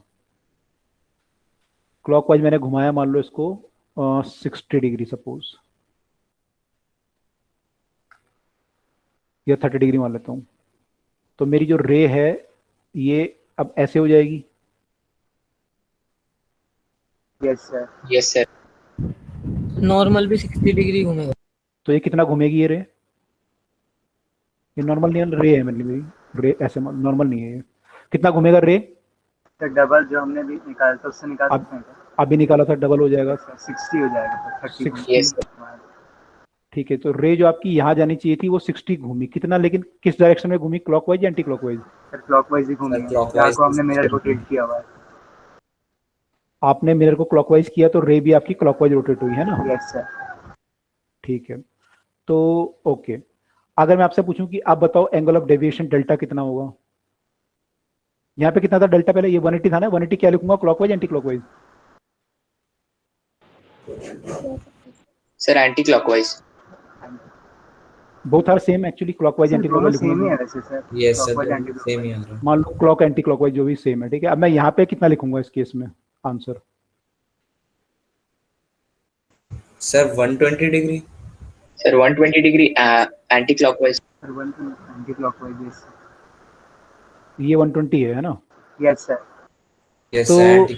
क्लॉकवाइज मैंने घुमाया, मान लो इसको 60 डिग्री सपोज, या 30 डिग्री मान लेता हूँ, तो मेरी जो रे है ये अब ऐसे हो जाएगी। Yes sir. Yes sir. Normal भी 60 डिग्री घूमेगा। तो ये कितना घूमेगी ये रे? ये नॉर्मल नहीं है, रे है मेरी रे, ऐसे नॉर्मल नहीं है ये। कितना घूमेगा रे? सर डबल जो हमने भी निकाला था उससे निकाल सकते हैं क्या? अभी निकाला था, डबल हो जाएगा। 60 हो जाएगा, 30। Yes sir. ठीक है, तो रे जो आपकी यहाँ जानी चाहिए थी वो 60 घूमी, कितना लेकिन किस डायरेक्शन में घूमी, क्लॉकवाइज या एंटी क्लॉकवाइज? सर क्लॉकवाइज ही घूमी है, यहाँ को हमने मिरर रोटेट किया हुआ है। आपने मिरर को क्लॉकवाइज किया तो रे भी आपकी क्लॉकवाइज रोटेट हुई है ना? Yes sir. ठीक है, तो ओके, अगर मैं आपसे पूछूं कि आप बताओ एंगल ऑफ डेविएशन डेल्टा कितना होगा? यहाँ पे कितना था डेल्टा? पहले ये 180 था ना, 180 क्या लिखूंगा, clockwise anticlockwise? Sir anticlockwise. Both are same actually, clockwise anticlockwise same ही है वैसे सर। यस सर, सेम ही आ रहा है। मान लो क्लॉक एंटी क्लॉकवाइज जो भी सेम है, ठीक है। अब मैं यहाँ पे कितना लिखूंगा इस केस में answer? Sir 120 degree. Sir 120 degree anti clockwise. Sir 120 anti clockwise. Yes ये 120 है ना? Yes sir. यस तो सर।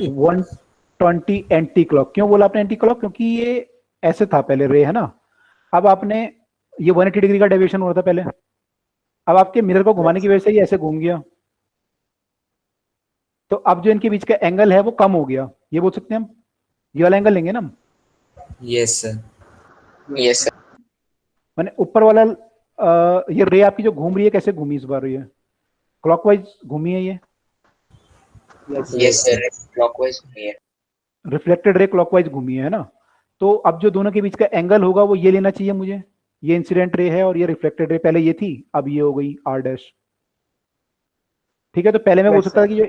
120 anti clock. क्यों बोला आपने एंटी क्लॉक? क्योंकि ये ऐसे था पहले रे, है ना? अब आपने ये 180 डिग्री का डेविएशन हो रहा था पहले, अब आपके मिरर को घुमाने की वजह से ये ऐसे घूम गया, तो अब जो इनके बीच का एंगल है वो कम हो गया, ये बोल सकते हैं हम, ये वाला एंगल लेंगे ना हम? Yes sir. Yes sir. मैंने ऊपर वाला ये रे आपकी जो घूम रही है कैसे घूमी इस बार? ये क्लॉकवाइज घूमी है ये? यस सर, क्लॉकवाइज घूमी है। रिफ्लेक्टेड रे क्लॉकवाइज घूमी है ना? तो अब जो दोनों के बीच का एंगल होगा वो ये लेना चाहिए मुझे, ये इंसिडेंट रे है और ये रिफ्लेक्टेड रे, पहले ये थी अब ये हो गई r डैश, ठीक है, तो पहले में बोल Yes, सकता था कि जो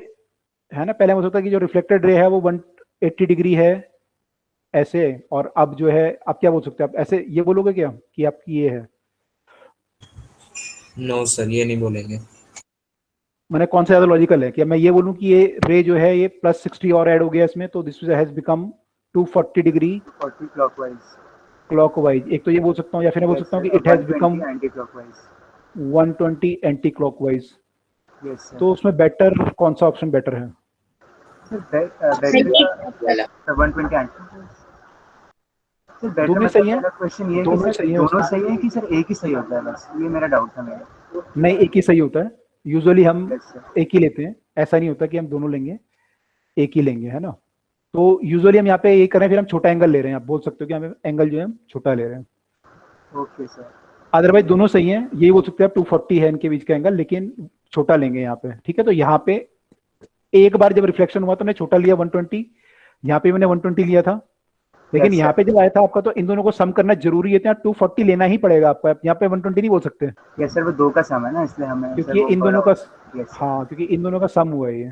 है ना, पहले बोल सकता कि जो रिफ्लेक्टेड रे है वो 180 डिग्री है ऐसे, और अब जो है आप क्या बोल सकते हैं, आप ऐसे ये बोलोगे क्या कि आपकी ये है? नो सर, ये नहीं बोलेंगे। मैंने कौन सा ज्यादा लॉजिकल है, कि मैं ये बोलूं कि ये रे जो है ये +60 और ऐड हो गया इसमें, तो this has become 240 degree 40 clockwise. Clockwise, एक तो ये बोल सकता हूँ, या फिर मैं बोल सकता हूँ कि it has become 120 anti clockwise. 120 anti clockwise. Yes sir. तो उसमें बेटर कौन सा ऑप्शन बेटर है? Better 120 anti. सर बेटर दोनों मतलब सही है, मेरा क्वेश्चन ये है कि दोनों सर सही है दोनों उसमें। सही है कि सर एक ही सही होता है, बस ये मेरा डाउट था मेरा। नहीं, एक ही सही होता है, यूजुअली हम Yes, sir. एक ही लेते हैं, ऐसा नहीं होता कि हम दोनों लेंगे, एक ही लेंगे, है ना। तो यूजुअली हम यहाँ पे ये कर रहे हैं, फिर हम छोटा एंगल ले रहे हैं, आप बोल सकते हो कि हमें एंगल जो है हम छोटा ले रहे हैं। Okay sir. अदरवाइज दोनों सही हैं, यही बोल सकते हैं आप 240 है इनके बीच का एंगल, लेकिन छोटा लेंगे यहाँ पे, ठीक है। तो यहाँ पे एक बार जब रिफ्लेक्शन हुआ तो मैंने छोटा लिया 120, यहाँ पे मैंने 120 लिया था, लेकिन Yes, यहाँ sir. पे जब आया था आपका, तो इन दोनों को सम करना जरूरी है, तो यहाँ 240 लेना ही पड़ेगा आपको, आप यहाँ पे 120 नहीं बोल सकते, यस सर, वो दो का सम है ना, इसलिए हमें क्योंकि ये इन दोनों का, हाँ क्योंकि इन दोनों का सम हुआ है ये।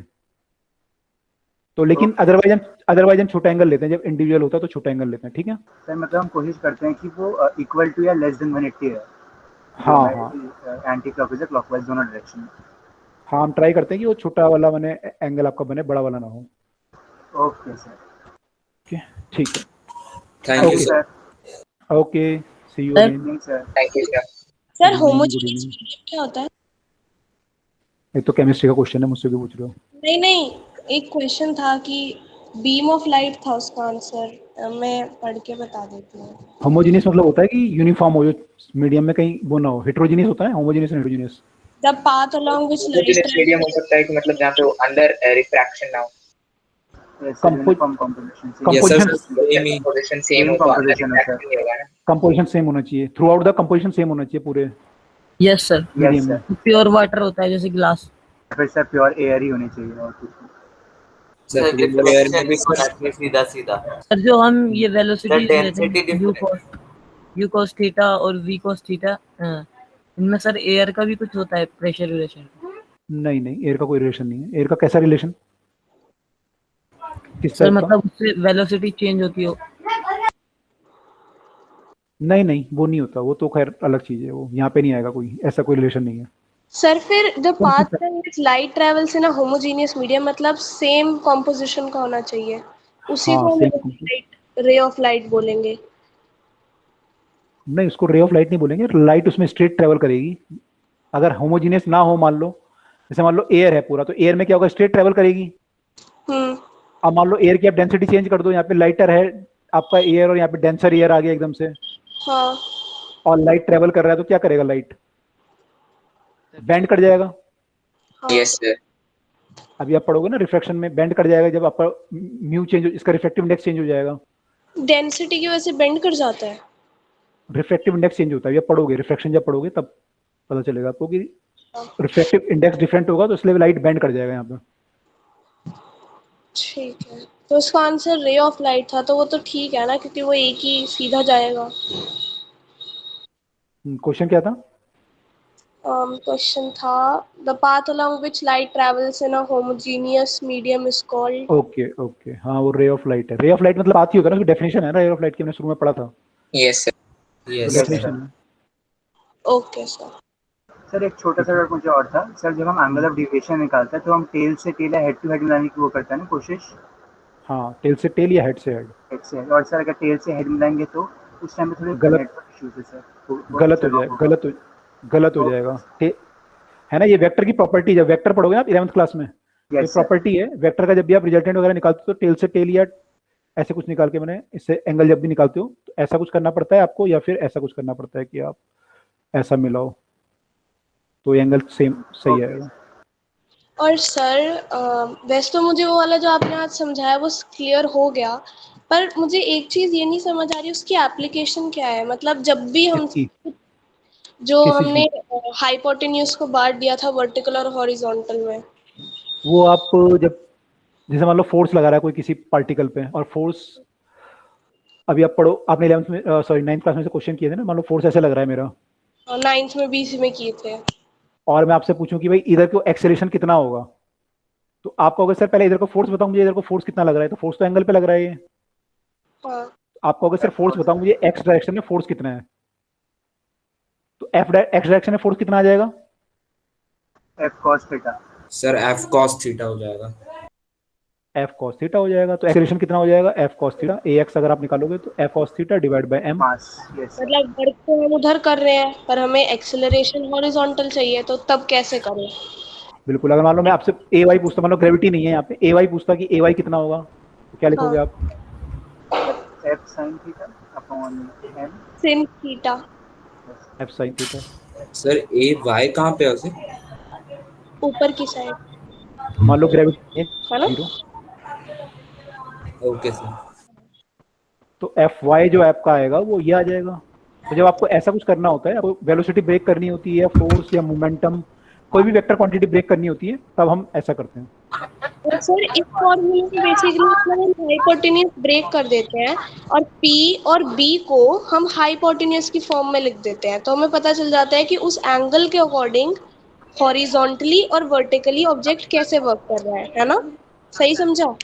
तो लेकिन अदरवाइज हम छोटा एंगल लेते हैं, जब इंडिविजुअल होता है तो छोटा एंगल लेते हैं, ठीक है। सर मतलब हम कोशिश करते हैं कि वो इक्वल टू या लेस देन 180 है। हाँ, एंटी क्लॉकवाइज क्लॉकवाइज दोनों डायरेक्शन में। हाँ हम ट्राई करते हैं कि वो छोटा वाला बने, एंगल आपका बने, बड़ा वाला ना हो। Okay sir. ओके, ठीक है, thank you sir. Okay, see you Sir. Again. Thank you sir. Sir Good homogeneous evening. क्या होता है? एक तो केमिस्ट्री का क्वेश्चन है, मुझसे भी पूछ रहे हो? नहीं, एक क्वेश्चन था कि बीम ऑफ लाइट था उसका आंसर, मैं पढ़ के बता देती हूँ। होमोजेनियस मतलब होता है कि यूनिफॉर्म हो, जो मीडियम में कहीं वो ना हो। हेट्रोजीनियस होता है homogeneous, heterogeneous. The path along which light medium हो सकता है कि मतलब जहाँ पे अंदर रिफ्रैक्शन ना हो। कंपोजिशन सेम हो तो अंदर रिफ्रैक्शन नहीं होगा ना। कंपोजिशन सेम होना चाहिए, through out the composition same होना चाहिए पूरे यस सर। मीडियम में। प्योर वाटर होता है जैसे ग्लास। फिर सर प्योर एयर ही होनी चाहिए और कुछ नहीं। सर डिफ्लेक्शन होना चाहिए सीधा सीधा। सर जो हम ये वेलोसिटी डेंसिटी लेते हैं u cos थीटा और v cos थीटा, इनमें सर एयर का भी कुछ होता है प्रेशर रिलेशन? नहीं, एयर का कोई रिलेशन नहीं है। एयर का कैसा रिलेशन? सर मतलब उससे वेलोसिटी चेंज होती हो? नहीं, वो नहीं होता, वो तो खैर अलग चीज है, वो यहाँ पे नहीं आएगा, कोई ऐसा कोई रिलेशन नहीं है। सर फिर the path which light travels in a homogeneous medium मतलब सेम कंपोजिशन का होना चाहिए, उसी हाँ, को same light ray of light बोलेंगे। नहीं, उसको रे ऑफ लाइट नहीं बोलेंगे, लाइट उसमें स्ट्रेट ट्रेवल करेगी। अगर होमोजीनियस ना हो, मान लो जैसे मान लो एयर है पूरा, तो एयर में क्या होगा, स्ट्रेट ट्रेवल करेगी। अब मान लो एयर की आप डेंसिटी चेंज कर दो, यहाँ पे लाइटर है आपका एयर और यहाँ पे डेंसर एयर आ गया एकदम से, हाँ, और लाइट ट्रेवल कर रहा है, तो क्या करेगा, लाइट बैंड कट जाएगा। Yes sir. अभी आप पढ़ोगे ना रिफ्रैक्शन में, बैंड कट जाएगा जब आपका म्यू चेंज, इसका रिफ्रैक्टिव इंडेक्स चेंज हो जाएगा। डेंसिटी की वजह से बेंड कर जाता है। रिफ्रैक्टिव इंडेक्स चेंज होता है, जब पढ़ोगे रिफ्रैक्शन, जब पढ़ोगे तब पता चलेगा आपको कि रिफ्रैक्टिव इंडेक्स डिफरेंट होगा, तो इसलिए लाइट बैंड कर जाएगा यहाँ पे। ठीक है, तो इसका आंसर रे ऑफ लाइट था, तो वो तो ठीक है ना, क्योंकि वो एक ही सीधा जाएगा। क्वेश्चन क्या था? क्वेश्चन था the path along which light travels in a homogeneous medium is called. Okay, हाँ वो रे ऑफ लाइट है। रे ऑफ लाइट मतलब आती होगा ना, उसकी डेफिनेशन है ना, रे ऑफ लाइट की हमने शुरू में पढ़ा था। Yes sir. डेफिनेशन है। Okay sir. सर एक छोटा सा डाउट मुझे और था सर, जब हम एंगल ऑफ डेविएशन निकालते हैं तो हम टेल से टेल या हेड टू हेड मिलाने की वो करते हैं ना कोशिश? हाँ, टेल से टेल या हेड से हेड। हेड से हेड, और सर अगर टेल से हेड मिलाएंगे तो उस टाइम पे थोड़े नेटवर्क इश्यूज है सर, गलत हो जाएगा, है ना। ये वेक्टर की प्रॉपर्टी, जब वेक्टर पढ़ोगे ना 11th क्लास में, ये प्रॉपर्टी है वेक्टर का, जब भी आप रिजल्टेंट वगैरह निकालते हो तो टेल से टेल या ऐसे कुछ निकाल के, मैंने इससे एंगल जब भी निकालते हो तो ऐसा कुछ करना पड़ता है आपको, या फिर ऐसा कुछ करना पड़ता है कि आप ऐसा मिलाओ, तो एंगल सेम सही आएगा। और सर वैसे तो मुझे वो वाला जो आपने आज समझाया वो क्लियर हो गया, पर मुझे एक चीज ये नहीं समझ आ रही, उसकी एप्लीकेशन क्या है। मतलब जब भी हम जो हमने हाइपोटेन्यूज को बांट दिया था वर्टिकल और हॉरिजॉन्टल में, वो आप जब जैसे मान लो फोर्स लगा रहा है कोई किसी पार्टिकल पे, और फोर्स अभी आप पढ़ो, आपने 11th में सॉरी 9th क्लास में से क्वेश्चन किए थे ना, मान लो फोर्स ऐसे लग रहा है मेरा, 9th में 20 में किए थे, और मैं आपसे पूछूं कि भाई इधर को एक्सेलरेशन कितना होगा, तो आप कहोगे सर पहले इधर को फोर्स बताओ मुझे, इधर को फोर्स कितना लग रहा है, तो फोर्स तो एंगल पे लग रहा है ये। आप कहोगे सर फोर्स बताओ मुझे एक्स डायरेक्शन में फोर्स कितना है, तो एक्स डायरेक्शन में फोर्स कितना आ जाएगा? F cos theta. Sir F cos theta हो जाएगा। एफ कॉस थीटा हो जाएगा। तो एक्सेलरेशन कितना हो जाएगा? एफ कॉस थीटा, ax अगर आप निकालोगे तो F cos theta divide by m। मतलब वर्क तो हम उधर कर रहे हैं पर हमें एक्सेलरेशन हॉरिजॉन्टल चाहिए, तो तब कैसे करें? बिल्कुल, अगर मान लो मैं आपसे ए वाई पूछता, मान लो ग्रेविटी नहीं है यहाँ पे, ए वाई पूछता कि ए वाई कितना होगा, तो क्या लिखोगे आप? F sine theta upon m sin theta. F sine theta. Sir A Y कहाँ पे है उसे? ऊपर की साइड। मान लो ग्रेविटी है ना? Okay sir. तो एफ वाई जो आपका आएगा वो ये आ जाएगा। तो जब आपको ऐसा कुछ करना होता है, आपको वेलोसिटी ब्रेक करनी होती है, फोर्स या मोमेंटम, कोई भी वेक्टर क्वांटिटी ब्रेक करनी होती है, तब हम ऐसा करते हैं। सर इस फॉर्मूले में बेसिकली हम हाइपोटेन्यूज ब्रेक कर देते हैं और P और B को हम हाइपोटेन्यूज की फॉर्म में लिख देते हैं, तो हमें पता चल जाता है कि उस एंगल के अकॉर्डिंग हॉरिजॉन्टली और वर्टिकली ऑब्जेक्ट कैसे वर्क कर रहा है ना? सही समझा?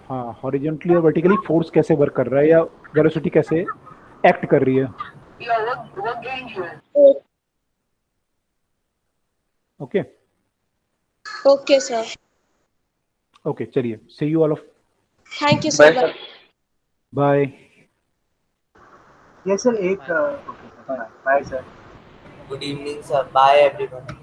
हाँ, हॉरिजॉन्टली और वर्टिकली फोर्स कैसे वर्क कर रहा है या वेलोसिटी कैसे एक्ट कर रही है। Okay okay sir. ओके, चलिए, see you all off. Thank you sir. Bye. Yes sir, एक bye sir. Good evening sir, bye everyone.